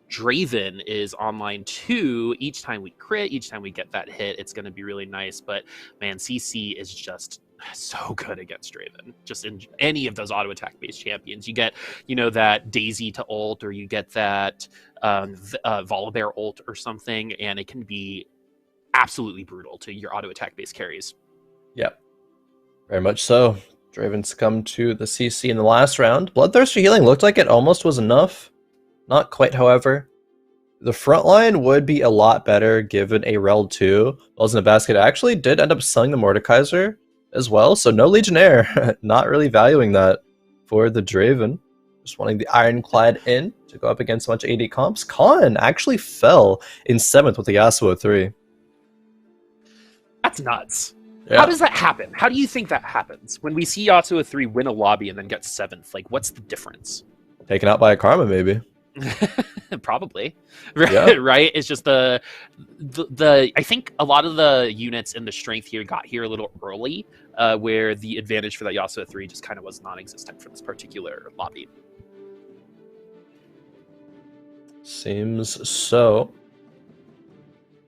Draven is online too. Each time we crit, each time we get that hit, it's going to be really nice. But man, CC is just so good against Draven. Just in any of those auto attack based champions, you get that Daisy to ult, or you get that Volibear ult or something, and it can be absolutely brutal to your auto attack based carries. Yep, very much so. Draven succumbed to the CC in the last round. Bloodthirster healing looked like it almost was enough. Not quite, however. The front line would be a lot better given a Rel 2. Balls in a Basket actually did end up selling the Mordekaiser as well, so no Legionnaire. Not really valuing that for the Draven. Just wanting the Ironclad in to go up against a bunch of AD comps. Khroen actually fell in 7th with the Yasuo 3. That's nuts. Yeah. How does that happen? How do you think that happens? When we see Yasuo 3 win a lobby and then get 7th, what's the difference? Taken out by a Karma, maybe. Probably. Right? It's just the I think a lot of the units in the strength here got here a little early, where the advantage for that Yasuo 3 just kind of was non-existent for this particular lobby. Seems so.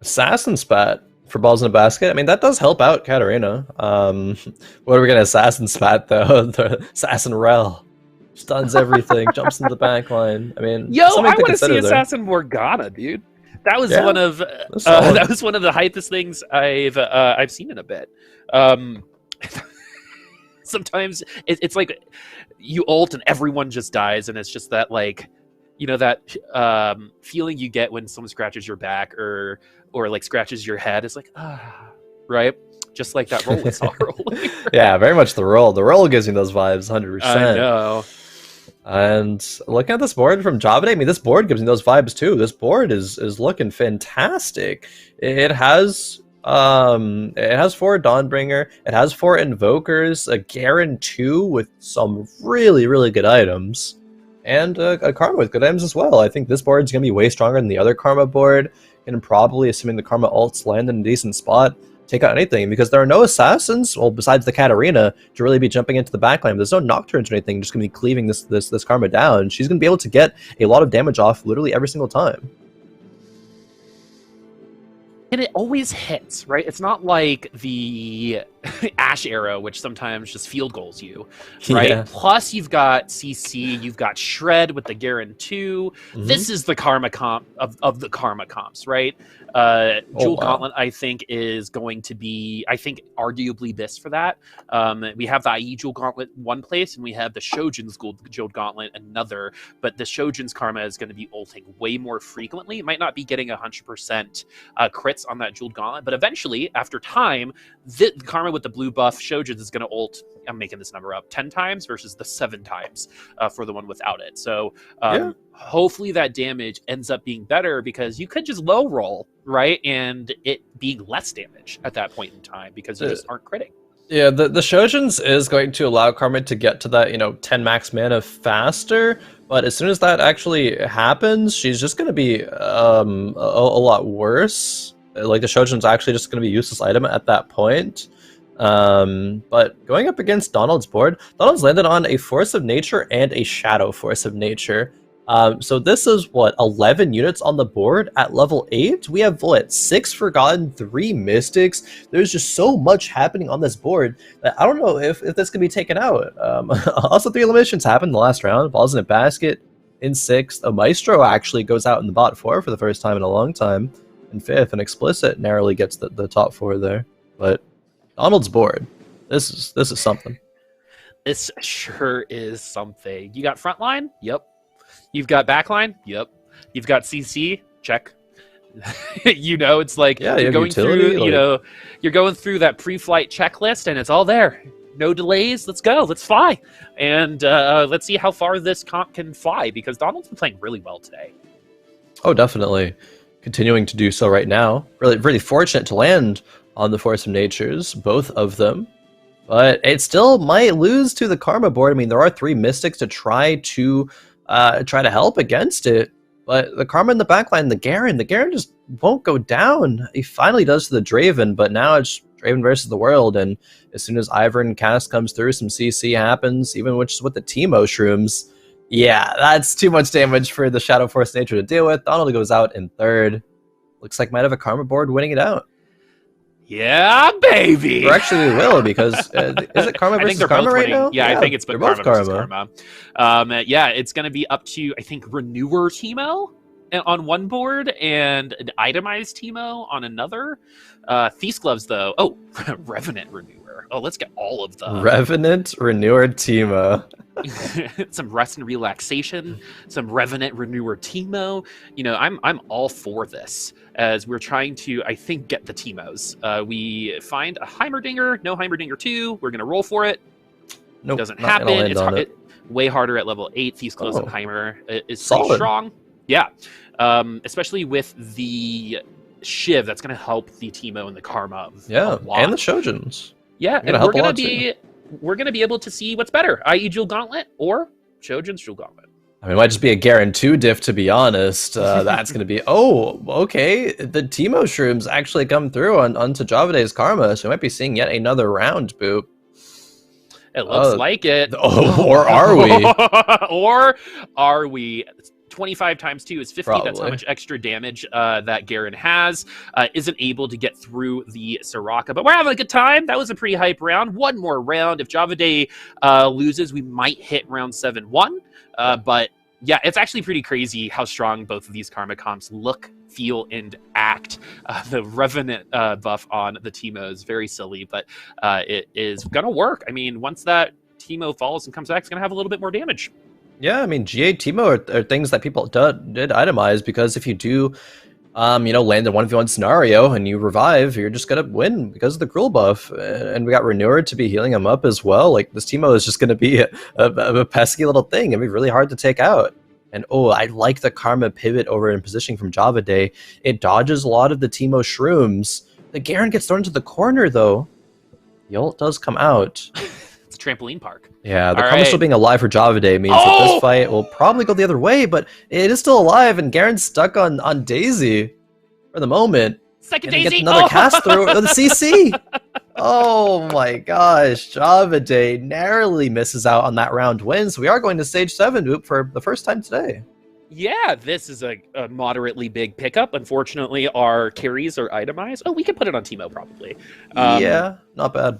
Assassin Spat for Balls in a Basket. I mean, that does help out Katarina. What are we gonna Assassin Spat though? The Assassin Rel. Stuns everything, jumps into the back line. I mean, I want to see Assassin Morgana, dude. That was one of that was one of the hypest things I've seen in a bit. Sometimes it's like you ult and everyone just dies, and it's just that that feeling you get when someone scratches your back or scratches your head. It's like right. Just like that roll we saw rolling. Yeah, very much the roll. The roll gives me those vibes, 100%. I know. And looking at this board from Javaday, I mean, this board gives me those vibes too. This board is looking fantastic. It has 4 Dawnbringer. It has 4 Invokers, a Garen 2 with some really, really good items, and a Karma with good items as well. I think this board is going to be way stronger than the other Karma board, and probably, assuming the Karma ults land in a decent spot, take out anything, because there are no assassins, well, besides the Katarina, to really be jumping into the backline. There's no Nocturnes or anything, just going to be cleaving this Karma down. She's going to be able to get a lot of damage off literally every single time. And it always hits, right? It's not like the Ash Arrow, which sometimes just field goals you, right? Yeah. Plus, you've got CC, you've got Shred with the Garen 2. Mm-hmm. This is the Karma comp of the Karma comps, right? Jewel Gauntlet, I think, is going to be, arguably this for that. We have the IE Jewel Gauntlet one place, and we have the Shojin's Jewel Gauntlet another, but the Shojin's Karma is going to be ulting way more frequently. It might not be getting 100% crits on that Jewel Gauntlet, but eventually, after time, the Karma with the blue buff Shojin's is going to ult, I'm making this number up, 10 times versus the 7 times for the one without it. So hopefully that damage ends up being better, because you could just low roll, right? And it being less damage at that point in time because you just aren't critting. Yeah, the Shojin's is going to allow Karma to get to that, 10 max mana faster, but as soon as that actually happens, she's just going to be a lot worse. Like, the Shojin's actually just going to be a useless item at that point. But going up against Donald's board, Donald's landed on a Force of Nature and a Shadow Force of Nature. So this is, what, 11 units on the board at level 8? We have, what, 6 Forgotten, 3 Mystics? There's just so much happening on this board that I don't know if this can be taken out. Also, 3 eliminations happened in the last round. Balls in a basket in 6th. Omaestro actually goes out in the bot 4 for the first time in a long time. In 5th, and Explicit narrowly gets the top 4 there. But Donald's board. This is something. This sure is something. You got frontline? Yep. You've got backline? Yep. You've got CC? Check. It's like you're going utility, through, you're going through that pre-flight checklist and it's all there. No delays. Let's go. Let's fly. And let's see how far this comp can fly, because Donald's been playing really well today. Oh, definitely. Continuing to do so right now. Really fortunate to land on the Force of Natures, both of them. But it still might lose to the Karma board. I mean, there are 3 Mystics to try to help against it. But the Karma in the backline, the Garen just won't go down. He finally does to the Draven, but now it's Draven versus the world. And as soon as Ivern cast comes through, some CC happens, even with the Teemo Shrooms. Yeah, that's too much damage for the Shadow Force Nature to deal with. Donald goes out in 3rd. Looks like might have a Karma board winning it out. Yeah, baby. Or actually, we will, because is it Karma versus Karma right now? Yeah, I think it's both Karma versus Karma. Yeah, it's going to be up to, I think, Renewer Teemo on one board and an itemized Teemo on another. Thief's Gloves, though. Oh, Revenant Renewer. Oh, let's get all of them. Revenant Renewer Teemo. Some rest and relaxation, some Revenant Renewer Teemo. I'm all for this, as we're trying to, I think, get the Teemos. We find a Heimerdinger, no Heimerdinger 2. We're going to roll for it. Nope, doesn't happen. It's way harder at level 8. Thieves Close and Heimer is pretty strong. Yeah. Especially with the Shiv, that's going to help the Teemo and the Karma. Yeah, and the Shojans. Yeah, and we're going to be able to see what's better, i.e. Jewel Gauntlet or Shojan's Jewel Gauntlet. I mean, it might just be a Garen 2 diff, to be honest. That's going to be... Oh, okay. The Teemo Shrooms actually come through onto Javaday's Karma, so we might be seeing yet another round, Boop. It looks like it. Oh, or are we? Or are we? 25 times 2 is 50. Probably. That's how much extra damage that Garen has. Isn't able to get through the Soraka, but we're having a good time. That was a pretty hype round. One more round. If Javaday loses, we might hit round 7-1. But yeah, it's actually pretty crazy how strong both of these Karma comps look, feel, and act. The Revenant buff on the Teemo is very silly, but it is going to work. I mean, once that Teemo falls and comes back, it's going to have a little bit more damage. Yeah, I mean, GA Teemo are things that people did itemize, because if you do, land in a 1v1 scenario and you revive, you're just going to win because of the Cruel buff. And we got Renewer to be healing him up as well. Like, this Teemo is just going to be a pesky little thing. It'd be really hard to take out. And oh, I like the Karma pivot over in positioning from Javaday. It dodges a lot of the Teemo Shrooms. The Garen gets thrown into the corner, though. The ult does come out. It's a trampoline park. Yeah, the Karma still being alive for Javaday means that this fight will probably go the other way, but it is still alive, and Garen's stuck on Daisy for the moment. Second Daisy! Get another cast through the CC! Oh my gosh, Javaday narrowly misses out on that round win, so we are going to stage 7 for the first time today. Yeah, this is a moderately big pickup. Unfortunately, our carries are itemized. Oh, we can put it on Teemo, probably. Yeah, not bad.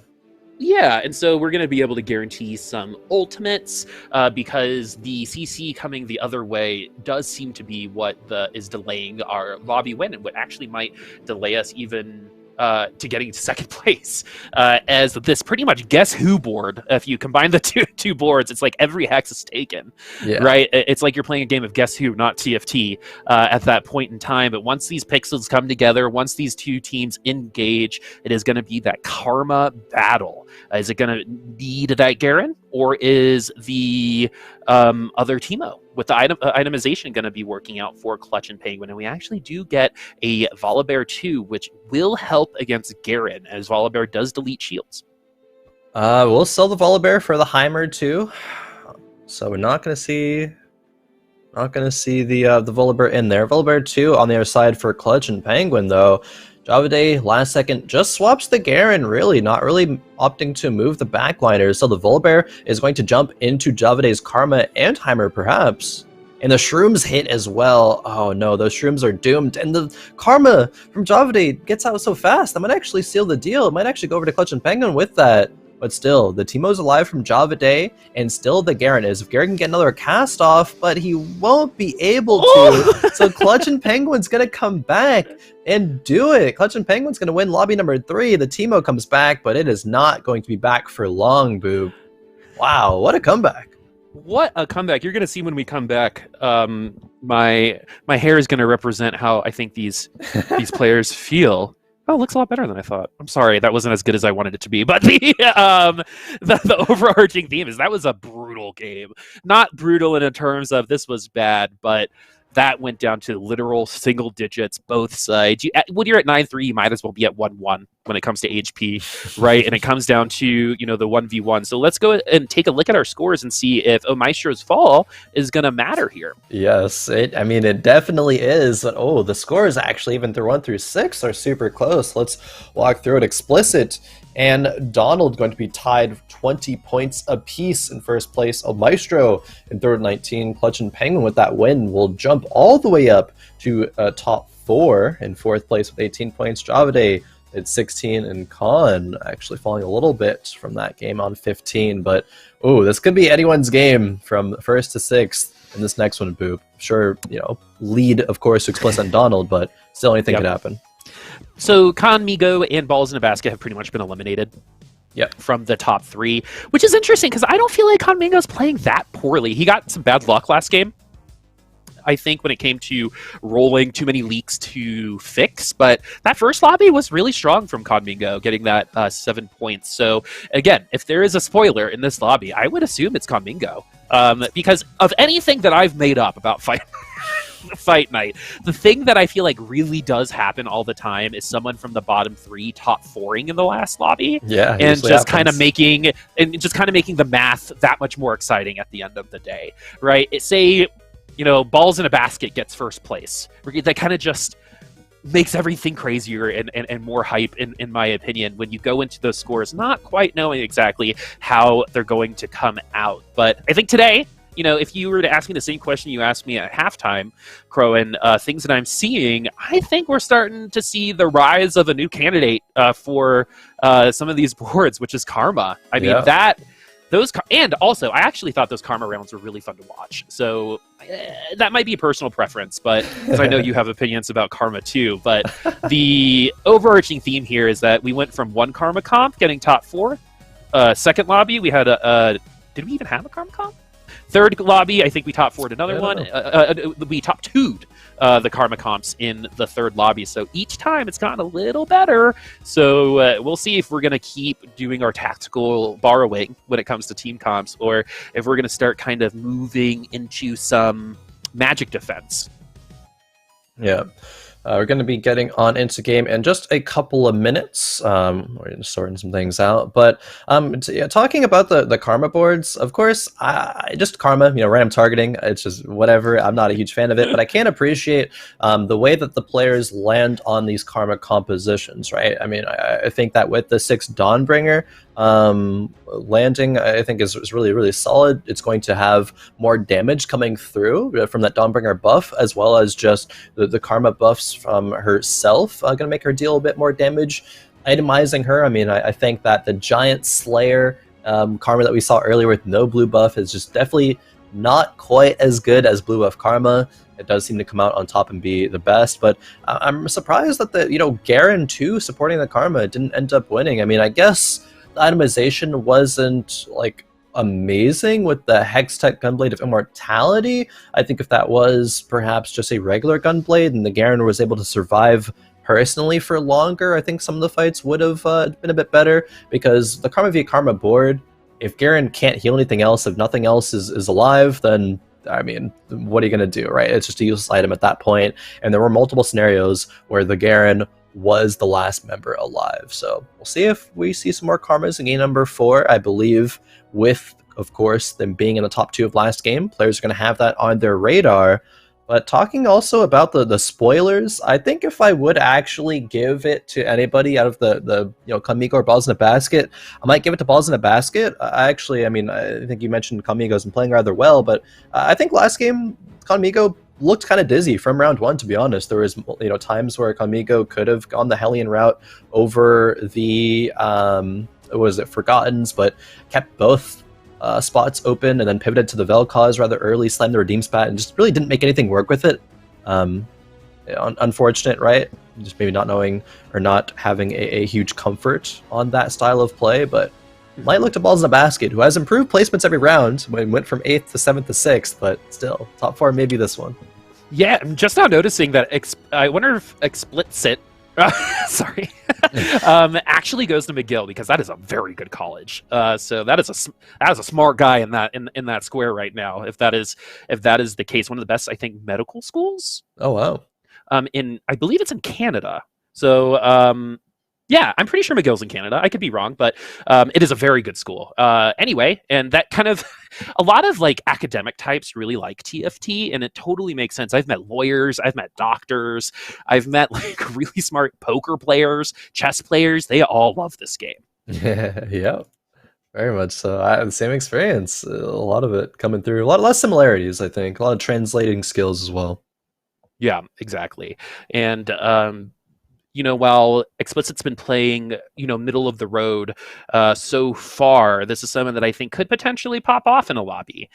Yeah, and so we're going to be able to guarantee some ultimates because the CC coming the other way does seem to be what is delaying our lobby win, and what actually might delay us even to getting to second place. As this pretty much Guess Who board, if you combine the two boards, it's like every hex is taken, right? It's like you're playing a game of Guess Who, not TFT at that point in time. But once these pixels come together, once these two teams engage, it is going to be that Karma battle. Is it going to need that Garen, or is the other Teemo with the itemization going to be working out for ClutchinPenguin? And we actually do get a Volibear 2, which will help against Garen, as Volibear does delete shields. We'll sell the Volibear for the Heimer 2, so we're not going to see the Volibear in there. Volibear 2 on the other side for ClutchinPenguin, though. Javaday, last second, just swaps the Garen, really, not really opting to move the backliners. So the Volibear is going to jump into Javaday's Karma and Heimer, perhaps. And the shrooms hit as well. Oh no, those shrooms are doomed. And the karma from Javaday gets out so fast. That might actually seal the deal. It might actually go over to ClutchinPenguin with that. But still, the Teemo's alive from Javaday, and still the Garen is. If Garen can get another cast off, but he won't be able to. So ClutchinPenguin's going to come back and do it. ClutchinPenguin's going to win lobby number 3. The Teemo comes back, but it is not going to be back for long, Boop. Wow, what a comeback. What a comeback. You're going to see when we come back. My hair is going to represent how I think these players feel. Oh, it looks a lot better than I thought. I'm sorry, that wasn't as good as I wanted it to be. But the overarching theme is that was a brutal game. Not brutal in terms of this was bad, but that went down to literal single digits, both sides. When you're at 9-3, you might as well be at 1-1 when it comes to HP, right? And it comes down to, the 1v1. So let's go and take a look at our scores and see if Omaestro's fall is going to matter here. Yes, it definitely is. But, the scores actually, even through 1 through 6, are super close. Let's walk through it explicit. And Donald going to be tied 20 points apiece in first place. Omaestro in third 19. ClutchinPenguin with that win will jump all the way up to top 4 in fourth place with 18 points. Javaday at 16, and Korn actually falling a little bit from that game on 15. But this could be anyone's game from first to sixth in this next one, Boop. Sure, lead of course to explicit on Donald, but still anything could happen. So Khan, Migo, and Balls in a Basket have pretty much been eliminated from the top 3, which is interesting because I don't feel like Khan Mingo's playing that poorly. He got some bad luck last game, I think, when it came to rolling too many leaks to fix. But that first lobby was really strong from Khan Mingo, getting that 7 points. So again, if there is a spoiler in this lobby, I would assume it's Khan Mingo. Because of anything that I've made up about Fight Night, the thing that I feel like really does happen all the time is someone from the bottom 3 top 4ing in the last lobby, and just kind of making the math that much more exciting at the end of the day, right? Say, Balls in a Basket gets first place. That kind of just makes everything crazier and more hype, in my opinion, when you go into those scores not quite knowing exactly how they're going to come out. But I think today, if you were to ask me the same question you asked me at halftime, Khroen, things that I'm seeing, I think we're starting to see the rise of a new candidate for some of these boards, which is Karma. I mean, and also, I actually thought those Karma rounds were really fun to watch. So that might be a personal preference, but because I know you have opinions about Karma too. But the overarching theme here is that we went from one Karma comp getting top 4. Second lobby, we had did we even have a Karma comp? Third lobby, I think we top 4'd another one. We top 2'd the Karma comps in the third lobby. So each time it's gotten a little better. So we'll see if we're going to keep doing our tactical borrowing when it comes to team comps, or if we're going to start kind of moving into some magic defense. Yeah. We're going to be getting on into game in just a couple of minutes. We're sorting some things out. But talking about the Karma boards, of course, just Karma, random targeting. It's just whatever. I'm not a huge fan of it, but I can appreciate the way that the players land on these Karma compositions, right? I mean, I think that with the 6 Dawnbringer, landing, I think is really, really solid. It's going to have more damage coming through from that Dawnbringer buff, as well as just the Karma buffs from herself, going to make her deal a bit more damage, itemizing her. I mean, I think that the Giant Slayer Karma that we saw earlier with no blue buff is just definitely not quite as good as blue buff Karma. It does seem to come out on top and be the best, but I'm surprised that the Garen too supporting the Karma didn't end up winning. I mean, I guess the itemization wasn't like amazing with the Hextech Gunblade of Immortality. I think if that was perhaps just a regular Gunblade and the Garen was able to survive personally for longer, I think some of the fights would have been a bit better, because the Karma v Karma board, if Garen can't heal anything else, if nothing else is alive, then I mean, what are you going to do, right? It's just a useless item at that point. And there were multiple scenarios where the Garen was the last member alive. So we'll see if we see some more Karmas in game number 4. I believe with, of course, them being in the top 2 of last game, players are going to have that on their radar. But talking also about the spoilers, I think if I would actually give it to anybody out of the Kamigo or Balls in a Basket, I might give it to Balls in a Basket. I mean, I think you mentioned Kamigo's been playing rather well, but I think last game Kamigo looked kind of dizzy from round one. To be honest, there was times where Kamigo could have gone the Hellion route over the was it Forgottens, but kept both spots open and then pivoted to the Vel'Koz rather early, slammed the Redeem Spat, and just really didn't make anything work with it. Unfortunate, right? Just maybe not knowing or not having a huge comfort on that style of play, but might look to Balls in a Basket, who has improved placements every round, when went from 8th to 7th to 6th, but still, top 4 maybe this one. Yeah, I'm just now noticing that I wonder if Explicit sorry, actually goes to McGill, because that is a very good college. So that is a smart guy in that square right now. If that is the case, one of the best, I think, medical schools. Oh wow. I believe it's in Canada. So yeah, I'm pretty sure McGill's in Canada. I could be wrong, but it is a very good school. Anyway, and that kind of a lot of like academic types really like TFT, and it totally makes sense. I've met lawyers, I've met doctors, I've met like really smart poker players, chess players. They all love this game. Yeah, very much so. I have the same experience. A lot of it coming through. A lot less similarities, I think. A lot of translating skills as well. Yeah, exactly. And while Explicit's been playing, middle of the road so far, this is someone that I think could potentially pop off in a lobby.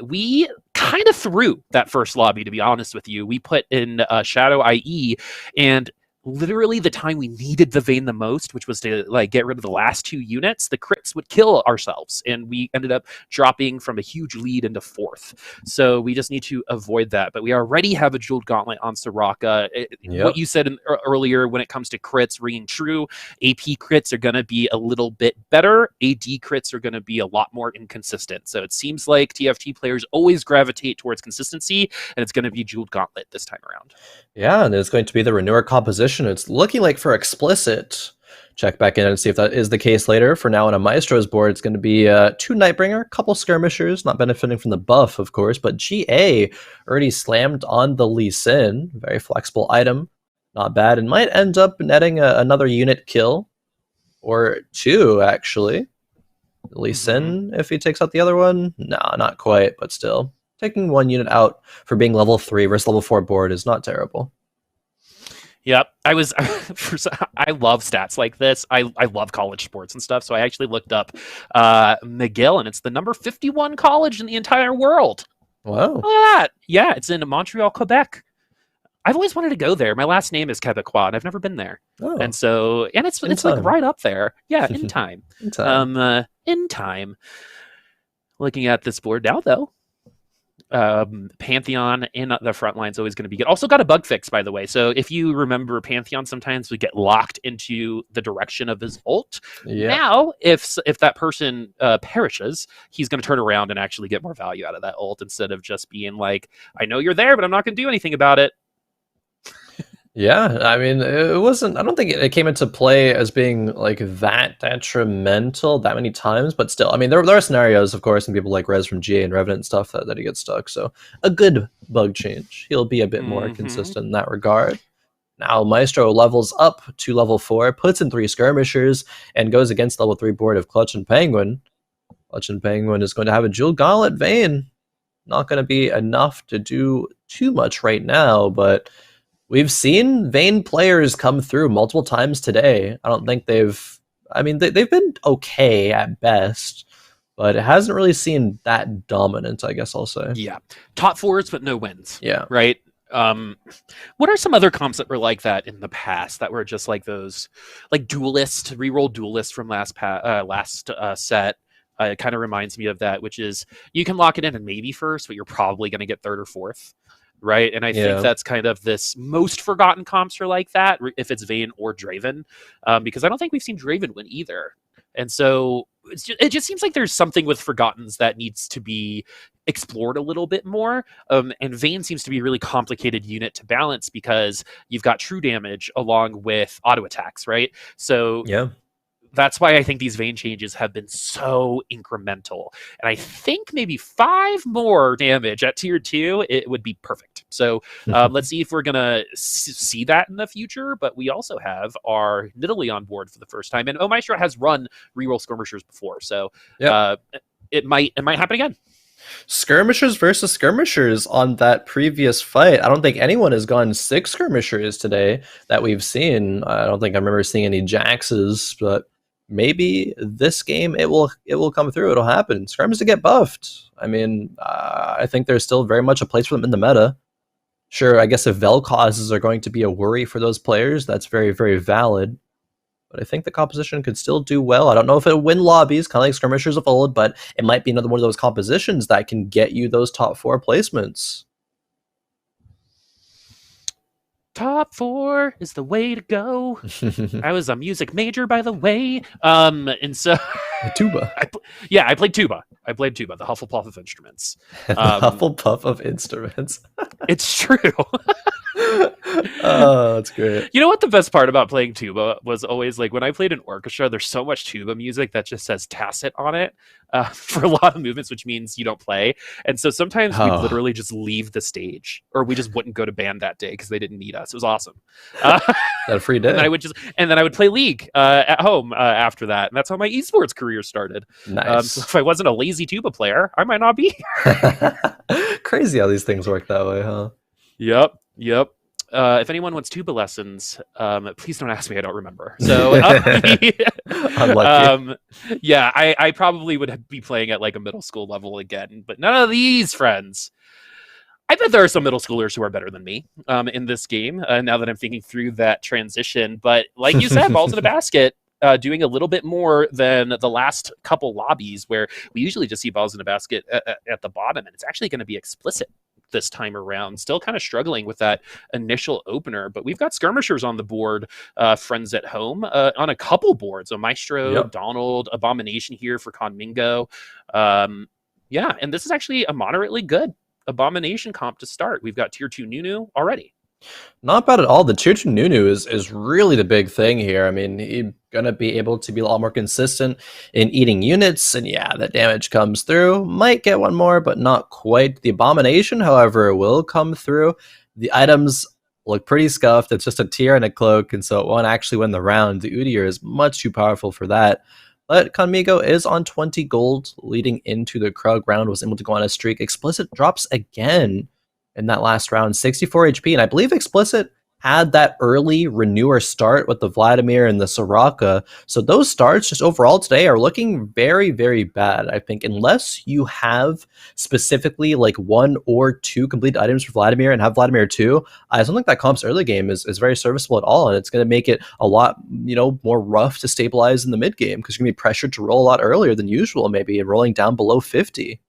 We kind of threw that first lobby, to be honest with you. We put in Shadow IE, and literally the time we needed the Vayne the most, which was to like get rid of the last 2 units, the crits would kill ourselves, and we ended up dropping from a huge lead into 4th. So we just need to avoid that. But we already have a Jeweled Gauntlet on Soraka. Yep. What you said earlier when it comes to crits ringing true, AP crits are going to be a little bit better. AD crits are going to be a lot more inconsistent. So it seems like TFT players always gravitate towards consistency, and it's going to be Jeweled Gauntlet this time around. Yeah, and it's going to be the Renewer composition. It's looking like for Explicit. Check back in and see if that is the case later. For now, on Omaestro's board, it's going to be 2 Nightbringer, a couple Skirmishers, not benefiting from the buff, of course, but GA already slammed on the Lee Sin. Very flexible item. Not bad, and might end up netting another unit kill. Or 2, actually. Lee Sin, if he takes out the other one? Nah, not quite, but still. Taking 1 unit out for being level 3 versus level 4 board is not terrible. Yep, I love stats like this. I love college sports and stuff, so I actually looked up McGill, and it's the number 51 college in the entire world. Wow. Look at that. Yeah, it's in Montreal, Quebec. I've always wanted to go there. My last name is Quebecois, and I've never been there. Oh. And it's like right up there. Yeah, in time. In time. Looking at this board now, though. Pantheon in the front line is always going to be good. Also got a bug fix, by the way. So if you remember, Pantheon sometimes would get locked into the direction of his ult. Yeah. Now, if that person perishes, he's going to turn around and actually get more value out of that ult, instead of just being like, I know you're there, but I'm not going to do anything about it. Yeah, I mean, it wasn't, I don't think it came into play as being like that detrimental that many times, but still, I mean, there are scenarios, of course, and people like Rez from GA and Revenant and stuff that he gets stuck. So a good bug change. He'll be a bit more consistent in that regard. Now, Maestro levels up to level 4, puts in 3 Skirmishers, and goes against level 3 board of ClutchinPenguin. ClutchinPenguin is going to have a Jeweled Gauntlet Vayne. Not going to be enough to do too much right now, but we've seen Vayne players come through multiple times today. I don't think they've been okay at best, but it hasn't really seemed that dominant, I guess I'll say. Yeah. Top 4s, but no wins. Yeah. Right? What are some other comps that were like that in the past, that were just like those, like Duelist, reroll Duelist from last set? It kind of reminds me of that, which is you can lock it in and maybe first, but you're probably going to get 3rd or 4th. Right, and I think that's kind of this most forgotten comps are like that, if it's Vayne or Draven, because I don't think we've seen Draven win either. And so it just seems like there's something with Forgottens that needs to be explored a little bit more. And Vayne seems to be a really complicated unit to balance, because you've got true damage along with auto attacks, right? So yeah, That's why I think these vane changes have been so incremental. And I think maybe 5 more damage at tier 2, it would be perfect. So let's see if we're going to see that in the future. But we also have our Nidalee on board for the first time. And Omaestro has run reroll skirmishers before. So it might happen again. Skirmishers versus skirmishers on that previous fight. I don't think anyone has gone 6 skirmishers today that we've seen. I don't think I remember seeing any Jaxes, but maybe this game it will come through. It'll happen. Skirmishers to get buffed. I mean, I think there's still very much a place for them in the meta. Sure, I guess if Vel causes are going to be a worry for those players, that's very, very valid. But I think the composition could still do well. I don't know if it'll win lobbies, kind of like skirmishers of old, but it might be another one of those compositions that can get you those top 4 placements. Top 4 is the way to go. I was a music major, by the way. And so tuba. I played tuba. The Hufflepuff of instruments. The Hufflepuff of instruments. It's true. Oh, that's great. You know what the best part about playing tuba was always, like, when I played an orchestra, there's so much tuba music that just says tacit on it for a lot of movements, which means you don't play. And so sometimes we literally just leave the stage, or we just wouldn't go to band that day because they didn't need us. It was awesome. That a free day. And then I would play League at home after that. And that's how my esports career started. Nice. So if I wasn't a lazy tuba player, I might not be. Crazy how these things work that way, huh? Yep. If anyone wants tuba lessons, please don't ask me. I don't remember. So, unlucky. I probably would be playing at like a middle school level again, but none of these friends. I bet there are some middle schoolers who are better than me in this game. Now that I'm thinking through that transition, but like you said, balls in a basket. Doing a little bit more than the last couple lobbies, where we usually just see balls in a basket at the bottom, and it's actually going to be explicit this time around. Still kind of struggling with that initial opener, but we've got skirmishers on the board, friends at home, on a couple boards. Omaestro, Donald, Abomination here for Conmingo. And this is actually a moderately good Abomination comp to start. We've got tier 2 Nunu already. Not bad at all. The tier 2 Nunu is really the big thing here. I mean, he's going to be able to be a lot more consistent in eating units, and that damage comes through. Might get one more, but not quite. The Abomination, however, will come through. The items look pretty scuffed. It's just a tier and a cloak, and so it won't actually win the round. The Udyr is much too powerful for that. But Conmigo is on 20 gold leading into the Krug round, was able to go on a streak. Explicit drops again in that last round, 64 HP, and I believe Explicit had that early renewer start with the Vladimir and the Soraka. So those starts just overall today are looking very, very bad. I think unless you have specifically like 1 or 2 complete items for Vladimir and have Vladimir 2, I don't think that comp's early game is very serviceable at all. And it's going to make it a lot, more rough to stabilize in the mid game because you're going to be pressured to roll a lot earlier than usual, maybe, and rolling down below 50.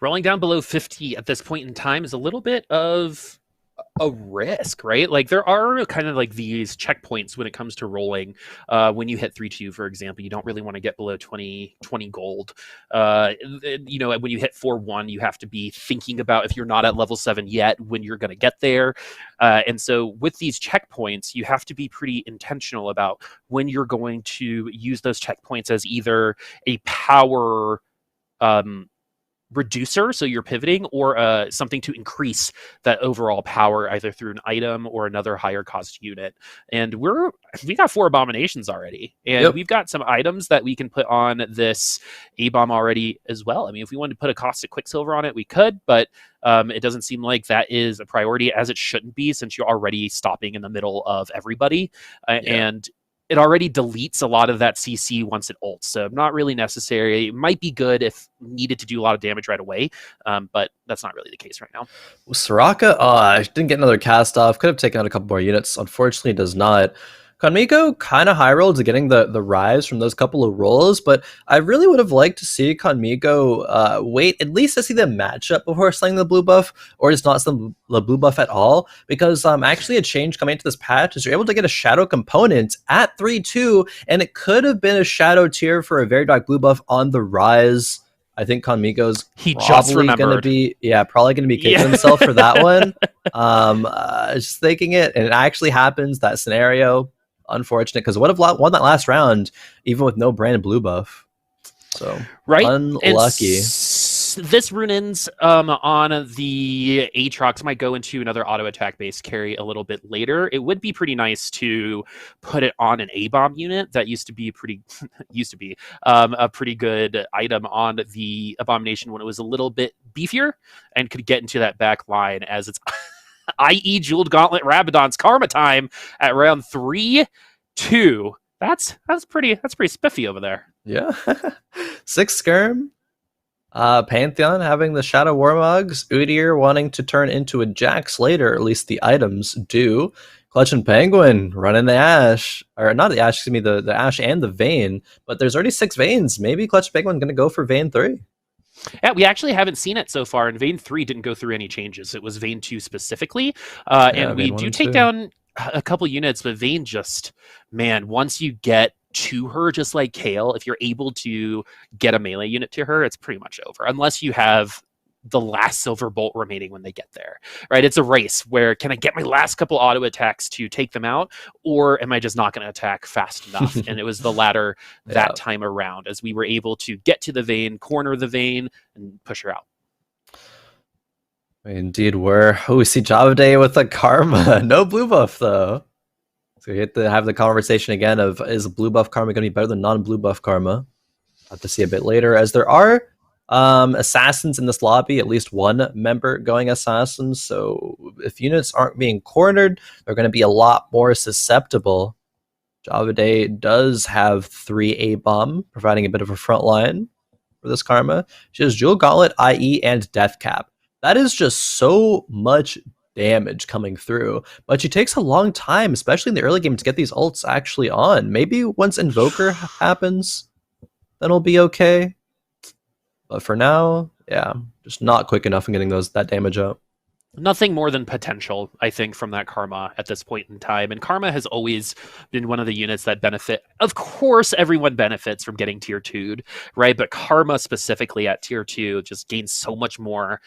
Rolling down below 50 at this point in time is a little bit of a risk, right? Like, there are kind of like these checkpoints when it comes to rolling. When you hit 3-2, for example, you don't really want to get below 20 gold. When you hit 4-1, you have to be thinking about, if you're not at level 7 yet, when you're going to get there. And so with these checkpoints, you have to be pretty intentional about when you're going to use those checkpoints as either a power reducer, so you're pivoting, or something to increase that overall power, either through an item or another higher cost unit. And we got 4 abominations already, and we've got some items that we can put on this A-bomb already as well. I mean, if we wanted to put a caustic quicksilver on it, we could, but it doesn't seem like that is a priority, as it shouldn't be, since you're already stopping in the middle of everybody. And it already deletes a lot of that CC once it ults, so not really necessary. It might be good if needed to do a lot of damage right away, but that's not really the case right now. Soraka, didn't get another cast off. Could have taken out a couple more units. Unfortunately, does not. Conmigo kind of high rolled to getting the rise from those couple of rolls, but I really would have liked to see Conmigo wait at least to see the matchup before slaying the blue buff, or just not slay the blue buff at all, because actually a change coming into this patch is you're able to get a shadow component at 3-2, and it could have been a shadow tier for a very dark blue buff on the rise. I think Conmigo's probably going to be kicking himself for that one. Just thinking it, and it actually happens, that scenario. unfortunate, because would have won that last round even with no brand blue buff. So right, unlucky. This rune ends on the Aatrox might go into another auto attack base carry a little bit later. It would be pretty nice to put it on an A-bomb unit. That used to be a pretty good item on the Abomination when it was a little bit beefier and could get into that back line as it's i.e. Jeweled Gauntlet Rabadon's Karma time at round 3-2. That's pretty spiffy over there. Yeah. 6 skirm. Pantheon having the Shadow Warmogs, Udyr wanting to turn into a Jax later, at least the items do. ClutchinPenguin running the Ashe, or not the Ashe, excuse me, the Ashe and the Vayne, but there's already 6 Vaynes. Maybe ClutchinPenguin going to go for Vayne 3. Yeah, we actually haven't seen it so far, and Vayne 3 didn't go through any changes. It was Vayne 2 specifically, and we do take down a couple units, but Vayne just, man, once you get to her, just like Kale, if you're able to get a melee unit to her, it's pretty much over, unless you have the last silver bolt remaining when they get there, right? It's a race where can I get my last couple auto attacks to take them out, or am I just not going to attack fast enough? And it was the latter that time around, as we were able to get to the Vayne, corner the Vayne, and push her out. Indeed were. Oh, we see Javaday with a Karma. No blue buff, though. So we have to have the conversation again of, is blue buff Karma going to be better than non-blue buff Karma? I'll have to see a bit later, as there are assassins in this lobby, at least one member going assassins. So if units aren't being cornered, they're going to be a lot more susceptible. Javaday does have 3 A-bomb, providing a bit of a front line for this Karma. She has Jewel Gauntlet, IE, and Death Cap. That is just so much damage coming through, but she takes a long time, especially in the early game, to get these ults actually on. Maybe once Invoker happens, then it'll be okay. But for now, yeah, just not quick enough in getting that damage out. Nothing more than potential, I think, from that Karma at this point in time. And Karma has always been one of the units that benefit. Of course, everyone benefits from getting tier 2'd, right? But Karma specifically at tier 2 just gains so much more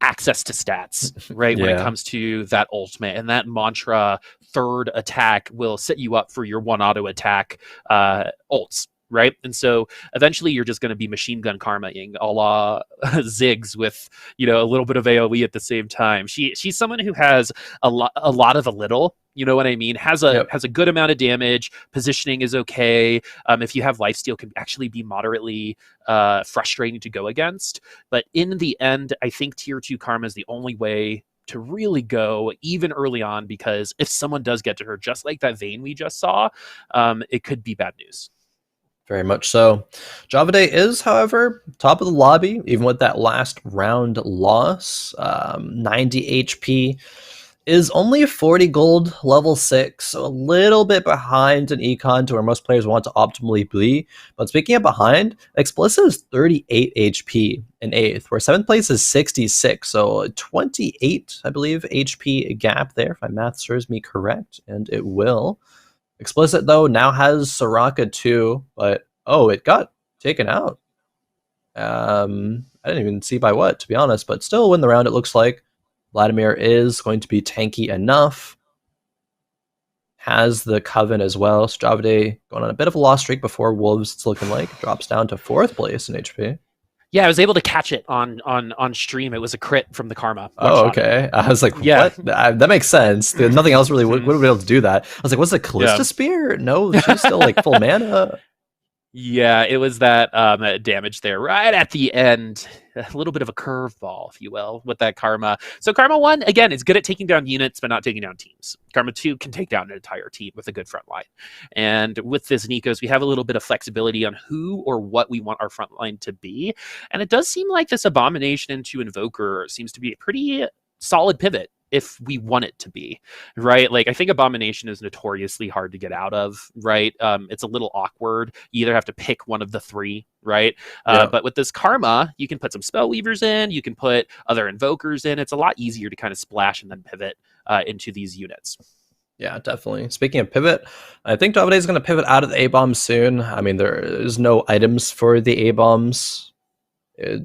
access to stats, right? When it comes to that ultimate, and that mantra third attack will set you up for your one auto attack ults, right? And so eventually you're just going to be machine gun karmaing a la Ziggs with, a little bit of AoE at the same time. She's someone who has a lot of a little, you know what I mean? Has a good amount of damage. Positioning is okay. If you have lifesteal, can actually be moderately frustrating to go against. But in the end, I think tier 2 Karma is the only way to really go, even early on, because if someone does get to her, just like that Vayne we just saw, it could be bad news. Very much so. Javaday is, however, top of the lobby, even with that last round loss. 90 HP, is only 40 gold, level 6, so a little bit behind an econ to where most players want to optimally be. But speaking of behind, Explicit is 38 HP in 8th, where 7th place is 66, so 28, I believe, HP gap there, if my math serves me correct, and it will. Explicit, though, now has Soraka too, but it got taken out. I didn't even see by what, to be honest, but still win the round, it looks like. Vladimir is going to be tanky enough. Has the Coven as well. So Javaday going on a bit of a loss streak before Wolves, it's looking like. Drops down to 4th place in HP. Yeah, I was able to catch it on stream. It was a crit from the Karma. Oh, okay. I was like, what? That makes sense. Nothing else really would be able to do that. I was like, what's the Callista Spear? No, she's still like full mana. Yeah, it was that damage there right at the end. A little bit of a curveball, if you will, with that Karma. So Karma 1, again, is good at taking down units, but not taking down teams. Karma 2 can take down an entire team with a good front line. And with this Nikos, we have a little bit of flexibility on who or what we want our front line to be. And it does seem like this Abomination into Invoker seems to be a pretty solid pivot if we want it to be, right? Like, I think Abomination is notoriously hard to get out of, right? It's a little awkward. You either have to pick one of the 3, right? But with this Karma, you can put some Spellweavers in, you can put other Invokers in. It's a lot easier to kind of splash and then pivot into these units. Yeah, definitely. Speaking of pivot, I think Javaday is going to pivot out of the A-bomb soon. I mean, there is no items for the A-bombs.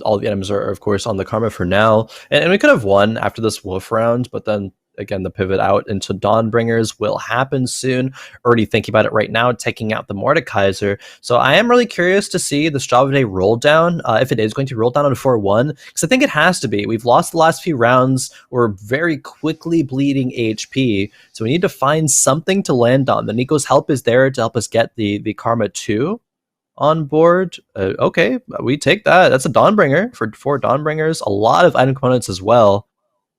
All the items are, of course, on the Karma for now. And we could have won after this Wolf round, but then again, the pivot out into Dawnbringers will happen soon. Already thinking about it right now, taking out the Mordekaiser. So I am really curious to see the Javaday roll down, if it is going to roll down on 4-1, because I think it has to be. We've lost the last few rounds. We're very quickly bleeding HP, so we need to find something to land on. The Nico's help is there to help us get the Karma 2 on board. Okay, we take that. That's a Dawnbringer for 4 Dawnbringers. A lot of item components as well.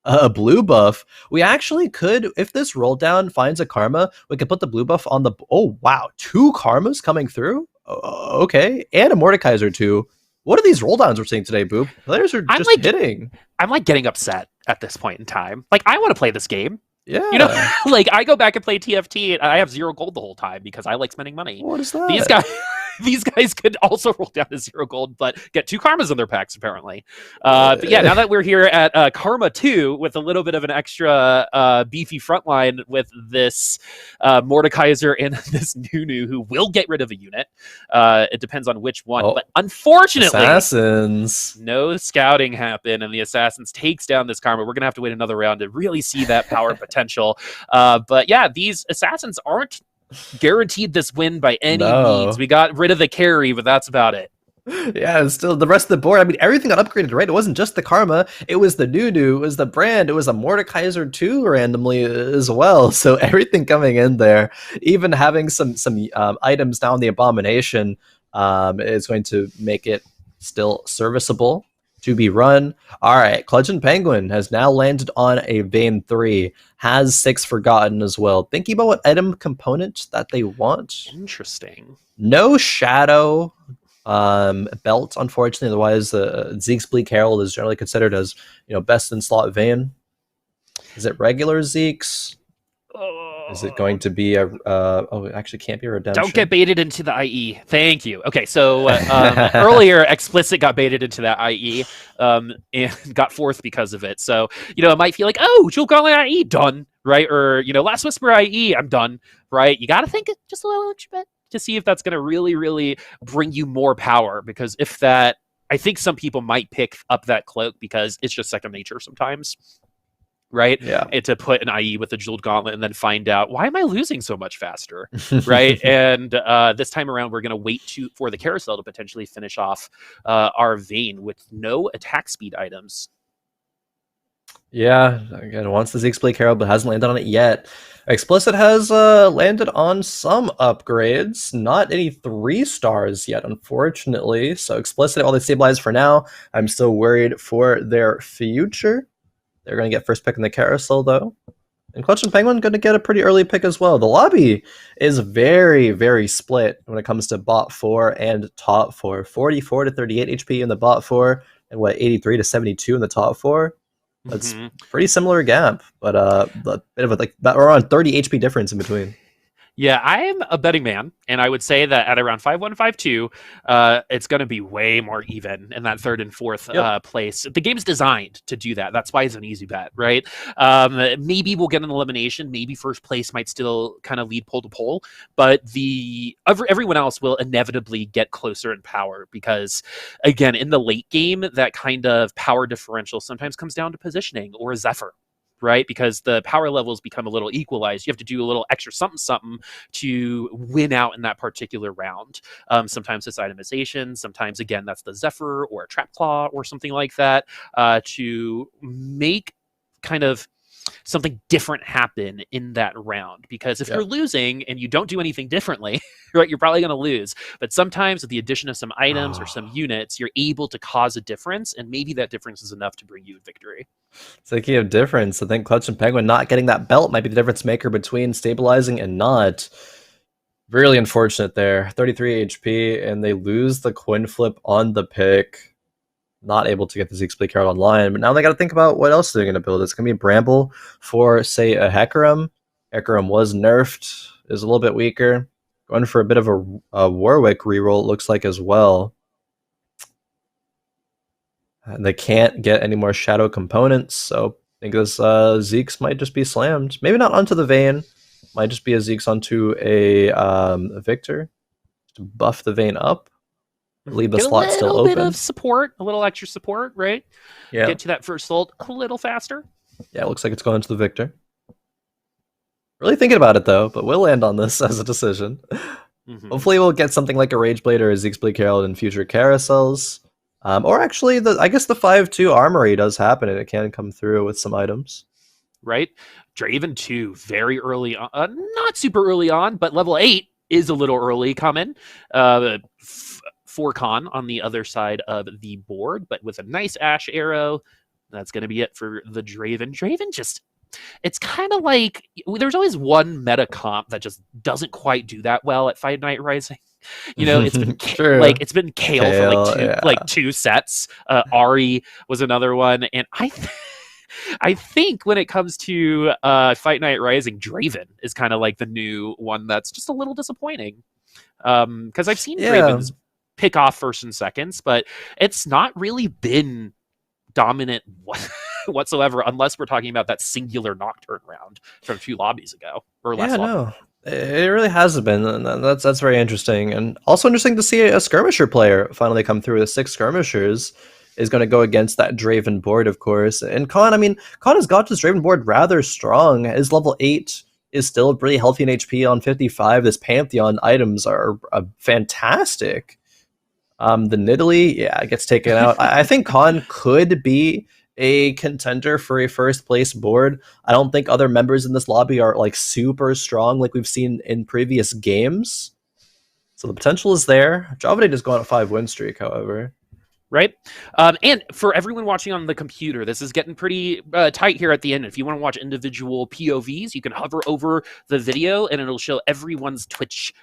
A blue buff. We actually could, if this roll down finds a Karma, we could put the blue buff on the... Oh, wow. 2 Karmas coming through? Okay. And a Mordekaiser too. What are these roll downs we're seeing today, Boop? Players are just hitting. I'm like getting upset at this point in time. Like, I want to play this game. Yeah. You know, like I go back and play TFT and I have 0 gold the whole time because I like spending money. What is that? These guys could also roll down to 0 gold, but get 2 karmas in their packs, apparently. But yeah, now that we're here at Karma 2 with a little bit of an extra beefy frontline with this Mordekaiser and this Nunu, who will get rid of a unit. It depends on which one. But unfortunately, Assassins. No scouting happened, and the Assassins takes down this Karma. We're going to have to wait another round to really see that power potential. But yeah, these Assassins aren't guaranteed this win by any means. We got rid of the carry, but that's about it. Yeah, still the rest of the board. I mean, everything got upgraded, right? It wasn't just the Karma. It was the Nunu, it was the brand, it was a Mordekaiser 2 randomly as well. So everything coming in there, even having some items down the Abomination is going to make it still serviceable to be run. All right, ClutchinPenguin has now landed on a Vein 3, has 6 Forgotten as well. Thinking about what item component that they want. Interesting. No Shadow belt, unfortunately. Otherwise, Zeke's Bleak Herald is generally considered as, best in slot Vein. Is it regular Zeke's? Is it going to be a... it actually can't be a redemption. Don't get baited into the IE. Thank you. Okay, so earlier, Explicit got baited into that IE and got 4th because of it. So, it might feel like, oh, Jewel Gauntlet IE, done, right? Or, Last Whisper IE, I'm done, right? You got to think just a little extra bit to see if that's going to really, really bring you more power. Because if that... I think some people might pick up that cloak because it's just second nature sometimes. Right? Yeah. And to put an IE with a Jeweled Gauntlet and then find out, why am I losing so much faster? Right? And this time around, we're going to wait for the carousel to potentially finish off our Vein with no attack speed items. Yeah, again, wants the Zeke's Bleak Herald, but hasn't landed on it yet. Explicit has landed on some upgrades, not any 3 stars yet, unfortunately. So Explicit, all they stabilize for now. I'm still worried for their future. They're going to get first pick in the carousel, though. And ClutchinPenguin going to get a pretty early pick as well. The lobby is very, very split when it comes to bot 4 and top 4. 44 to 38 HP in the bot 4, and 83 to 72 in the top 4. That's pretty similar gap, but a bit of around 30 HP difference in between. Yeah, I'm a betting man, and I would say that at around 5-1, 5-2, it's going to be way more even in that 3rd and 4th place. The game's designed to do that. That's why it's an easy bet, right? Maybe we'll get an elimination. Maybe first place might still kind of lead pole to pole, but everyone else will inevitably get closer in power because, again, in the late game, that kind of power differential sometimes comes down to positioning or a Zephyr. Right? Because the power levels become a little equalized. You have to do a little extra something to win out in that particular round. Sometimes it's itemization. Sometimes, again, that's the Zephyr or a Trap Claw or something like that to make kind of something different happen in that round. Because if you're losing and you don't do anything differently, right, you're probably going to lose. But sometimes with the addition of some items or some units, you're able to cause a difference, and maybe that difference is enough to bring you victory. Speaking of difference, I think ClutchinPenguin not getting that belt might be the difference maker between stabilizing and not. Really unfortunate there. 33 HP, and they lose the coin flip on the pick. Not able to get the Zeke's Bleak Herald online, but now they got to think about what else they're going to build. It's going to be Bramble for, say, a Hecarim. Hecarim was nerfed, is a little bit weaker. Going for a bit of a Warwick reroll, it looks like, as well. And they can't get any more shadow components, so I think this Zeke's might just be slammed. Maybe not onto the Vein. Might just be a Zeke's onto a Victor to buff the Vein up. Leave the slot still open. A little bit of support, a little extra support, right? Yeah. Get to that first ult a little faster. Yeah, it looks like it's going to the Victor. Really thinking about it though, but we'll land on this as a decision. Mm-hmm. Hopefully we'll get something like a Rage Blade or a Zeke's Bleak Herald in future carousels. Or actually, I guess the 5-2 Armory does happen, and it can come through with some items. Right? Draven 2, very early on. Not super early on, but level 8 is a little early coming. For Con on the other side of the board, but with a nice Ash arrow. That's going to be it for the Draven. Draven just, it's kind of like, there's always one meta comp that just doesn't quite do that well at Fight Night Rising. You know, it's been it's been Kale for like two sets. Ari was another one, and I think when it comes to Fight Night Rising, Draven is kind of like the new one that's just a little disappointing. Because I've seen Dravens pick off first and seconds, but it's not really been dominant whatsoever, unless we're talking about that singular Nocturne round from 2 lobbies ago or less. No, it really hasn't been. And that's very interesting, and also interesting to see a skirmisher player finally come through with 6 skirmishers. Is going to go against that Draven board, of course. And Khroen, I mean, Khroen has got this Draven board rather strong. His level 8 is still pretty healthy in HP on 55. This Pantheon items are fantastic. The Nidalee, gets taken out. I think Khroen could be a contender for a first place board. I don't think other members in this lobby are like super strong like we've seen in previous games. So the potential is there. Javaday just go on a 5-win streak, however. Right? And for everyone watching on the computer, this is getting pretty tight here at the end. If you want to watch individual POVs, you can hover over the video and it'll show everyone's Twitch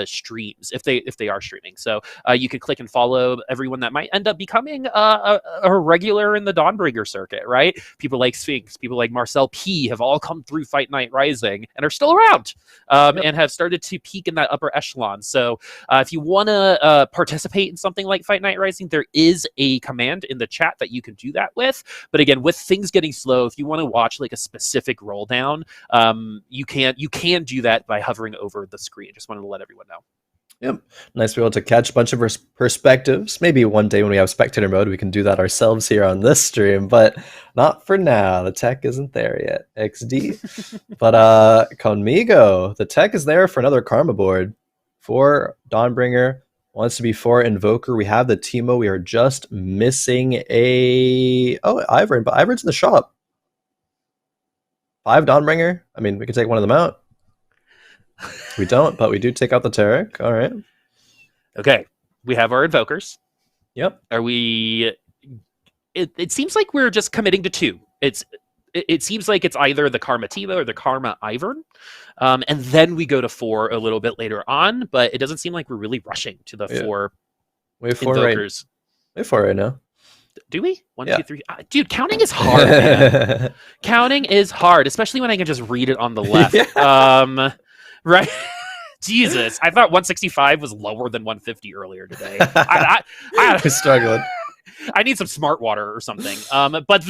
streams if they are streaming. So you can click and follow everyone that might end up becoming a regular in the Dawnbringer circuit, right? People like Sphinx, people like Marcel P have all come through Fight Night Rising and are still around and have started to peak in that upper echelon. So if you want to participate in something like Fight Night Rising, there is a command in the chat that you can do that with. But again, with things getting slow, if you want to watch like a specific roll down, you can do that by hovering over the screen. Just wanted to let everyone know. Yep. Nice to be able to catch a bunch of perspectives. Maybe one day when we have spectator mode, we can do that ourselves here on this stream, but not for now. The tech isn't there yet. XD. But Conmigo, the tech is there for another Karma board for Dawnbringer. Wants to be 4 Invoker. We have the Teemo. We are just missing Ivern, but Ivern's in the shop. 5 Dawnbringer. I mean, we could take one of them out. We don't, but we do take out the Taric. All right. Okay. We have our Invokers. Yep. Are we... It seems like we're just committing to 2. It seems like it's either the Karma Teemo or the Karma Ivern. And then we go to 4 a little bit later on, but it doesn't seem like we're really rushing to the 4 we have 4 Invokers. We have 4 right now. Do we? 1, 2, 3. Dude, counting is hard, man. Counting is hard, especially when I can just read it on the left. Right? Jesus. I thought 165 was lower than 150 earlier today. I was struggling. I need some smart water or something. But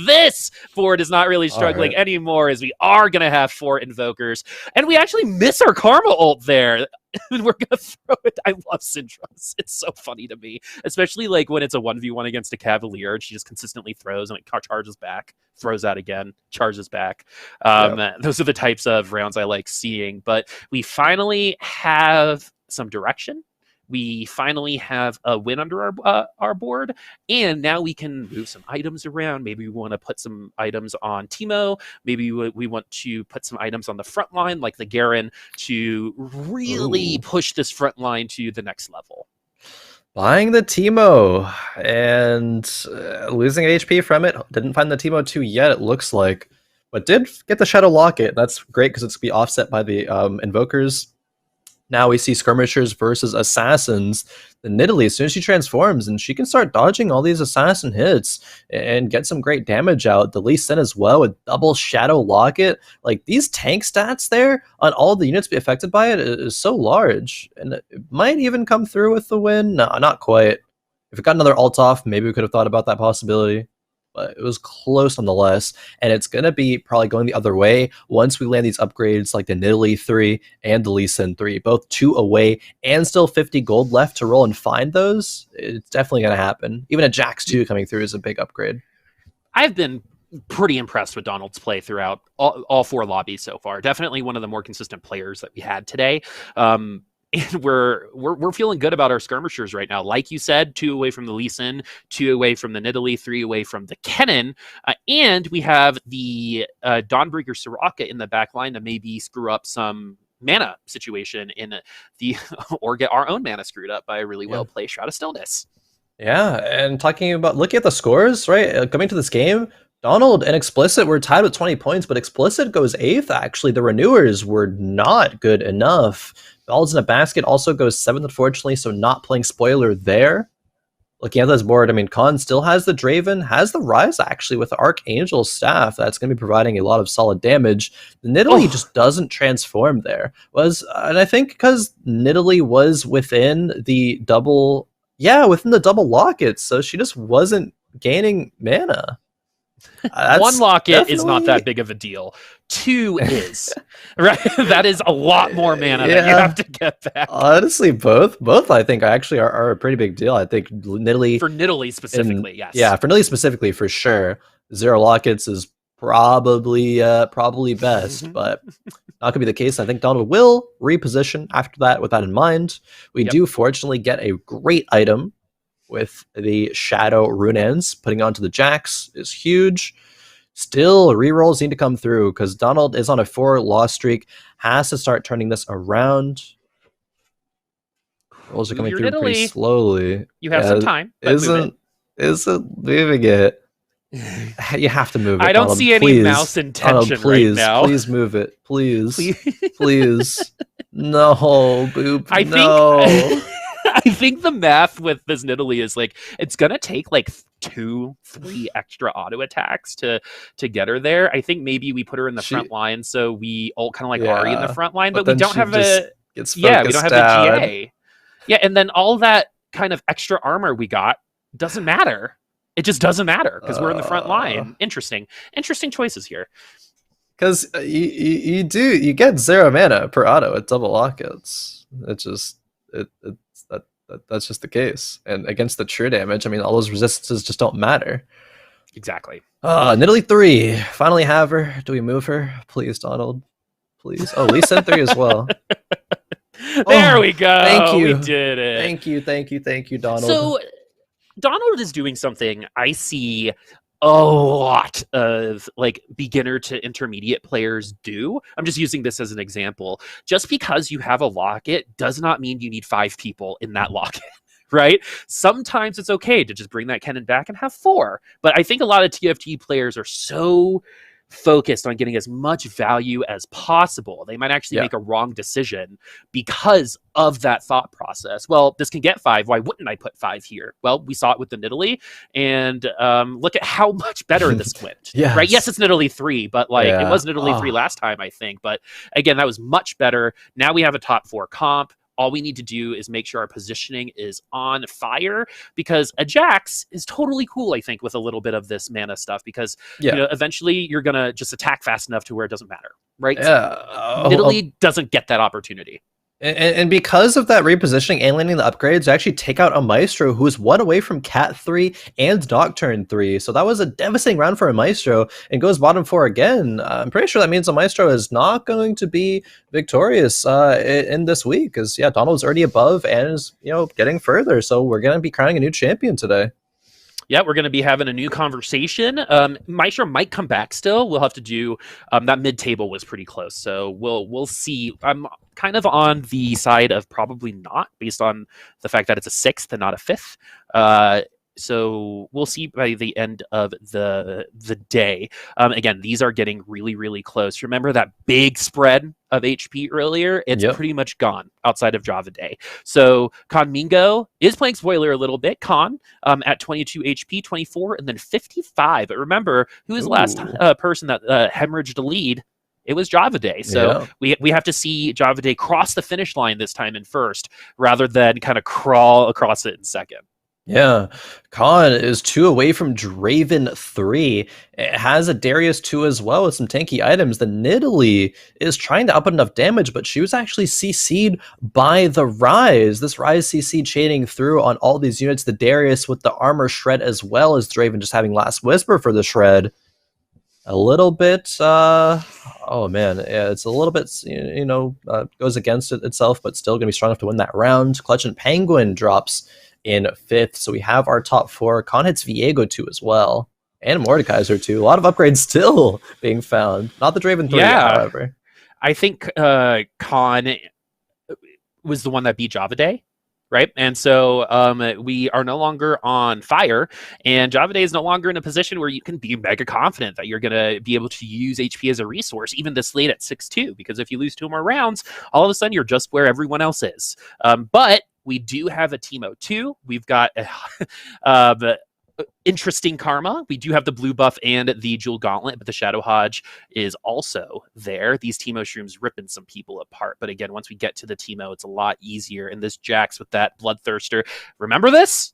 this board is not really struggling anymore, as we are going to have 4 Invokers. And we actually miss our Karma ult there. And we're going to throw it. I love Syndros. It's so funny to me, especially like when it's a 1v1 against a Cavalier and she just consistently throws and it charges back, throws out again, charges back. Those are the types of rounds I like seeing. But we finally have some direction. We finally have a win under our board, and now we can move some items around. Maybe we want to put some items on Teemo. Maybe we want to put some items on the front line, like the Garen, to really push this front line to the next level. Buying the Teemo and losing HP from it. Didn't find the Teemo 2 yet, it looks like, but did get the Shadow Locket. That's great because it's going to be offset by the Invokers. Now we see skirmishers versus assassins. The Nidalee, as soon as she transforms, and she can start dodging all these assassin hits and get some great damage out. The Lee Sin as well with double Shadow Locket. Like, these tank stats there on all the units be affected by it is so large. And it might even come through with the win. No, not quite. If it got another ult off, maybe we could have thought about that possibility. But it was close nonetheless, and it's going to be probably going the other way once we land these upgrades like the Nidalee 3 and the Lee Sin 3, both 2 away and still 50 gold left to roll and find those. It's definitely going to happen. Even a Jax 2 coming through is a big upgrade. I've been pretty impressed with Donald's play throughout all 4 lobbies so far. Definitely one of the more consistent players that we had today. And we're feeling good about our skirmishers right now. Like you said, 2 away from the Lee Sin, 2 away from the Nidalee, 3 away from the Kennen, and we have the Dawnbreaker Soraka in the back line to maybe screw up some mana situation in the or get our own mana screwed up by a really well played Shroud of Stillness. Yeah, and talking about looking at the scores, right? Coming to this game, Donald and Explicit were tied with 20 points, but Explicit goes 8th, actually. The Renewers were not good enough. Balls in a Basket also goes 7th, unfortunately, so not playing spoiler there. Looking at this board, I mean, Khan still has the Draven, has the Rise, actually, with the Archangel Staff. That's going to be providing a lot of solid damage. The Nidalee just doesn't transform there. And I think because Nidalee was within the double lockets, so she just wasn't gaining mana. 1 locket is not that big of a deal. 2 is. Right? That is a lot more mana that you have to get back. Honestly, both I think actually are a pretty big deal. I think Nidalee... For Nidalee specifically, yes. Yeah, for Nidalee specifically, for sure. 0 lockets is probably best, but not going to be the case. I think Donald will reposition after that with that in mind. We do fortunately get a great item with the Shadow Runeans. Putting onto the Jax is huge. Still, rerolls need to come through because Donald is on a 4 loss streak. Has to start turning this around. Rolls are coming through pretty slowly. You have some time. Isn't moving it? You have to move it. I don't see any mouse intention right now. Please move it. Please. Please. No, Boop. I think the math with this Nidalee is like it's gonna take like 2-3 extra auto attacks to get her there. I think maybe we put her in the front line, so we all kind of like Ahri in the front line, but we don't have the GA. Yeah, and then all that kind of extra armor we got doesn't matter. It just doesn't matter because we're in the front line. Interesting choices here. Because you get 0 mana per auto at double lockouts. That's just the case. And against the true damage, I mean, all those resistances just don't matter. Exactly. Nidalee 3. Finally have her. Do we move her? Please, Donald. Please. Oh, Lee sent 3 as well. There we go. Thank you. We did it. Thank you, Donald. So Donald is doing something I see a lot of like beginner to intermediate players do. I'm just using this as an example. Just because you have a locket does not mean you need 5 people in that locket. Right? Sometimes it's okay to just bring that Kennen back and have 4. But I think a lot of TFT players are so focused on getting as much value as possible. They might actually make a wrong decision because of that thought process. Well, this can get 5. Why wouldn't I put 5 here? Well, we saw it with the Nidalee, and look at how much better this went. Right? Yes, it's Nidalee 3, but like it was Nidalee 3 last time, I think. But again, that was much better. Now we have a top 4 comp. All we need to do is make sure our positioning is on fire, because a Jax is totally cool, I think, with a little bit of this mana stuff, because you know, eventually you're going to just attack fast enough to where it doesn't matter, right? Nidalee doesn't get that opportunity. And because of that repositioning and landing the upgrades, actually take out Omaestro, who was 1 away from Cat 3 and Nocturne 3. So that was a devastating round for Omaestro, and goes bottom 4 again. I'm pretty sure that means Omaestro is not going to be victorious in this week, because Donald's already above and is getting further. So we're going to be crowning a new champion today. Yeah, we're going to be having a new conversation. Maestro might come back still. We'll have to do that mid-table was pretty close. So we'll see. I'm kind of on the side of probably not, based on the fact that it's a 6th and not a 5th. So we'll see by the end of the day. Again, these are getting really, really close. Remember that big spread of HP earlier? It's pretty much gone outside of Javaday. So Mingo is playing spoiler a little bit. At 22 HP, 24, and then 55. But remember, who is the last person that hemorrhaged a lead? It was Javaday. So we have to see Javaday cross the finish line this time in first, rather than kind of crawl across it in second. Yeah, Khan is 2 away from Draven 3. It has a Darius 2 as well with some tanky items. The Nidalee is trying to up enough damage, but she was actually CC'd by the Rise. This Rise CC chaining through on all these units. The Darius with the armor shred, as well as Draven just having Last Whisper for the shred. a little bit oh man, yeah, it's a little bit goes against itself, but still gonna be strong enough to win that round. ClutchinPenguin drops in 5th, so we have our top 4. Con hits Viego 2 as well, and Mordekaiser 2. A lot of upgrades still being found, not the Draven 3 yet, however. I think Con was the one that beat Javaday, right? And so we are no longer on fire, and Javaday is no longer in a position where you can be mega confident that you're going to be able to use HP as a resource, even this late at 6-2, because if you lose 2 more rounds, all of a sudden you're just where everyone else is. But we do have a Teemo 2. We've got interesting karma. We do have the blue buff and the jewel gauntlet, but the shadow hodge is also there. These Teemo shrooms ripping some people apart, but again, once we get to the Teemo, it's a lot easier. And this Jax with that bloodthirster, remember this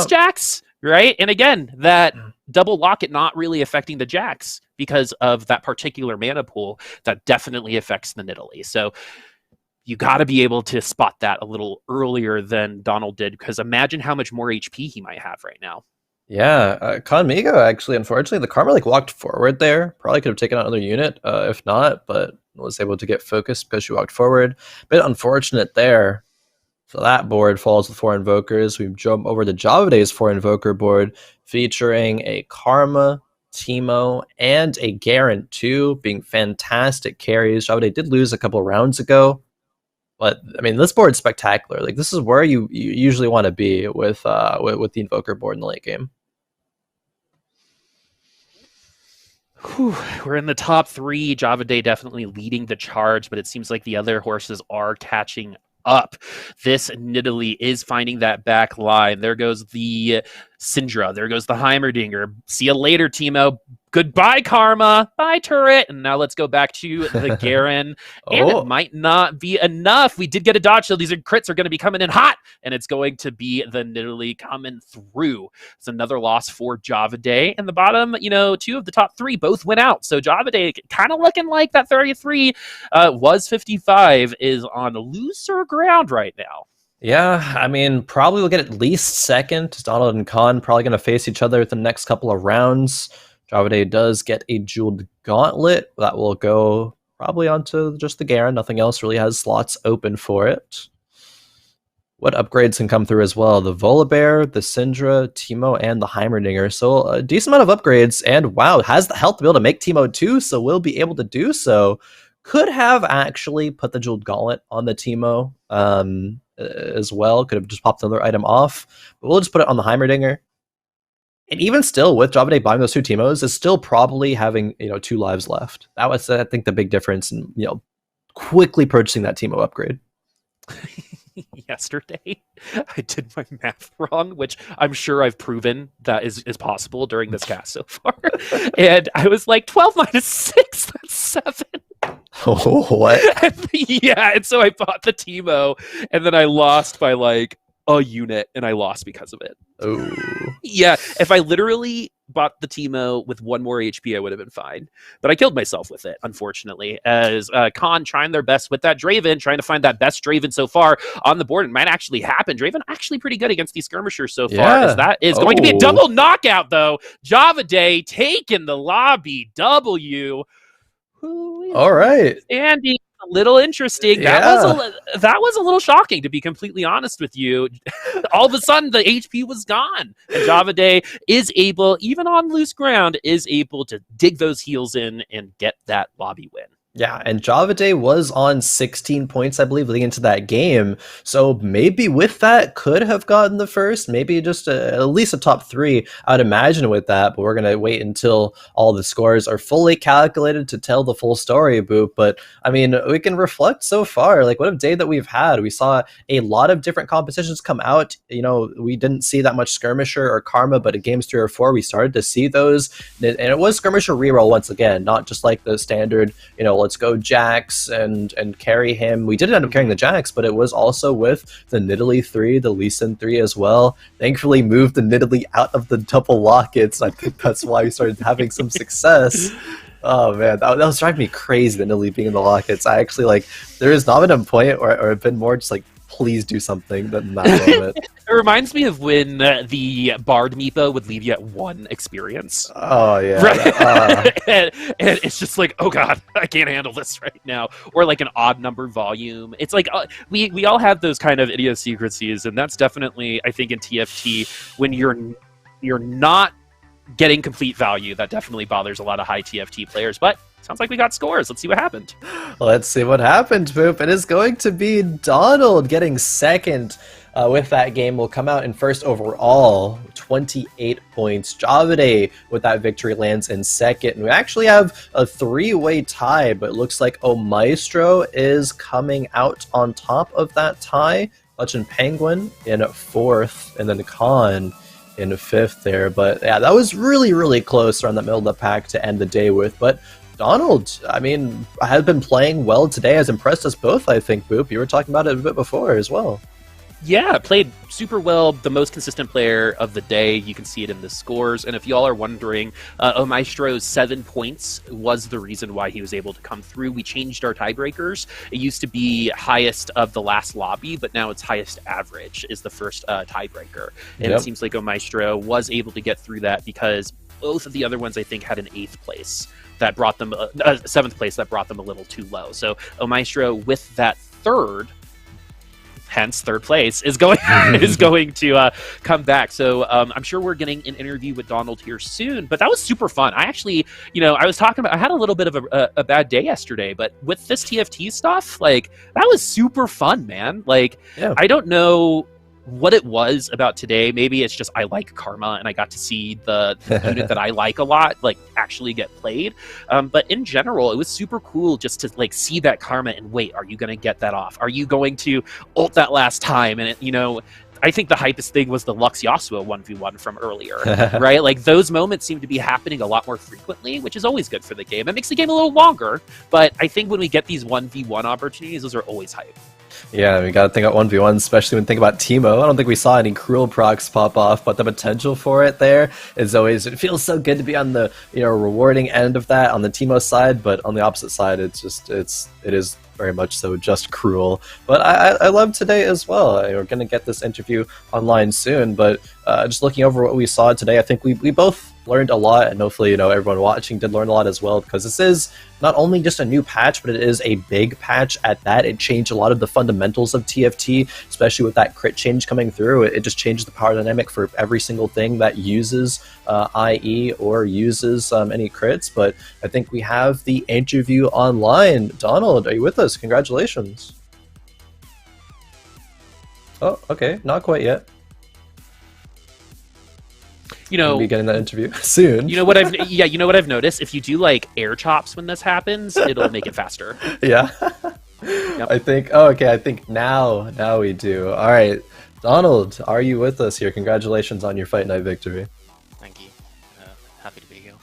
Jax, right? And again, that double locket not really affecting the Jax because of that particular mana pool that definitely affects the Nidalee. So you got to be able to spot that a little earlier than Donald did, because imagine how much more HP he might have right now. Yeah, Conmigo actually, unfortunately, the Karma walked forward there. Probably could have taken out another unit if not, but was able to get focused because she walked forward. Bit unfortunate there. So that board falls with 4 Invokers. We jump over to Javaday's 4 Invoker board, featuring a Karma, Teemo, and a Garen 2, being fantastic carries. Javaday did lose a couple rounds ago, but I mean, this board's spectacular. Like, this is where you usually want to be with the Invoker board in the late game. Whew, we're in the top 3. Javaday definitely leading the charge, but it seems like the other horses are catching up. This Nidalee is finding that back line. There goes the Syndra. There goes the Heimerdinger. See you later, Teemo. Goodbye, Karma. Bye, Turret. And now let's go back to the Garen. And it might not be enough. We did get a dodge, so these crits are going to be coming in hot. And it's going to be the Nidalee coming through. It's another loss for Javaday. And the bottom, 2 of the top 3 both went out. So Javaday kind of looking like that 33 was 55 is on looser ground right now. Yeah, I mean, probably we'll get at least second. Donald and Khan probably going to face each other the next couple of rounds. Javaday does get a jeweled gauntlet that will go probably onto just the Garen. Nothing else really has slots open for it. What upgrades can come through as well? The Volibear, the Syndra, Teemo, and the Heimerdinger. So a decent amount of upgrades, and wow, has the health to be able to make Teemo too, so we'll be able to do so. Could have actually put the jeweled gauntlet on the Teemo as well. Could have just popped another item off, but we'll just put it on the Heimerdinger. And even still, with Javaday buying those 2 Teemos, is still probably having 2 lives left. That was, I think, the big difference in quickly purchasing that Teemo upgrade. Yesterday, I did my math wrong, which I'm sure I've proven that is possible during this cast so far. And I was like, 12 minus 6, that's 7. Oh, what? Yeah, and so I bought the Teemo, and then I lost by like a unit, and I lost because of it. Oh. Yeah, if I literally bought the Teemo with 1 more HP, I would have been fine. But I killed myself with it, unfortunately, as Khan trying their best with that Draven, trying to find that best Draven so far on the board. It might actually happen. Draven actually pretty good against these skirmishers so far, as that is going to be a double knockout, though. Javaday taking the lobby W. All right. Andy, a little interesting. Yeah. That was a little shocking, to be completely honest with you. All of a sudden, the HP was gone, and Javaday is able, even on loose ground, is able to dig those heals in and get that lobby win. Yeah, and Javaday was on 16 points, I believe, leading into that game. So maybe with that, could have gotten the first, maybe just at least a top 3, I'd imagine with that. But we're going to wait until all the scores are fully calculated to tell the full story, Boop. But, I mean, we can reflect so far. Like, what a day that we've had. We saw a lot of different competitions come out. We didn't see that much Skirmisher or Karma, but in games 3 or 4, we started to see those. And it was Skirmisher reroll once again, not just like the standard, let's go Jax and carry him. We did end up carrying the Jax, but it was also with the Nidalee 3, the Lee Sin 3 as well. Thankfully moved the Nidalee out of the double lockets. I think that's why we started having some success. Oh man, that was driving me crazy, the Nidalee being in the lockets. I actually there has not been a point where I've been more just please do something in that moment. It reminds me of when the Bard Meepo would leave you at 1 experience. Oh yeah, right? And it's just like, oh god, I can't handle this right now. Or like an odd number volume. It's like we all have those kind of idiosyncrasies, and that's definitely, I think, in TFT when you're not getting complete value, that definitely bothers a lot of high TFT players. But sounds like we got scores. Let's see what happened. Let's see what happened, Boop. It is going to be Donald getting second with that game. Will come out in first overall, 28 points. Javaday with that victory lands in second. And we actually have a 3-way tie, but it looks like Omaestro is coming out on top of that tie. ClutchinPenguin in fourth, and then Korn in fifth there. But yeah, that was really, really close around the middle of the pack to end the day with. But Donald, I mean, has been playing well today, has impressed us both, I think, Boop. You were talking about it a bit before as well. Yeah, played super well, the most consistent player of the day. You can see it in the scores. And if y'all are wondering, Omaestro's 7 points was the reason why he was able to come through. We changed our tiebreakers. It used to be highest of the last lobby, but now it's highest average is the first tiebreaker. And It seems like Omaestro was able to get through that because both of the other ones, I think, had an 8th place that brought them, 7th place that brought them a little too low. So Omaestro with that third, hence third place, is going to come back. So I'm sure we're getting an interview with Donald here soon. But that was super fun. I actually, I was talking about, I had a little bit of a bad day yesterday, but with this TFT stuff, like, that was super fun, man. Like, I don't know what it was about today. Maybe it's just I like Karma, and I got to see the unit that I like a lot, like, actually get played. But in general, it was super cool just to, like, see that Karma and wait, are you going to get that off? Are you going to ult that last time? And, I think the hypest thing was the Lux Yasuo 1v1 from earlier, right? Like, those moments seem to be happening a lot more frequently, which is always good for the game. It makes the game a little longer, but I think when we get these 1v1 opportunities, those are always hype. Yeah, we got to think about 1v1, especially when think about Teemo. I don't think we saw any cruel procs pop off, but the potential for it there is always, it feels so good to be on the, rewarding end of that on the Teemo side, but on the opposite side, it is very much so just cruel. But I love today as well. We're going to get this interview online soon, but just looking over what we saw today, I think we both learned a lot, and hopefully everyone watching did learn a lot as well, because this is not only just a new patch, but it is a big patch at that. It changed a lot of the fundamentals of TFT, especially with that crit change coming through. It just changes the power dynamic for every single thing that uses IE or uses any crits. But I think we have the interview online. Donald, are you with us? Congratulations. Oh, okay, not quite yet. We'll be getting that interview soon. You know what I've noticed? If you do like air chops when this happens, it'll make it faster. Yeah. Yep. I think now we do. All right, Donald, are you with us here? Congratulations on your Fight Night victory. Thank you. Happy to be here.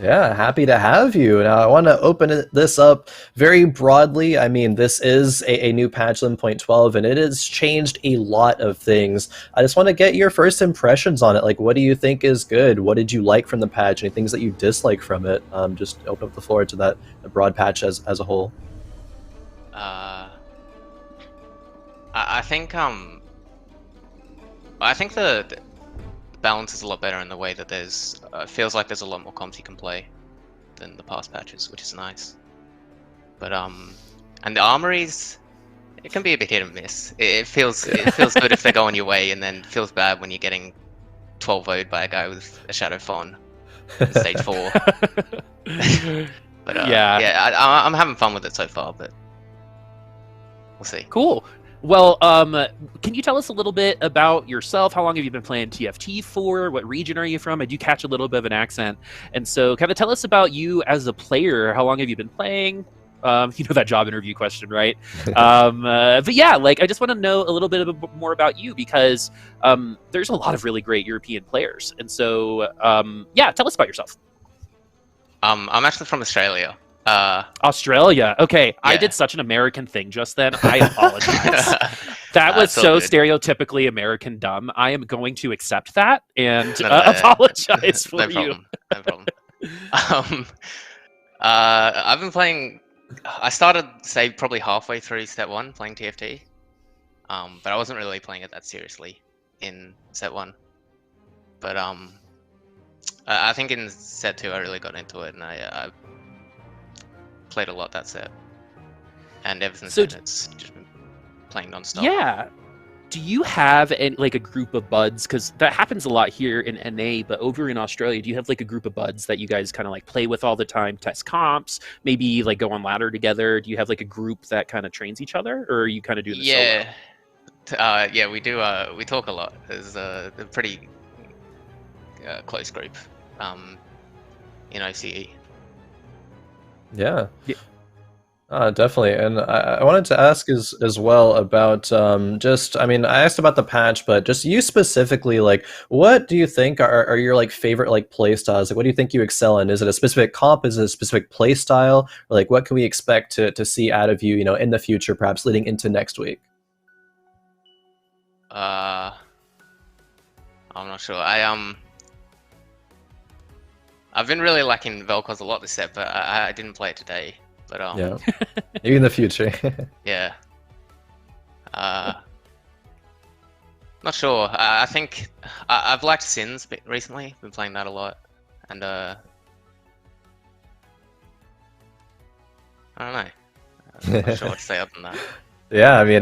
Yeah, happy to have you. Now, I want to open this up very broadly. I mean, this is a new patch 11.12, and it has changed a lot of things. I just want to get your first impressions on it. Like, what do you think is good? What did you like from the patch? Any things that you dislike from it? Just open up the floor to the broad patch as a whole. I think the balance is a lot better in the way that there's feels like there's a lot more comps you can play than the past patches, which is nice. But and the armories, it can be a bit hit and miss. It feels good if they're going your way, and then feels bad when you're getting 12 0'd by a guy with a Shadow Fawn stage 4. But I'm having fun with it so far, but we'll see. Cool. Well, can you tell us a little bit about yourself? How long have you been playing TFT for? What region are you from? I do catch a little bit of an accent. And so kind of tell us about you as a player. How long have you been playing? That job interview question, right? But yeah, like, I just want to know a little bit more about you, because there's a lot of really great European players. And so, yeah, tell us about yourself. I'm actually from Australia. Australia. Okay, yeah. I did such an American thing just then. I apologize. That was so stereotypically American dumb. I am going to accept that and apologize for you. No problem. I've been playing. I started, say, probably halfway through Step 1 playing TFT. but I wasn't really playing it that seriously in set 1. But I think in set 2 I really got into it, and I played a lot that set. And ever since then, it's just been playing non-stop. Yeah. Do you have a group of buds? Because that happens a lot here in NA, but over in Australia, do you have like a group of buds that you guys kind of like play with all the time, test comps, maybe like go on ladder together? Do you have like a group that kind of trains each other, or you kind of do this solo? Yeah, we do. We talk a lot. There's a pretty close group in OCE. Yeah. Definitely. And I wanted to ask as well about just, I mean, I asked about the patch, but just you specifically, like, what do you think are your like favorite like play styles? Like, what do you think you excel in? Is it a specific comp? Is it a specific play style? Or like, what can we expect to see out of you, in the future, perhaps leading into next week? I'm not sure. I've been really liking Vel'Koz a lot this set, but I didn't play it today. But yeah, maybe in the future. Yeah. Not sure. I think I've liked Sins recently. Been playing that a lot, and I don't know. I'm not sure what to say other than that. Yeah, I mean,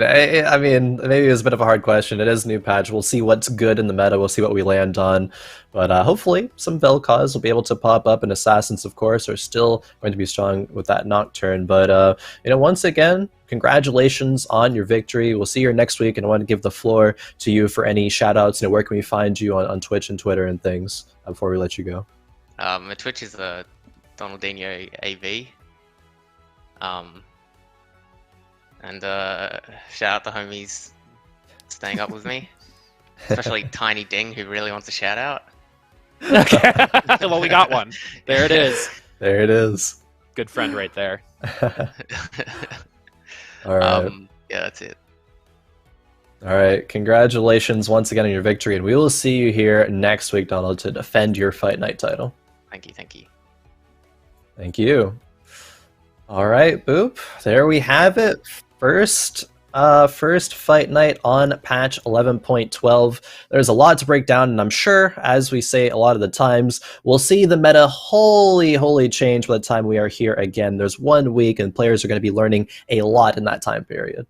maybe it was a bit of a hard question. It is a new patch. We'll see what's good in the meta. We'll see what we land on. But hopefully some Vel'Koz will be able to pop up, and Assassins, of course, are still going to be strong with that Nocturne. But, once again, congratulations on your victory. We'll see you next week, and I want to give the floor to you for any shout-outs. Where can we find you on Twitch and Twitter and things before we let you go? My Twitch is Donaldinho AV. And shout out the homies staying up with me, especially Tiny Ding, who really wants a shout out. Okay. Well, we got one. There it is. There it is. Good friend right there. All right. Yeah, that's it. All right. Congratulations once again on your victory, and we will see you here next week, Donald, to defend your Fight Night title. Thank you. Thank you. Thank you. All right, Boop. There we have it. First Fight Night on patch 11.12. There's a lot to break down, and I'm sure, as we say a lot of the times, we'll see the meta wholly change by the time we are here again. There's 1 week, and players are going to be learning a lot in that time period.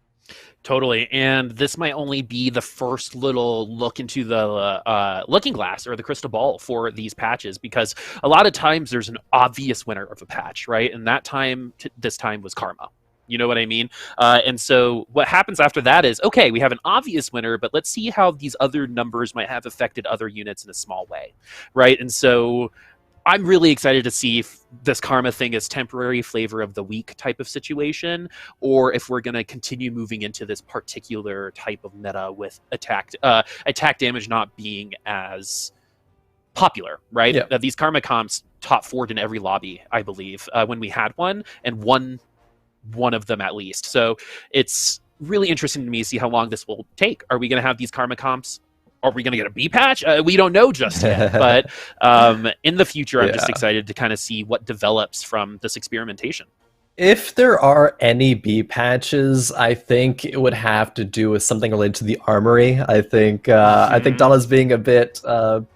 Totally, and this might only be the first little look into the looking glass or the crystal ball for these patches, because a lot of times there's an obvious winner of a patch, right? And that time, this time was Karma. You know what I mean? And so what happens after that is, okay, we have an obvious winner, but let's see how these other numbers might have affected other units in a small way, right? And so I'm really excited to see if this Karma thing is temporary flavor of the week type of situation, or if we're going to continue moving into this particular type of meta with attack damage not being as popular, right? Yeah. These Karma comps top 4'd in every lobby, I believe, when we had one, and one of them at least. So it's really interesting to me to see how long this will take. Are we going to have these Karma comps? Are we going to get a B patch? We don't know just yet. But in the future, I'm just excited to kind of see what develops from this experimentation. If there are any B patches, I think it would have to do with something related to the armory. I think Donna's being a bit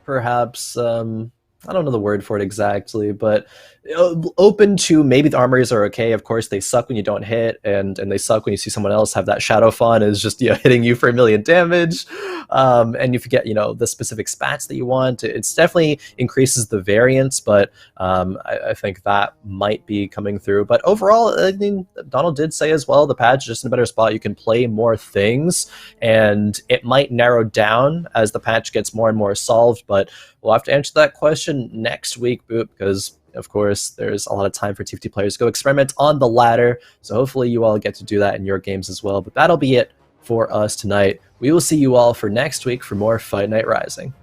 perhaps I don't know the word for it exactly, but open to maybe the armories are okay. Of course, they suck when you don't hit, and they suck when you see someone else have that Shadow Fawn is just hitting you for 1 million damage, and you forget the specific spats that you want. It's definitely increases the variance, but I think that might be coming through. But overall, I mean, Donald did say as well, the patch is just in a better spot. You can play more things, and it might narrow down as the patch gets more and more solved, but we'll have to answer that question next week, Boop, because of course there's a lot of time for TFT players to go experiment on the ladder. So hopefully you all get to do that in your games as well. But that'll be it for us tonight. We will see you all for next week for more Fight Night Rising.